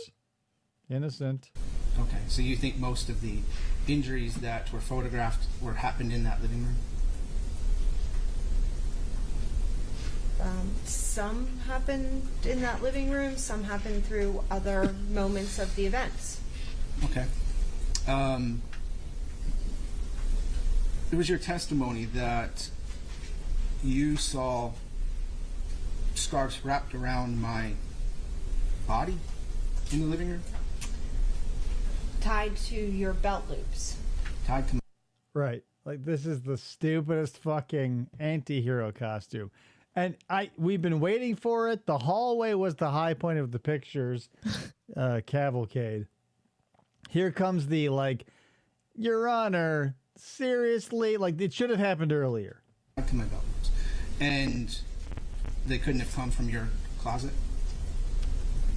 Innocent. Okay, so you think most of the injuries that were photographed happened in that living room? Some happened in that living room. Some happened through other moments of the events. Okay. It was your testimony that you saw scarves wrapped around my body in the living room? Tied to your belt loops. Tied to my... Right. This is the stupidest fucking anti-hero costume. And we've been waiting for it. The hallway was the high point of the pictures cavalcade. Here comes the Your Honor, seriously, like it should have happened earlier. To my belt loops. And they couldn't have come from your closet?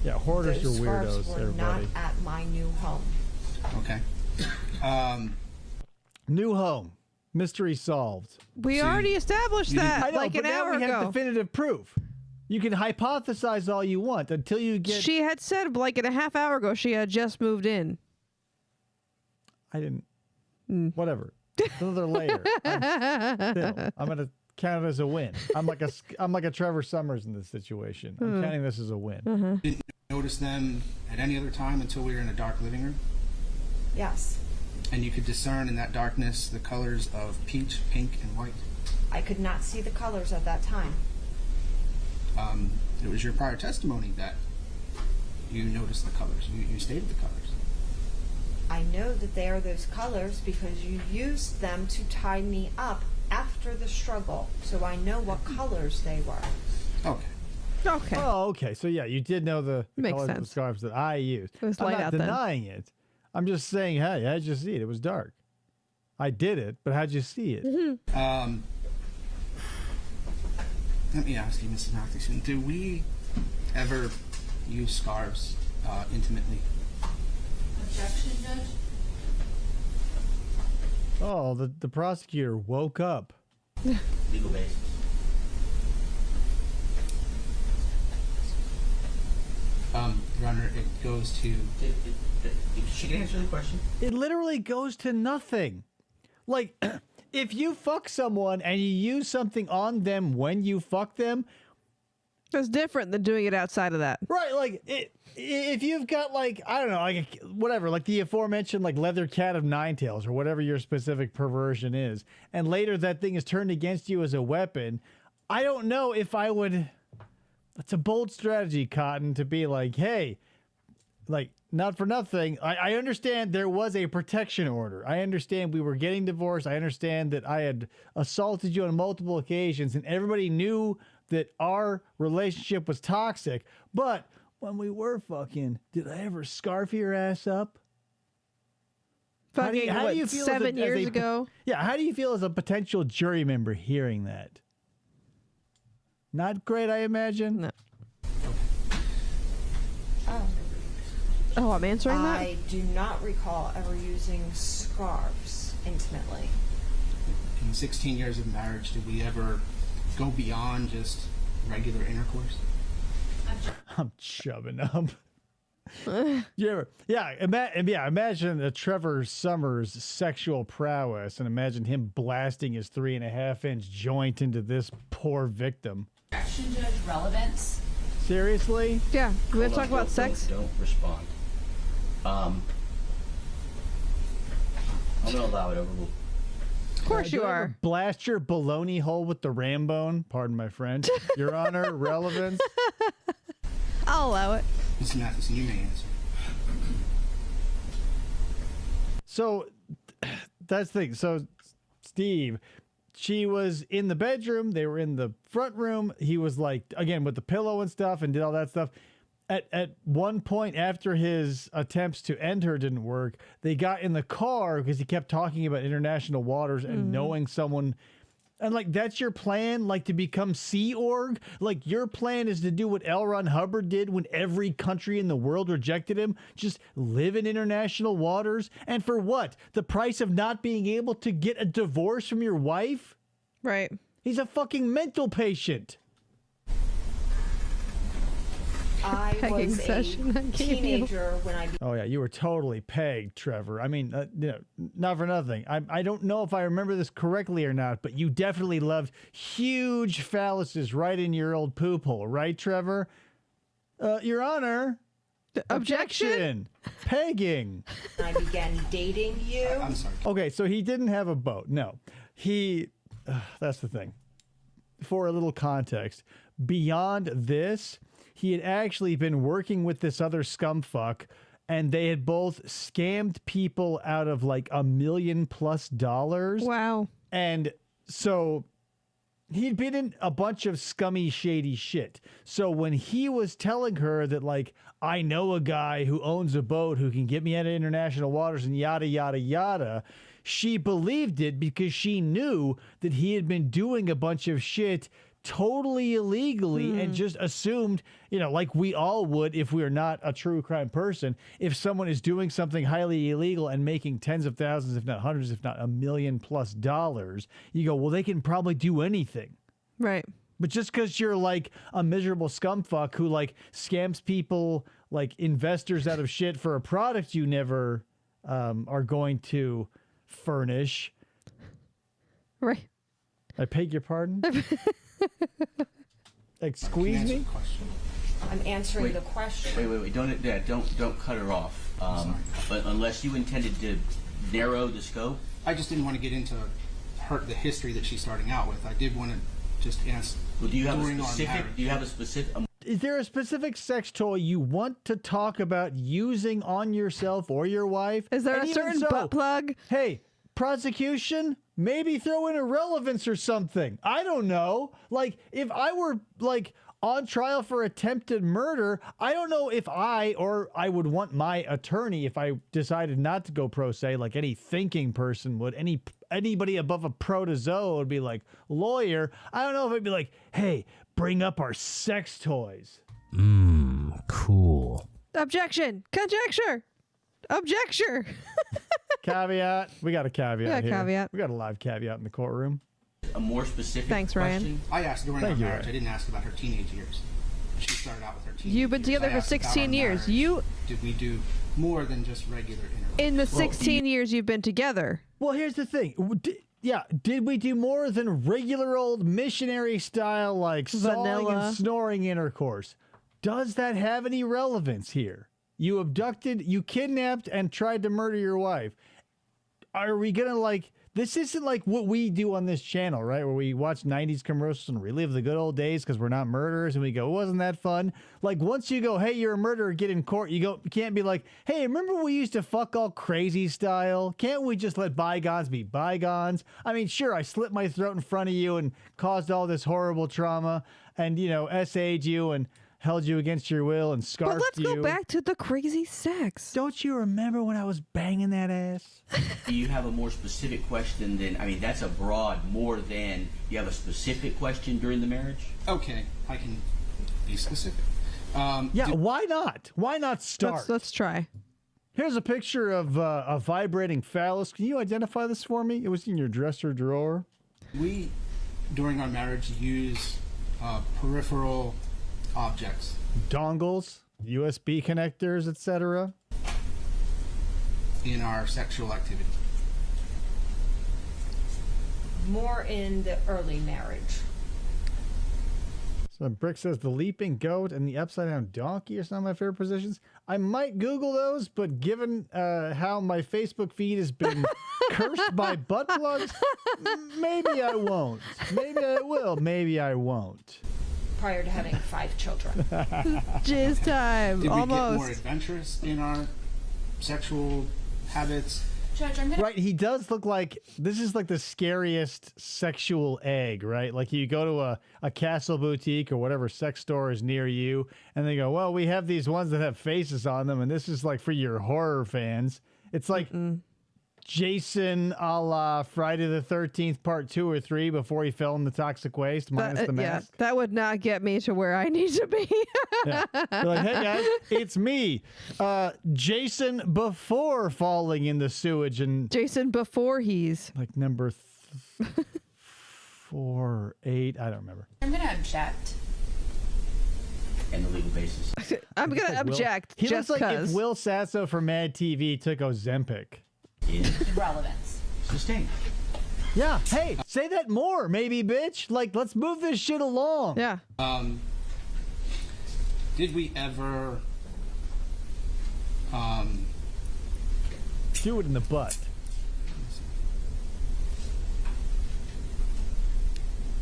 Yeah, hoarders Those are scarves weirdos, were everybody. not at my new home. Okay. New home. Mystery solved. We So already established that I know, like but an now hour we have ago. definitive proof. You can hypothesize all you want until you get... She had said like in a half hour ago she had just moved in. I didn't... Whatever. Another layer. I'm going to count it as a win. I'm like a Trevor Summers in this situation. I'm counting this as a win. Didn't notice them at any other time until we were in a dark living room? Yes. And you could discern in that darkness the colors of peach, pink, and white. I could not see the colors at that time. It was your prior testimony that you noticed the colors. You stated the colors. I know that they are those colors because you used them to tie me up after the struggle, so I know what colors they were. Okay. Okay. Oh, okay. So yeah, you did know the Makes colors of the sense. scarves that I used. It was I'm light not out then. denying it. I'm just saying, hey, how'd you see it? It was dark. I did it, but how'd you see it? Let me ask you, Mrs. Matheson, do we ever use scarves intimately? Objection, Judge? Oh, the prosecutor woke up. Legal basis. Your Honor, it goes to... She can answer the question. It literally goes to nothing. Like, if you fuck someone and you use something on them when you fuck them, That's different than doing it outside of that. right? Like, if you've got like, I don't know, like whatever, like the aforementioned like leather cat of nine tails or whatever your specific perversion is, and later that thing is turned against you as a weapon, I don't know if I would. That's a bold strategy, Cotton, to be like, hey, like, not for nothing. I understand there was a protection order. I understand we were getting divorced. I understand that I had assaulted you on multiple occasions and everybody knew that our relationship was toxic. But when we were fucking, did I ever scarf your ass up? Fucking how do you what, feel 7 years a, ago? Yeah, how do you feel as a potential jury member hearing that? Not great, I imagine. No. Oh. Oh, I'm answering I do not recall ever using scarves intimately. In 16 years of marriage, did we ever go beyond just regular intercourse? I'm chubbing up. Imagine a Trevor Summers sexual prowess and imagine him blasting his 3.5-inch joint into this poor victim. Objection, Judge. Relevance. Seriously? that? Yeah. We have to Hold talk on, about sex? Don't respond. I'm going to allow it overruled. Of course you Did I are. ever blast your baloney hole with the Rambone? Pardon my French. Your Honor, relevance. I'll allow it. Mrs. Matheson, you may answer. So that's the thing. So Steve, she was in the bedroom. They were in the front room. He was like, again, with the pillow and stuff and did all that stuff. At one point after his attempts to end her didn't work, they got in the car because he kept talking about international waters and knowing someone. And like, that's your plan, like to become Sea Org? Like your plan is to do what L. Ron Hubbard did when every country in the world rejected him? Just live in international waters? And for what? The price of not being able to get a divorce from your wife? Right. He's a fucking mental patient. I Pegging was session I a gave you. teenager when I Oh yeah, you were totally pegged, Trevor. I mean, not for nothing. I don't know if I remember this correctly or not, but you definitely loved huge phalluses right in your old poop hole, right, Trevor? Your Honor. Objection? Pegging. began dating you. I'm sorry. Okay, so he didn't have a boat. No, that's the thing. For a little context, beyond this, he had actually been working with this other scumfuck, and they had both scammed people out of like $1 million+ Wow. And so he'd been in a bunch of scummy, shady shit. So when he was telling her that, like, I know a guy who owns a boat who can get me out of international waters and yada, yada, yada, she believed it because she knew that he had been doing a bunch of shit totally illegally and just assumed, like we all would if we are not a true crime person, if someone is doing something highly illegal and making tens of thousands, if not hundreds, if not $1 million plus, you go, well, they can probably do anything. Right. But just because you're like a miserable scumfuck who like scams people, like investors out of shit for a product you never are going to furnish. Right. I beg your pardon? Like squeeze Answer me? the question. I'm answering Wait. the question. Wait. Don't cut her off. But unless you intended to narrow the scope. I just didn't want to get into the history that she's starting out with. I did want to just ask. Well, do you have a during our specific? marriage. Do you have a specific? Is there a specific sex toy you want to talk about using on yourself or your wife? Is there And a even certain so, butt plug? Hey, prosecution, maybe throw in irrelevance or something. I don't know. Like, if I were, like, on trial for attempted murder, I don't know if I would want my attorney, if I decided not to go pro se, like any thinking person would, anybody above a protozoa would be like, lawyer. I don't know if I'd be like, hey, bring up our sex toys. Cool. Objection. Conjecture. Objection. Caveat. We got a caveat here. Caveat. We got a live caveat in the courtroom. A more specific. Thanks, Ryan. question? I asked during our Thank you, marriage. Ryan. I didn't ask about her teenage years. She started out with her teenage You've been years. together I for asked about 16 our years. marriage. You, Did we do more than just regular intercourse? in the 16 years you've been together. Well, here's the thing. Did we do more than regular old missionary style, like sawing Vanilla. and snoring intercourse? Does that have any relevance here? You abducted, you kidnapped, and tried to murder your wife. Are we gonna like? This isn't like what we do on this channel, right? Where we watch 90s commercials and relive the good old days because we're not murderers, and we go, wasn't that fun? Like, once you go, hey, you're a murderer, get in court, you can't be like, hey, remember we used to fuck all crazy style? Can't we just let bygones be bygones? I mean, sure, I slit my throat in front of you and caused all this horrible trauma and, essayed you and held you against your will and scarfed But let's you. go back to the crazy sex. Don't you remember when I was banging that ass? Do you have a more specific question than? I mean, that's a broad. More than you have a specific question during the marriage. Okay, I can be specific. Why not? Why not start? Let's try. Here's a picture of a vibrating phallus. Can you identify this for me? It was in your dresser drawer. We, during our marriage, use peripheral objects. Dongles, USB connectors, etc. In our sexual activity. More in the early marriage. So Brick says the leaping goat and the upside down donkey are some of my favorite positions. I might Google those, but given how my Facebook feed has been cursed by butt plugs, maybe I won't. Maybe I will. Maybe I won't. Prior to having 5 children. Jizz time. Did we get more Almost. adventurous in our sexual habits? Judge, I'm gonna. Right, he does look like, this is like the scariest sexual egg, right? Like you go to a Castle Boutique or whatever sex store is near you, and they go, well, we have these ones that have faces on them, and this is like for your horror fans. It's like Jason a la Friday the 13th part 2 or 3 before he fell in the toxic waste, minus the mask. That would not get me to where I need to be. Yeah. They're like, hey guys, it's me, Jason before falling in the sewage, and Jason before he's. like number 4 or 8, I don't remember. I'm gonna object. And the legal basis. I'm going to Like Will- object He just looks like because. if Will Sasso from Mad TV took Ozempic. Relevance. Sustained. Yeah, hey, say that more, maybe, bitch. Like, let's move this shit along. Yeah. Did we ever Do it in the butt.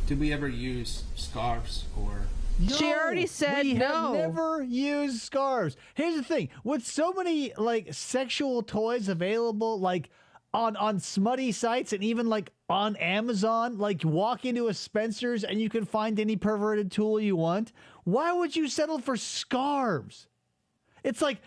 use scarves or She already said we no. have never used scarves. Here's the thing: with so many like sexual toys available, like on smutty sites and even like on Amazon, like you walk into a Spencer's and you can find any perverted tool you want. Why would you settle for scarves? It's like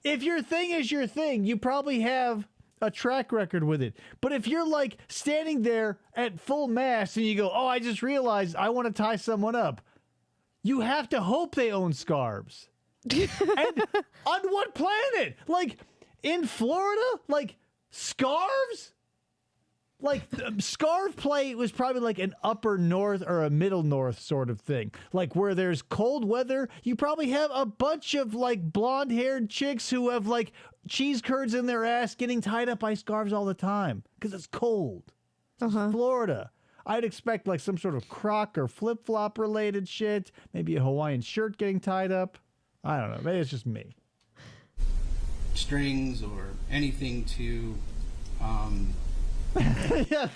if your thing is your thing, you probably have a track record with it. But if you're like standing there at full mast and you go, oh, I just realized I want to tie someone up, you have to hope they own scarves. And on what planet? Like in Florida? Like scarves? Like scarf play was probably like an upper north or a middle north sort of thing. Like where there's cold weather, you probably have a bunch of like blonde haired chicks who have like cheese curds in their ass getting tied up by scarves all the time because it's cold. It's Florida. I'd expect like some sort of croc or flip flop related shit. Maybe a Hawaiian shirt getting tied up. I don't know. Maybe it's just me. Strings or anything to yeah,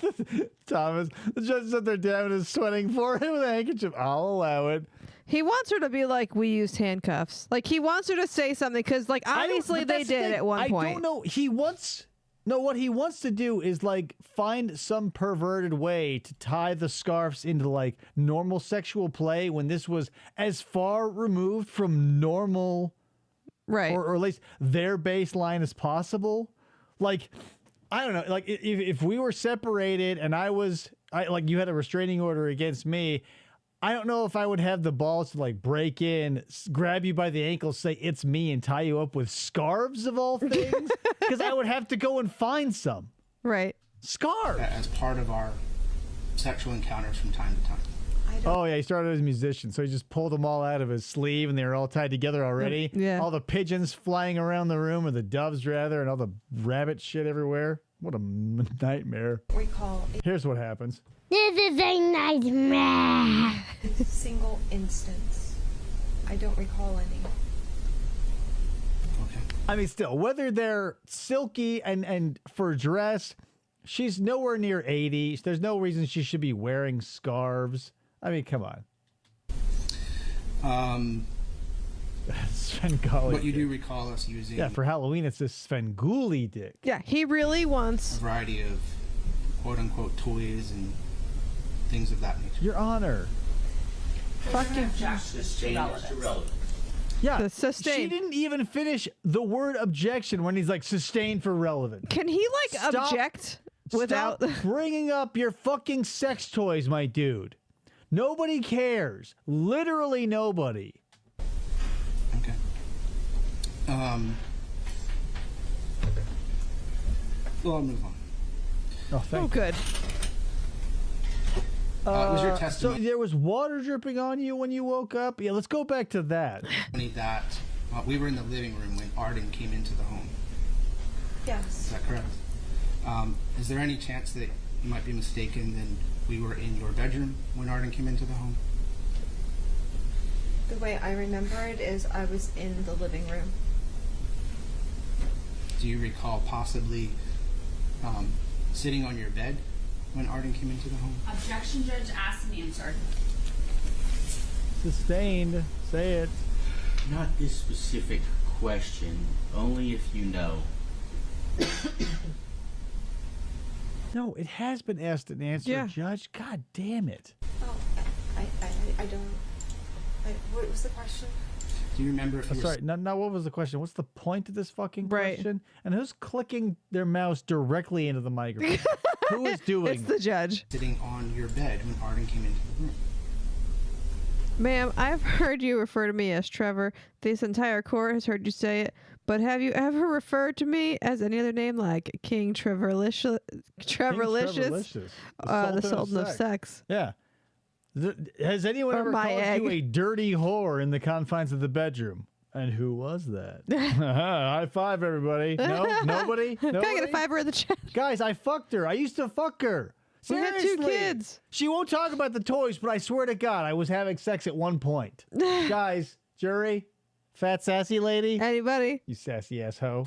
Thomas. The judge said their dad is sweating for him with a handkerchief. I'll allow it. He wants her to be like, we used handcuffs. Like, he wants her to say something because, like, obviously they did at one point. I don't know. What he wants to do is, like, find some perverted way to tie the scarves into, like, normal sexual play when this was as far removed from normal, right? Or at least their baseline as possible. Like, I don't know, like if we were separated and like you had a restraining order against me, I don't know if I would have the balls to like break in, grab you by the ankle, say it's me and tie you up with scarves of all things. Because I would have to go and find some. Right. Scarves. as part of our sexual encounters from time to time. Oh, yeah, he started as a musician, so he just pulled them all out of his sleeve, and they were all tied together already. Yeah. All the pigeons flying around the room, or the doves, rather, and all the rabbit shit everywhere. What a nightmare. Recall Here's what happens. This is a nightmare. a single instance. I don't recall any. Okay. I mean, still, whether they're silky and for dress, she's nowhere near 80. There's no reason she should be wearing scarves. I mean, come on. Svengoolie. But you dick. do recall us using Yeah, for Halloween, it's this Svengoolie dick. Yeah, he really a wants. variety of quote-unquote toys and things of that nature. Your Honor. Fucking. Sustain is irrelevant. Yeah, The sustain. she didn't even finish the word objection when he's like, sustained for relevant. Can he, like, Stop- object without. Stop bringing up your fucking sex toys, my dude. Nobody cares. Literally nobody. Okay. Well, I'll move on. Oh, Oh, thank good. It was your So testimony there was water dripping on you when you woke up? Yeah, let's go back to that. that we were in the living room when Arden came into the home. Is Yes. that correct? Is there any chance that you might be mistaken and we were in your bedroom when Arden came into the home? The way I remember it is I was in the living room. Do you recall possibly sitting on your bed when Arden came into the home? Objection, Judge asked and answered. Sustained. Say it. Not this specific question, only if you know. No, it has been asked and answered, Yeah. Judge. God damn it. Oh, I don't. What was the question? Do you remember if you were Sorry, now what was the question? What's the point of this fucking Right. question? And who's clicking their mouse directly into the microphone? Who is doing It's the judge. sitting on your bed when Arden came into the room? Ma'am, I've heard you refer to me as Trevor. This entire court has heard you say it. But have you ever referred to me as any other name like King Trevorlicious? Trevorlicious. The Sultan of Sex. Yeah. Has anyone Or ever my called egg. you a dirty whore in the confines of the bedroom? And who was that? High five, everybody. No, nobody? Can I get a Nobody? fiver in the chat? Guys, I fucked her. I used to fuck her. We had 2 Seriously. kids. She won't talk about the toys, but I swear to God, I was having sex at one point. Guys, jury, fat sassy lady, Anybody? you sassy ass hoe.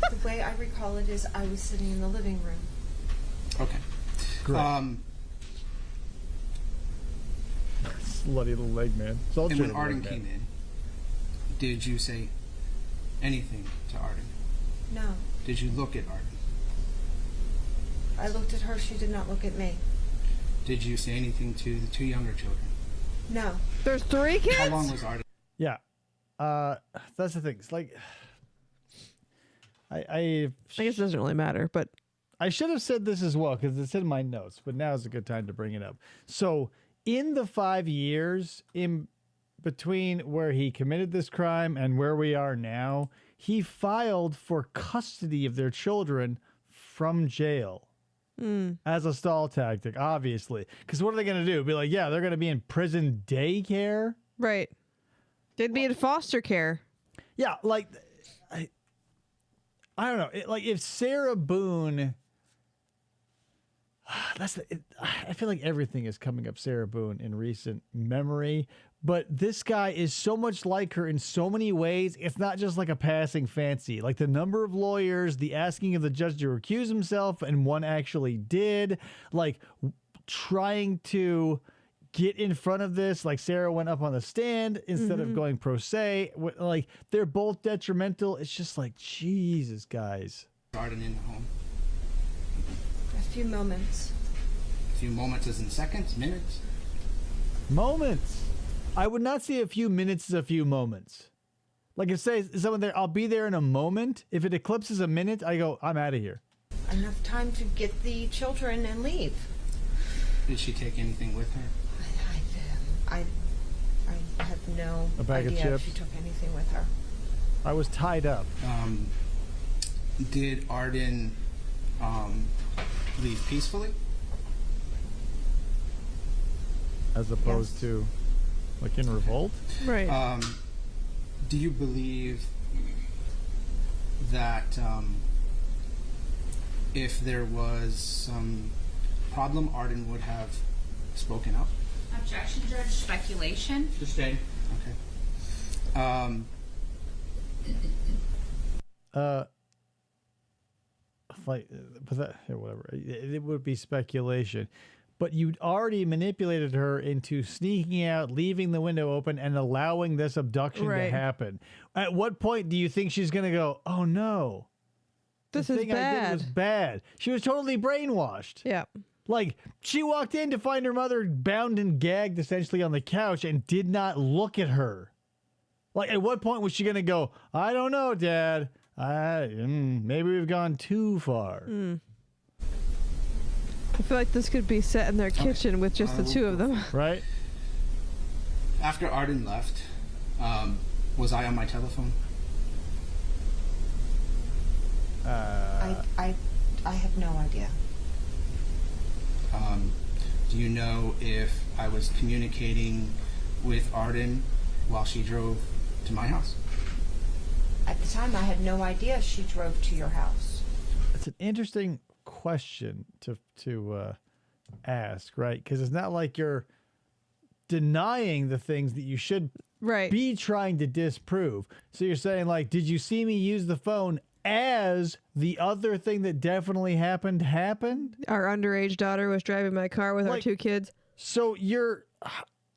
The way I recall it is I was sitting in the living room. Okay. Great. Slutty little leg man. And when Arden came in, did you say anything to Arden? No. Did you look at Arden? I looked at her. She did not look at me. Did you say anything to the 2 younger children? No. There's 3 kids? How long was Arden? Yeah. That's the thing. It's like, I guess it doesn't really matter, but I should have said this as well because it's in my notes, but now is a good time to bring it up. So, in the 5 years in between where he committed this crime and where we are now, he filed for custody of their children from jail as a stall tactic, obviously. Because what are they going to do? Be like, yeah, they're going to be in prison daycare? right. They'd be in foster care. Yeah, like, I don't know. Like, if Sarah Boone... I feel like everything is coming up Sarah Boone in recent memory, but this guy is so much like her in so many ways. It's not just like a passing fancy. Like the number of lawyers, the asking of the judge to recuse himself, and one actually did. Like trying to get in front of this, like Sarah went up on the stand instead of going pro se. Like they're both detrimental. It's just like, Jesus, guys. Arden in the home. A few moments. A few moments as in seconds, minutes? Moments. I would not say a few minutes is a few moments. Like if say someone there, I'll be there in a moment. If it eclipses a minute, I go, I'm out of here. Enough time to get the children and leave. Did she take anything with her? I have no A bag of idea if chips? she took anything with her. I was tied up. Did Arden leave peacefully? As opposed to like in revolt? Right. Do you believe that if there was some problem, Arden would have spoken up? Objection, Judge. Speculation. Sustain. Okay. Like, but that, yeah, whatever. It would be speculation. But you'd already manipulated her into sneaking out, leaving the window open, and allowing this abduction to happen. At what point do you think she's going to go, oh no, This the is thing I did was bad. bad? She was totally brainwashed. Yeah. Like, she walked in to find her mother bound and gagged essentially on the couch and did not look at her. Like, at what point was she going to go, I don't know, Dad. Maybe we've gone too far. I feel like this could be set in their kitchen with just the two of them. Right? After Arden left, was I on my telephone? I have no idea. Do you know if I was communicating with Arden while she drove to my house? At the time, I had no idea she drove to your house. It's an interesting question to ask, right? Because it's not like you're denying the things that you should be trying to disprove. So you're saying, like, did you see me use the phone as the other thing that definitely happened? Our underage daughter was driving my car with our two kids. So you're,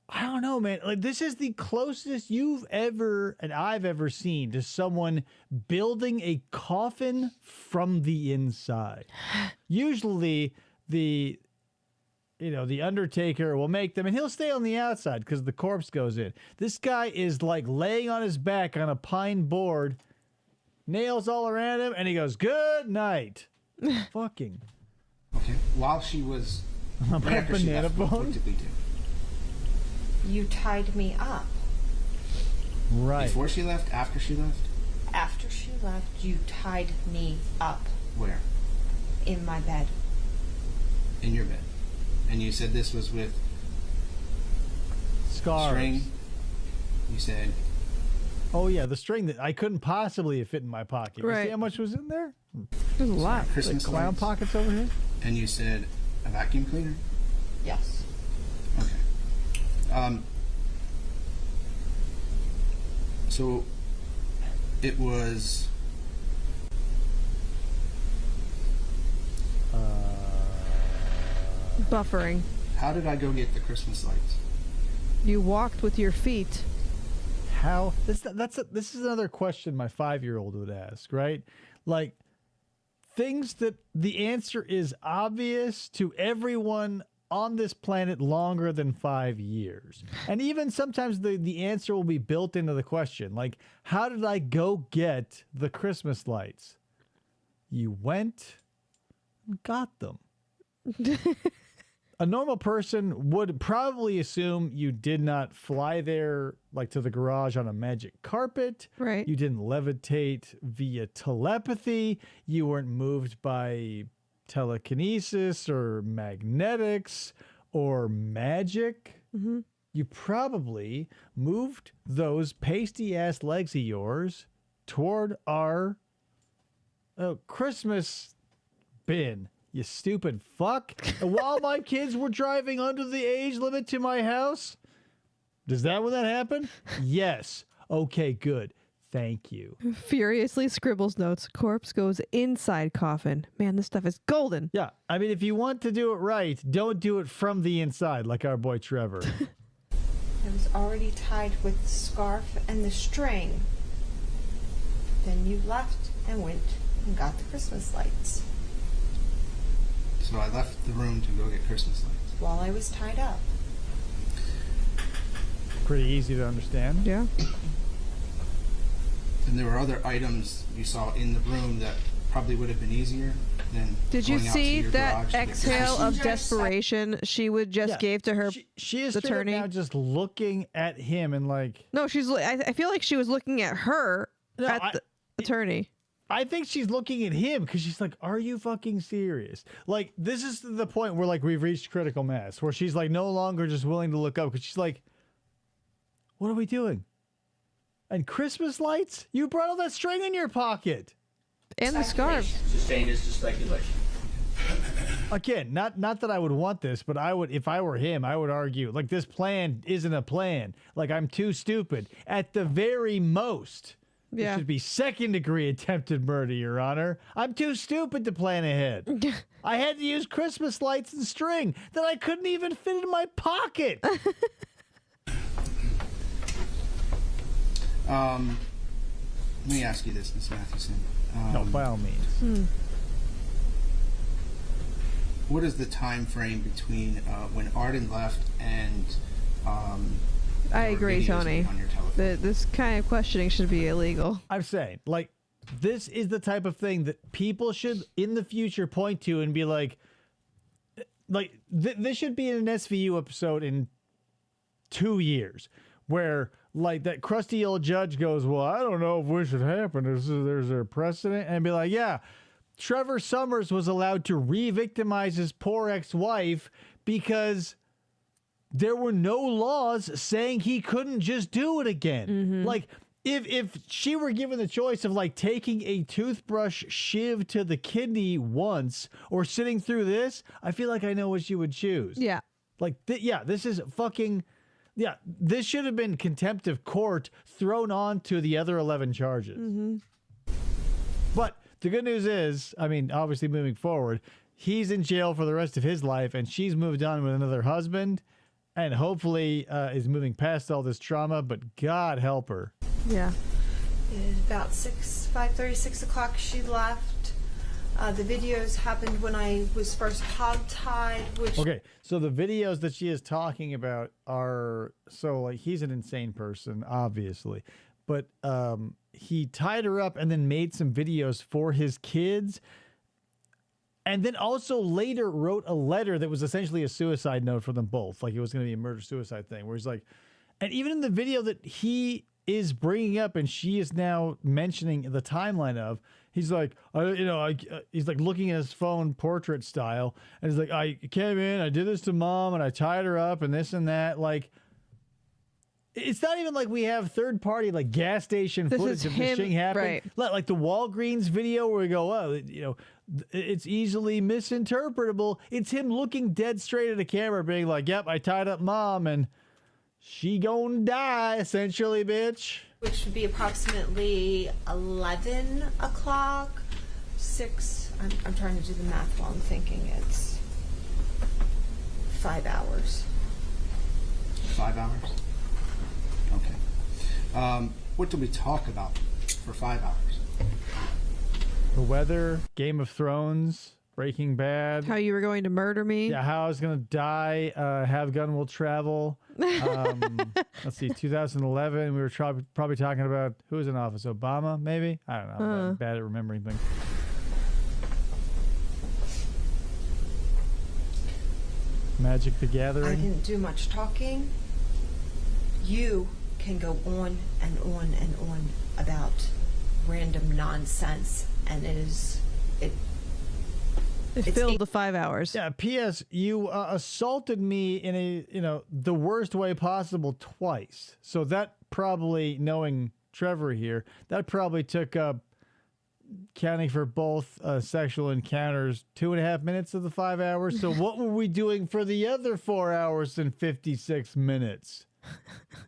I don't know, man. Like, this is the closest you've ever and I've ever seen to someone building a coffin from the inside. Usually the undertaker will make them and he'll stay on the outside because the corpse goes in. This guy is like laying on his back on a pine board, nails all around him, and he goes, good night. Fucking. Okay. While she was My right after she banana left, bone? what did we do? You tied me up. Right. Before she left? After she left? After she left, you tied me up Where? in my bed. In your bed. And you said this was with Scarves. string. You said, Oh yeah, the string that I couldn't possibly have fit in my pocket. You Right. see how much was in there? There's a lot. Christmas Like clown lights. pockets over here? And you said a vacuum cleaner. Yes. Okay. So it was Buffering. how did I go get the Christmas lights? You walked with your feet. How this is another question my 5-year-old would ask, right? Like things that the answer is obvious to everyone on this planet longer than 5 years. And even sometimes the answer will be built into the question. Like, how did I go get the Christmas lights? You went and got them. A normal person would probably assume you did not fly there like to the garage on a magic carpet. Right. You didn't levitate via telepathy. You weren't moved by telekinesis or magnetics or magic. Mm-hmm. You probably moved those pasty ass legs of yours toward our Christmas bin. You stupid fuck. And while my kids were driving under the age limit to my house? Does that when that happened? Yes. Okay, good. Thank you. Furiously scribbles notes. Corpse goes inside coffin. Man, this stuff is golden. Yeah. I mean, if you want to do it right, don't do it from the inside like our boy Trevor. It was already tied with the scarf and the string. Then you left and went and got the Christmas lights So I left the room to go get Christmas lights. while I was tied up. Pretty easy to understand. Yeah. And there were other items you saw in the room that probably would have been easier than Did you going out to see your that garage to get exhale Christmas of desperation she would just Yeah. gave to her She is straight up attorney? now just looking at him and like... No, I feel like she was looking at her No, at the attorney. I think she's looking at him because she's like, are you fucking serious? Like, this is the point where, like, we've reached critical mass, where she's, like, no longer just willing to look up because she's like, what are we doing? And Christmas lights? You brought all that string in your pocket. And the scarf. Sustained is the speculation. Again, not that I would want this, but I would, if I were him, I would argue, like, this plan isn't a plan. Like, I'm too stupid. At the very most... Yeah. It should be second-degree attempted murder, Your Honor. I'm too stupid to plan ahead. I had to use Christmas lights and string that I couldn't even fit in my pocket. Let me ask you this, Ms. Mathewson. No, by all means. What is the time frame between when Arden left and I your agree, videos Tony. on your telephone? This kind of questioning should be illegal. I'm saying, like, this is the type of thing that people should, in the future, point to and be like, this should be in an SVU episode in 2 years, where, like, that crusty old judge goes, well, I don't know if this should happen. There's a precedent. And be like, yeah, Trevor Summers was allowed to re-victimize his poor ex-wife because... there were no laws saying he couldn't just do it again. Mm-hmm. Like, if she were given the choice of, like, taking a toothbrush shiv to the kidney once or sitting through this, I feel like I know what she would choose. Yeah. Like, this is fucking... yeah, this should have been contempt of court thrown on to the other 11 charges. Mm-hmm. But the good news is, I mean, obviously moving forward, he's in jail for the rest of his life, and she's moved on with another husband. And hopefully is moving past all this trauma, but God help her. Yeah. About 5:30, 6 o'clock she left. The videos happened when I was first hogtied, which... Okay, so the videos that she is talking about are... so, like, he's an insane person, obviously. But he tied her up and then made some videos for his kids... and then also later wrote a letter that was essentially a suicide note for them both. Like, it was going to be a murder-suicide thing, where he's like... and even in the video that he is bringing up and she is now mentioning the timeline of, he's like, he's like looking at his phone portrait style, and he's like, I came in, I did this to mom, and I tied her up, and this and that. Like, it's not even like we have third-party, like, gas station This footage is of him, this thing happening. right. Like the Walgreens video where we go, oh, it's easily misinterpretable. It's him looking dead straight at the camera being like, yep, I tied up mom and she gonna die, essentially, bitch. which would be approximately 11 o'clock, 6. I'm trying to do the math while I'm thinking. It's 5 hours. 5 hours? Okay. What did we talk about for 5 hours? The weather, Game of Thrones, Breaking Bad. How you were going to murder me? Yeah, how I was going to die, Have Gun Will Travel. Let's see, 2011, we were probably talking about who was in office? Obama, maybe? I don't know. I'm bad at remembering things. Magic the I Gathering. didn't do much talking. You can go on and on and on about random nonsense, and it It filled the 5 hours. Yeah. P.S. You assaulted me in the worst way possible twice. So that probably, knowing Trevor here, that probably took up, counting for both sexual encounters, 2.5 minutes of the 5 hours. So what were we doing for the other 4 hours and 56 minutes?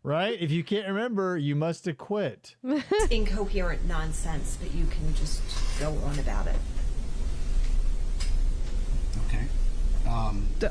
Right? If you can't remember, you must have quit. it's incoherent nonsense, but you can just go on about it. Okay.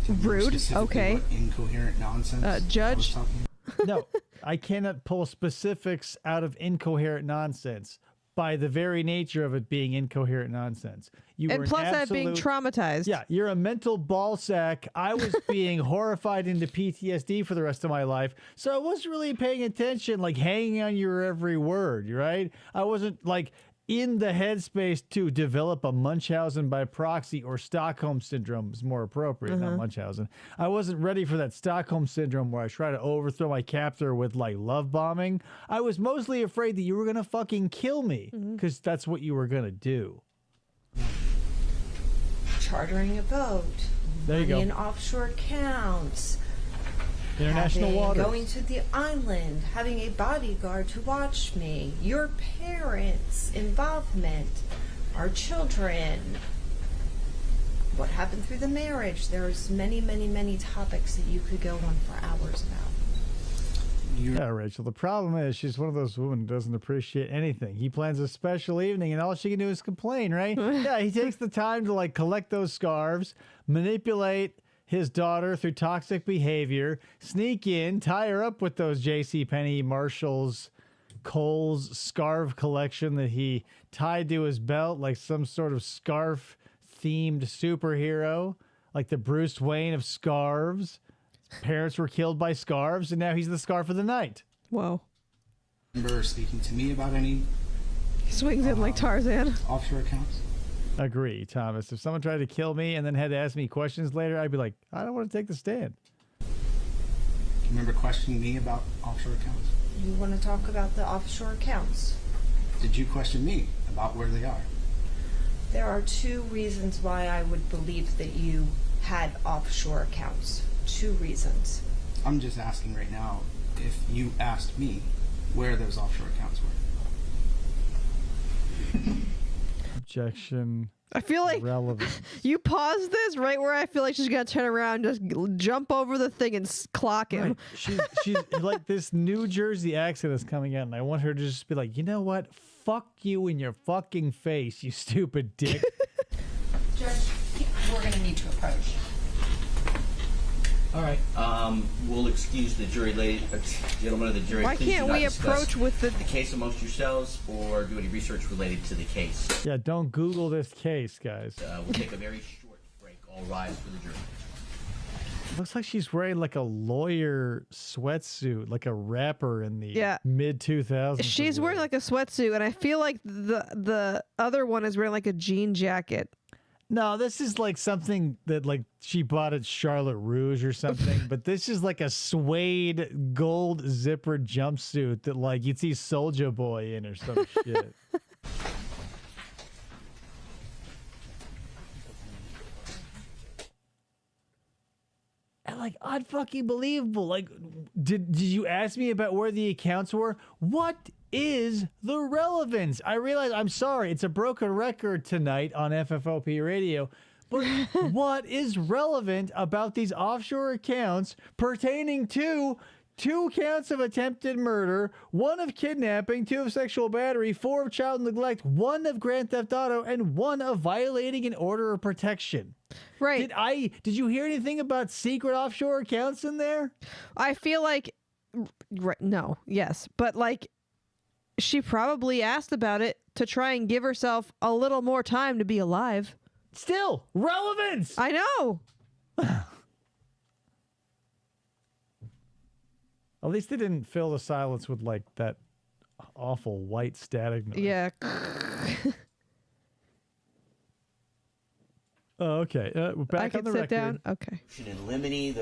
Rude. Specifically Okay. what incoherent nonsense. I was Judge. talking No, I cannot pull specifics out of incoherent nonsense by the very nature of it being incoherent nonsense. You And were plus an that being absolute- traumatized. Yeah, you're a mental ball sack. I was being horrified into PTSD for the rest of my life, so I wasn't really paying attention, like hanging on your every word, right? I wasn't like in the headspace to develop a Munchausen by proxy, or Stockholm syndrome is more appropriate, not Munchausen. I wasn't ready for that Stockholm syndrome where I try to overthrow my captor with like love bombing. I was mostly afraid that you were gonna fucking kill me, because that's what you were gonna do. Chartering a boat, There you money go. in offshore accounts, International waters. going to the island, having a bodyguard to watch me, your parents' involvement, our children, what happened through the marriage. There's many, many, many topics that you could go on for hours about. Yeah, Rachel. The problem is she's one of those women who doesn't appreciate anything. He plans a special evening and all she can do is complain, right? Yeah, he takes the time to like collect those scarves, manipulate his daughter through toxic behavior, sneak in, tie her up with those JCPenney, Marshalls, Kohl's scarf collection that he tied to his belt like some sort of scarf-themed superhero, like the Bruce Wayne of scarves. Parents were killed by scarves, and now he's the scarf of the night. Whoa. remember speaking to me about any He swings in like Tarzan. offshore accounts. Agree, Thomas. If someone tried to kill me and then had to ask me questions later, I'd be like, I don't want to take the stand. Do you remember questioning me about offshore accounts? You want to talk about the offshore accounts? Did you question me about where they are? There are two reasons why I would believe that you had offshore accounts. Two reasons. I'm just asking right now if you asked me where those offshore accounts were. Objection. I feel like Relevant. you pause this right where I feel like she's gonna turn around, just jump over the thing and clock him. Right. She's like, this New Jersey accent is coming out, and I want her to just be like, you know what? Fuck you in your fucking face, you stupid dick. Judge, we're going to need to approach. All right. We'll excuse the jury, gentlemen of the jury. Why Please can't do not we discuss approach with the? the case amongst yourselves or do any research related to the case? Yeah, don't Google this case, guys. We'll take a very short break. All rise for the jury. Looks like she's wearing like a lawyer sweatsuit, like a rapper in the Yeah. mid 2000s. She's wearing like a sweatsuit, and I feel like the other one is wearing like a jean jacket. No, this is like something that like she bought at Charlotte Rouge or something, but this is like a suede gold zipper jumpsuit that like you'd see Soulja Boy in or some shit. And like unfucking believable. Like, did you ask me about where the accounts were? What is the relevance? I realize, I'm sorry, it's a broken record tonight on FFOP radio, but what is relevant about these offshore accounts pertaining to 2 counts of attempted murder, 1 of kidnapping, 2 of sexual battery, 4 of child neglect, 1 of grand theft auto, and 1 of violating an order of protection? Right. Did you hear anything about secret offshore accounts in there? I feel like, no, yes, but like, she probably asked about it to try and give herself a little more time to be alive. Still, relevance! I know. At least they didn't fill the silence with like that awful white static noise. Yeah. Oh, okay. We're back I on can the sit record. down. Okay. In limine,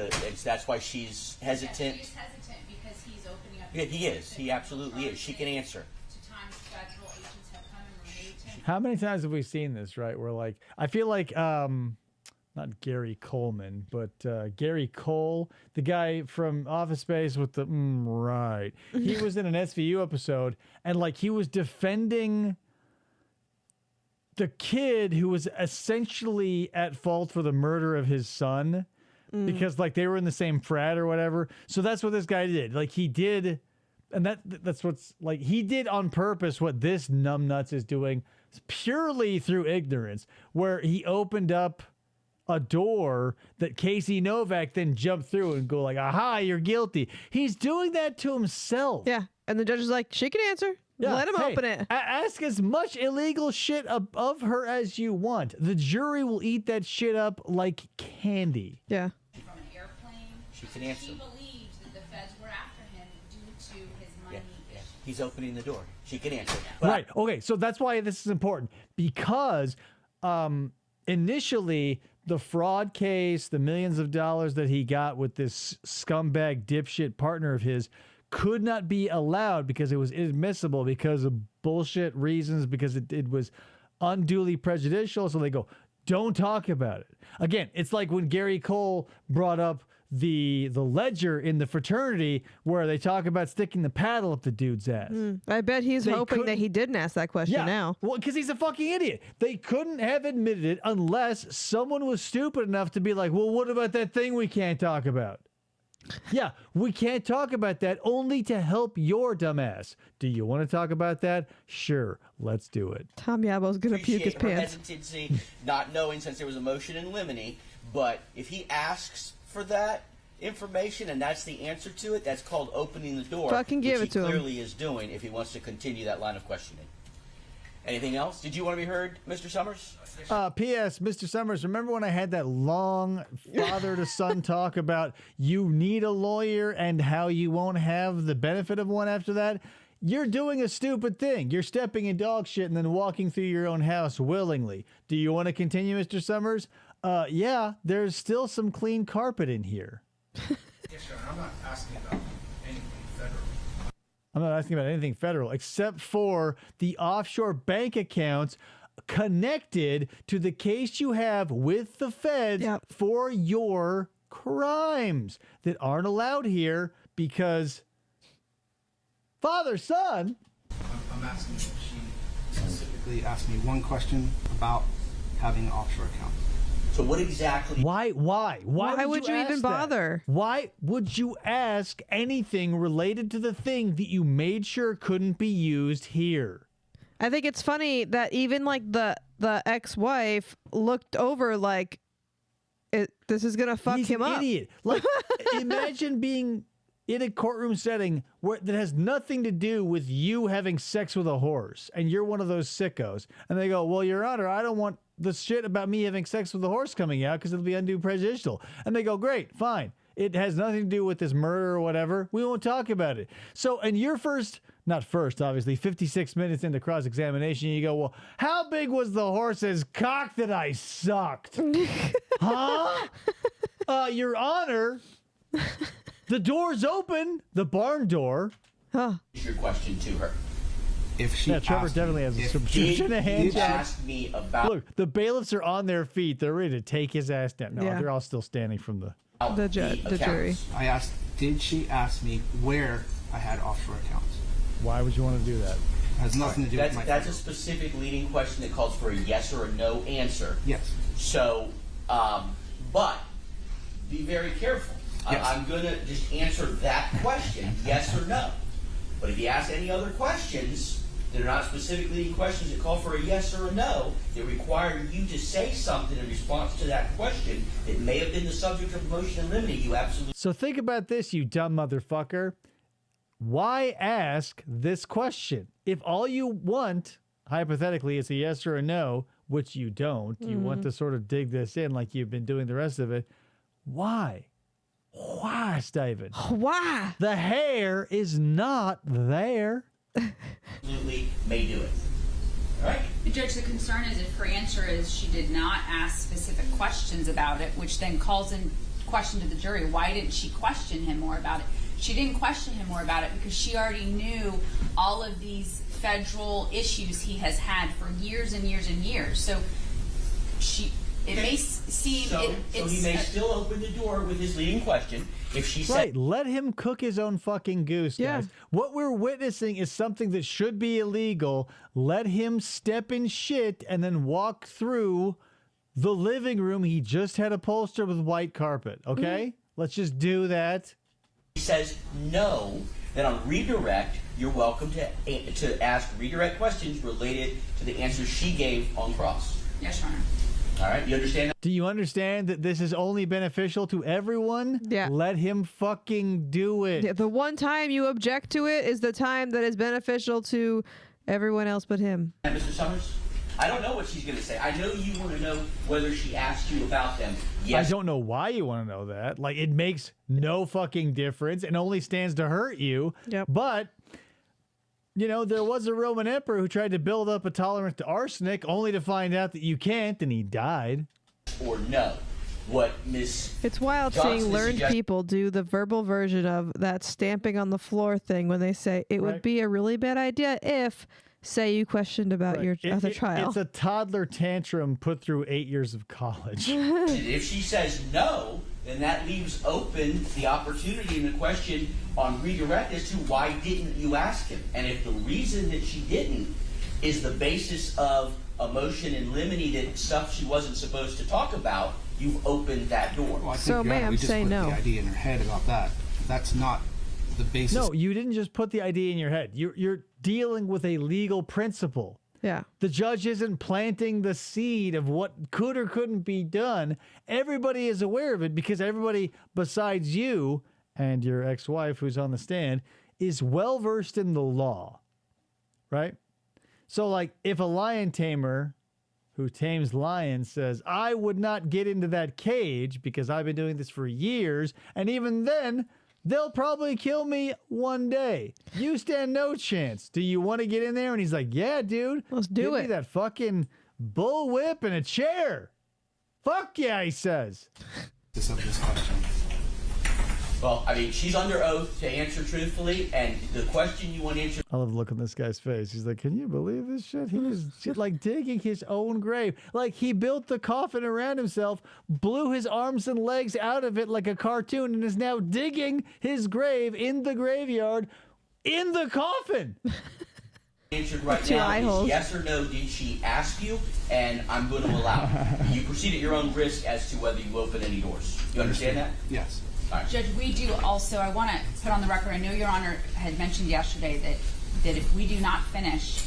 that's why she's hesitant. She's hesitant because he's opening up. Yeah, he is. He absolutely is. She can answer. To times federal agents have come and removed him. How many times have we seen this, right? Where like, I feel like, not Gary Coleman, but Gary Cole, the guy from Office Space with the, right. He was in an SVU episode and like he was defending the kid who was essentially at fault for the murder of his son because like they were in the same frat or whatever. So that's what this guy did. Like he did, and that's what's like he did on purpose what this numbnuts is doing purely through ignorance, where he opened up a door that Casey Novak then jumped through and go like, aha, you're guilty. He's doing that to himself. Yeah. And the judge is like, she can answer. Yeah, Let him hey, open it. Ask as much illegal shit of her as you want. The jury will eat that shit up like candy. Yeah. From an airplane. She can answer. She believes that the feds were after him due to his money Yeah. issue. He's opening the door. She can answer. Right. Okay. So that's why this is important because initially the fraud case, the millions of dollars that he got with this scumbag dipshit partner of his could not be allowed because it was inadmissible because of bullshit reasons, because it was unduly prejudicial. So they go, don't talk about it. Again, it's like when Gary Cole brought up the ledger in the fraternity where they talk about sticking the paddle up the dude's ass. I bet he's They hoping that couldn't- he didn't ask that question now. Well, because he's a fucking idiot. They couldn't have admitted it unless someone was stupid enough to be like, well, what about that thing we can't talk about? Yeah, we can't talk about that only to help your dumbass. Do you want to talk about that? Sure, let's do it. Tom Yabo's going to puke his Appreciate her pants. hesitancy, not knowing since there was a motion in limine. But if he asks for that information and that's the answer to it, that's called opening the door. Fucking give which it to him. he clearly is doing if he wants to continue that line of questioning. Anything else? Did you want to be heard, Mr. Summers? P.S. Mr. Summers, remember when I had that long father-to-son talk about you need a lawyer and how you won't have the benefit of one after that? You're doing a stupid thing. You're stepping in dog shit and then walking through your own house willingly. Do you want to continue, Mr. Summers? Yeah, there's still some clean carpet in here. Yes, sir. I'm not asking about anything federal. I'm not asking about anything federal except for the offshore bank accounts connected to the case you have with the feds for your crimes that aren't allowed here because father, son. I'm asking if she specifically asked me one question about having an offshore account. So what exactly? Why would you even ask that? bother? Why would you ask anything related to the thing that you made sure couldn't be used here? I think it's funny that even like the ex-wife looked over like this is gonna fuck He's him an up. Idiot. Like imagine being in a courtroom setting where that has nothing to do with you having sex with a horse, and you're one of those sickos, and they go, "Well, Your Honor, I don't want the shit about me having sex with a horse coming out because it'll be undue prejudicial." And they go, "Great, fine. It has nothing to do with this murder or whatever. We won't talk about it." So, and your not first, obviously, 56 minutes into cross-examination, you go, "Well, how big was the horse's cock that I sucked?" Huh? Your Honor, the door's open, the barn door. Huh. Your question to her. If she Trevor asked definitely me has a if- subscription to hand You job. asked me about Look, the bailiffs are on their feet. They're ready to take his ass down. No, Yeah. they're all still standing from the... The jury. accounts. I asked, did she ask me where I had offshore accounts? Why would you want to do that? It has nothing to do with my That's a federal. specific leading question that calls for a yes or a no answer. Yes. So, but be very careful. Yes. I'm going to just answer that question, yes or no. But if you ask any other questions that are not specific leading questions that call for a yes or a no, that require you to say something in response to that question that may have been the subject of motion in limine, you absolutely... So think about this, you dumb motherfucker. Why ask this question? If all you want, hypothetically, is a yes or a no, which you don't, you want to sort of dig this in like you've been doing the rest of it, why? Why, Steven? Why? The hair is not there. absolutely may do it. All right? Judge, the concern is if her answer is she did not ask specific questions about it, which then calls in question to the jury, why didn't she question him more about it? She didn't question him more about it because she already knew all of these federal issues he has had for years and years and years. So it may seem... So he may still open the door with his leading question. If she said... Right, let him cook his own fucking goose, Yeah. guys. What we're witnessing is something that should be illegal. Let him step in shit and then walk through the living room he just had upholstered with white carpet, okay? Let's just do that. He says no, then on redirect, you're welcome to ask redirect questions related to the answers she gave on cross. Yes, Your Honor. All right, you understand that? Do you understand that this is only beneficial to everyone? Yeah. Let him fucking do it. Yeah, the one time you object to it is the time that is beneficial to everyone else but him. Mr. Summers? I don't know what she's going to say. I know you want to know whether she asked you about them. Yes. I don't know why you want to know that. Like, it makes no fucking difference and only stands to hurt you. Yep. But, you know, there was a Roman emperor who tried to build up a tolerance to arsenic only to find out that you can't, and he died. Or no. What Miss It's wild Johnson seeing learned suggests- people do the verbal version of that stamping on the floor thing when they say it would Right. be a really bad idea if, say, you questioned about your other trial. It's a toddler tantrum put through 8 years of college. If she says no, then that leaves open the opportunity and the question on redirect as to why didn't you ask him? And if the reason that she didn't is the basis of a motion in limine that stuff she wasn't supposed to talk about, you've opened that door. Well, I think, So, Your Honor, ma'am, we just say put no. the idea in her head about that. That's not the basis. No, you didn't just put the idea in your head. You're dealing with a legal principle. Yeah. The judge isn't planting the seed of what could or couldn't be done. Everybody is aware of it because everybody besides you and your ex-wife who's on the stand is well versed in the law, right? So, like, if a lion tamer who tames lions says, I would not get into that cage because I've been doing this for years, and even then, they'll probably kill me one day. You stand no chance. Do you want to get in there? And he's like, yeah, dude. Let's do Give me it. that fucking bull whip and a chair. Fuck yeah, he says. This question. Well, I mean, she's under oath to answer truthfully, and the question you want answered I love the look on this guy's face. He's like, can you believe this shit? He was like digging his own grave. Like, he built the coffin around himself, blew his arms and legs out of it like a cartoon, and is now digging his grave in the graveyard in the coffin. answered right Two now eye is holes. yes or no, did she ask you? And I'm going to allow it. You proceed at your own risk as to whether you open any doors. You understand that? Yes. All right. Judge, we do also, I want to put on the record, I know Your Honor had mentioned yesterday that if we do not finish,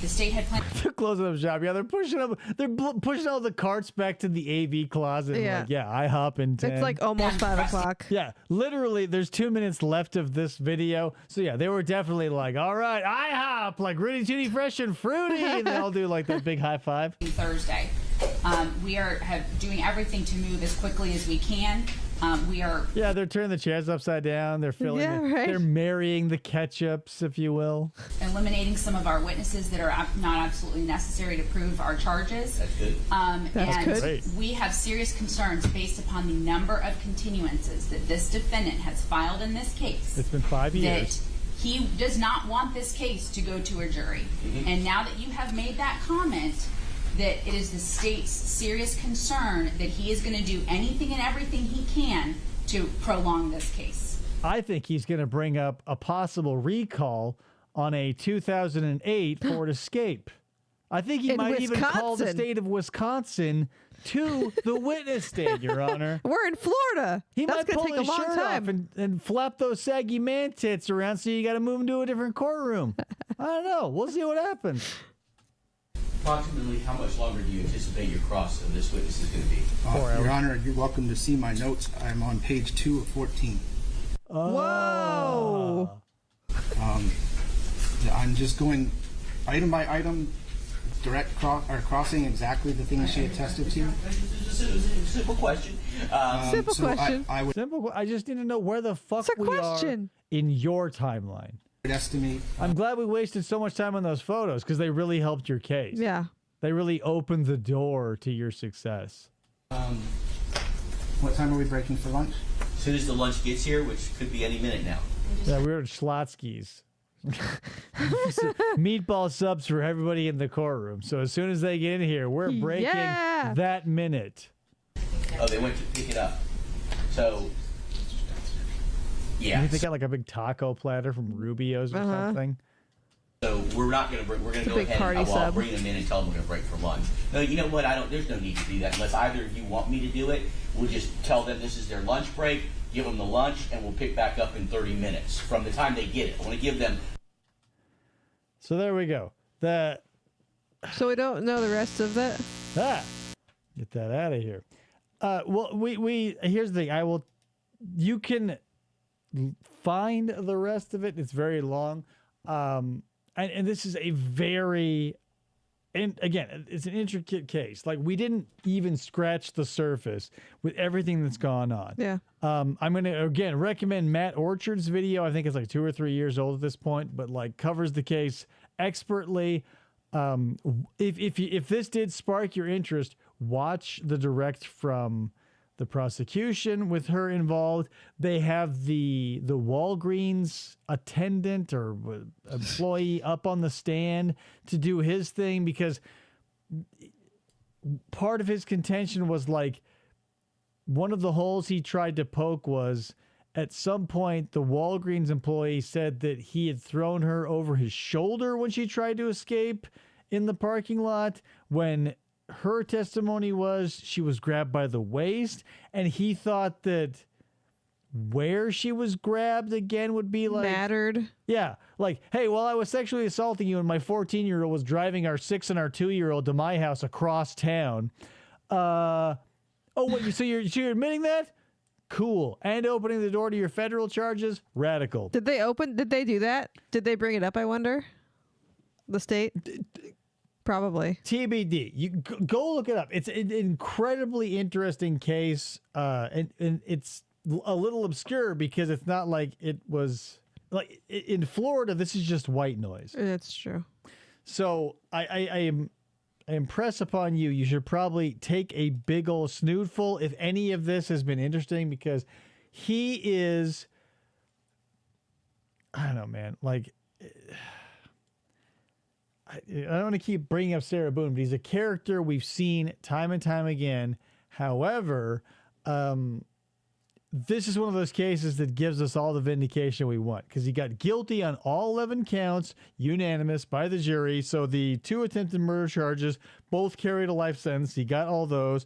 the state had planned... They're closing up shop. Yeah, they're pushing up. They're pushing all the carts back to the AV closet. And Yeah. like, yeah, I hop in 10. It's like almost 5 o'clock. Yeah, literally, there's 2 minutes left of this video. So yeah, they were definitely like, all right, I hop like Rudy Tooty Fresh and Fruity. And they all do like that big high five. Thursday. We are doing everything to move as quickly as we can. We are Yeah, they're turning the chairs upside down. They're filling Yeah, it. right. They're marrying the ketchups, if you will. eliminating some of our witnesses that are not absolutely necessary to prove our charges. That's good. That's And good. Great. we have serious concerns based upon the number of continuances that this defendant has filed in this case. It's been 5 years. That he does not want this case to go to a jury. And now that you have made that comment, that it is the state's serious concern that he is going to do anything and everything he can to prolong this case. I think he's going to bring up a possible recall on a 2008 Ford Escape. I think he In might even call the Wisconsin. state of Wisconsin to the witness stand, Your Honor. We're in Florida. He That's might going pull to take a his long shirt time. off and flap those saggy man tits around, so you got to move him to a different courtroom. I don't know. We'll see what happens. Approximately how much longer do you anticipate your cross of this witness is going to be? 4 hours. Your Honor, you're welcome to see my notes. I'm on page 2 of 14. Whoa. I'm just going item by item, crossing exactly the things she attested to. It's a simple question. Simple so question. I would Simple. I just need to know where the fuck It's a we question. are in your timeline. estimate. I'm glad we wasted so much time on those photos because they really helped your case. Yeah. They really opened the door to your success. What time are we breaking for lunch? As soon as the lunch gets here, which could be any minute now. Yeah, we're at Schlotsky's. Meatball subs for everybody in the courtroom. So as soon as they get in here, we're breaking that minute. Oh, they went to pick it up. So, yeah. You think they got like a big taco platter from Rubio's or something? So we're not going to break. We're going to go big ahead party and I'll sub. bring them in and tell them we're going to break for lunch. No, you know what? There's no need to do that unless either of you want me to do it. We'll just tell them this is their lunch break, give them the lunch, and we'll pick back up in 30 minutes from the time they get it. I want to give them. So there we go. So we don't know the rest of that. Get that out of here. Well, we here's the thing. You can find the rest of it. It's very long. And this is a very, and again, it's an intricate case. Like we didn't even scratch the surface with everything that's gone on. Yeah. I'm going to, again, recommend Matt Orchard's video. I think it's like 2 or 3 years old at this point, but like covers the case expertly. If this did spark your interest, watch the direct from the prosecution with her involved. They have the Walgreens attendant or employee up on the stand to do his thing because part of his contention was like one of the holes he tried to poke was at some point the Walgreens employee said that he had thrown her over his shoulder when she tried to escape in the parking lot, when her testimony was she was grabbed by the waist, and he thought that where she was grabbed again would be like mattered. Yeah, like, hey, well, I was sexually assaulting you and my 14-year-old was driving our 6 and our 2-year-old to my house across town. Oh, wait, so you're admitting that? Cool. And opening the door to your federal charges? Radical. Did they do that? Did they bring it up, I wonder? The state? Probably. TBD. You go look it up. It's an incredibly interesting case, and it's a little obscure because it's not like it was like in Florida. This is just white noise. That's true. So I impress upon you. You should probably take a big old snootful if any of this has been interesting because he is. I don't know, man. Like. I don't want to keep bringing up Sarah Boone, but he's a character we've seen time and time again. However, this is one of those cases that gives us all the vindication we want because he got guilty on all 11 counts, unanimous by the jury. So the 2 attempted murder charges both carried a life sentence. He got all those.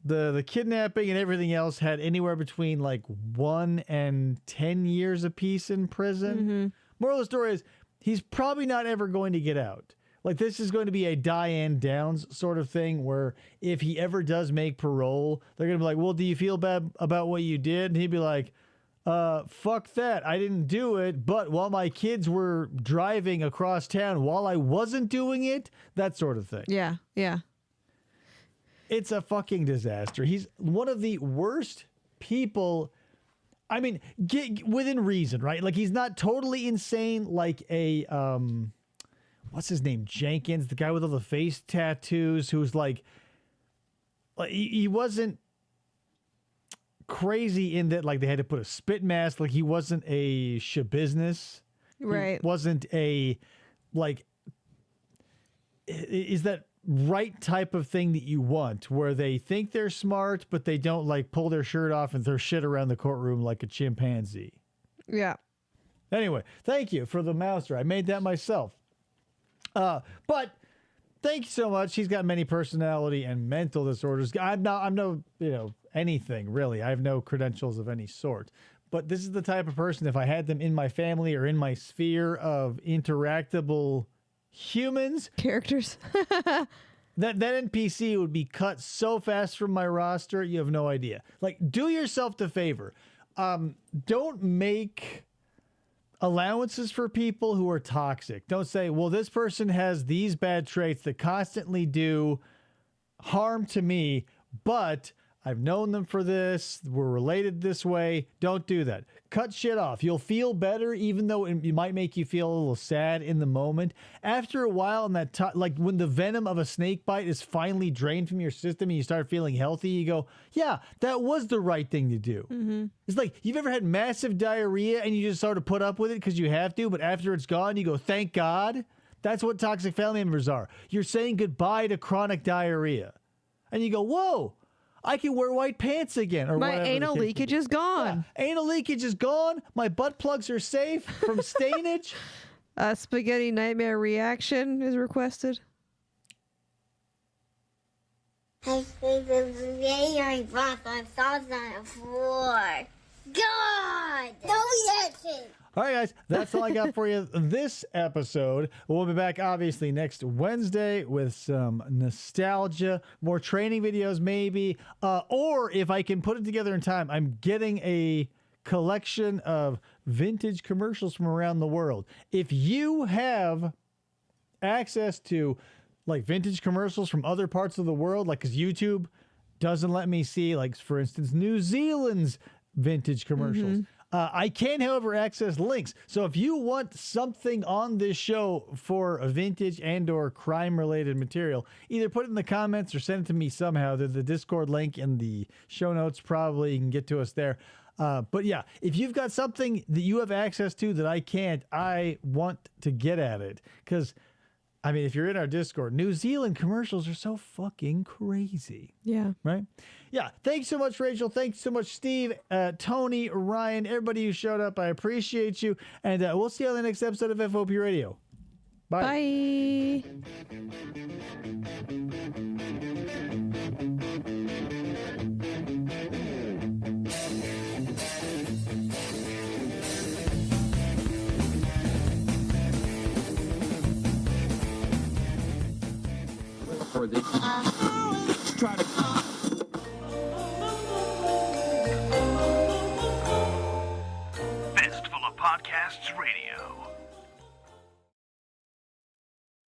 The kidnapping and everything else had anywhere between like 1 and 10 years apiece in prison. Mm-hmm. Moral of the story is, he's probably not ever going to get out. Like, this is going to be a Diane Downs sort of thing where if he ever does make parole, they're going to be like, well, do you feel bad about what you did? And he'd be like, fuck that. I didn't do it. But while my kids were driving across town while I wasn't doing it, that sort of thing. Yeah. Yeah. It's a fucking disaster. He's one of the worst people. I mean, get within reason, right? Like, he's not totally insane like a, what's his name? Jenkins, the guy with all the face tattoos who's like he wasn't crazy in that, like, they had to put a spit mask. Like, he wasn't a shabusiness. Right. He wasn't a, like, is that right type of thing that you want where they think they're smart but they don't like pull their shirt off and throw shit around the courtroom like a chimpanzee. Yeah. Anyway, thank you for the mouser. I made that myself. But thank you so much. He's got many personality and mental disorders. I'm no anything really. I have no credentials of any sort. But this is the type of person, if I had them in my family or in my sphere of interactable humans, characters, that NPC would be cut so fast from my roster, you have no idea. Like, do yourself the favor. Don't make allowances for people who are toxic. Don't say, well, this person has these bad traits that constantly do harm to me, but I've known them for this. We're related this way. Don't do that. Cut shit off. You'll feel better, even though it might make you feel a little sad in the moment. After a while, in that like when the venom of a snake bite is finally drained from your system and you start feeling healthy, you go, yeah, that was the right thing to do. Mm-hmm. It's like, you've ever had massive diarrhea and you just sort of put up with it because you have to, but after it's gone, you go, thank God. That's what toxic family members are. You're saying goodbye to chronic diarrhea. And you go, whoa. I can wear white pants again. Or my anal leakage is gone. Yeah, anal leakage is gone. My butt plugs are safe from stainage. Spaghetti nightmare reaction is requested. I think the box on sauce on the floor. God! No reaction! All right, guys, that's all I got for you this episode. We'll be back, obviously, next Wednesday with some nostalgia, more training videos, maybe. Or if I can put it together in time, I'm getting a collection of vintage commercials from around the world. If you have access to, like, vintage commercials from other parts of the world, like, because YouTube doesn't let me see, like, for instance, New Zealand's vintage commercials. Mm-hmm. I can, however, access links. So if you want something on this show for a vintage and or crime-related material, either put it in the comments or send it to me somehow. There's the Discord link in the show notes. Probably you can get to us there. But yeah, if you've got something that you have access to that I can't, I want to get at it. Because, I mean, if you're in our Discord, New Zealand commercials are so fucking crazy. Yeah. Right? Yeah. Thanks so much, Rachel. Thanks so much, Steve, Tony, Ryan, everybody who showed up. I appreciate you. And we'll see you on the next episode of FFOP Radio. Bye. Bye. Try to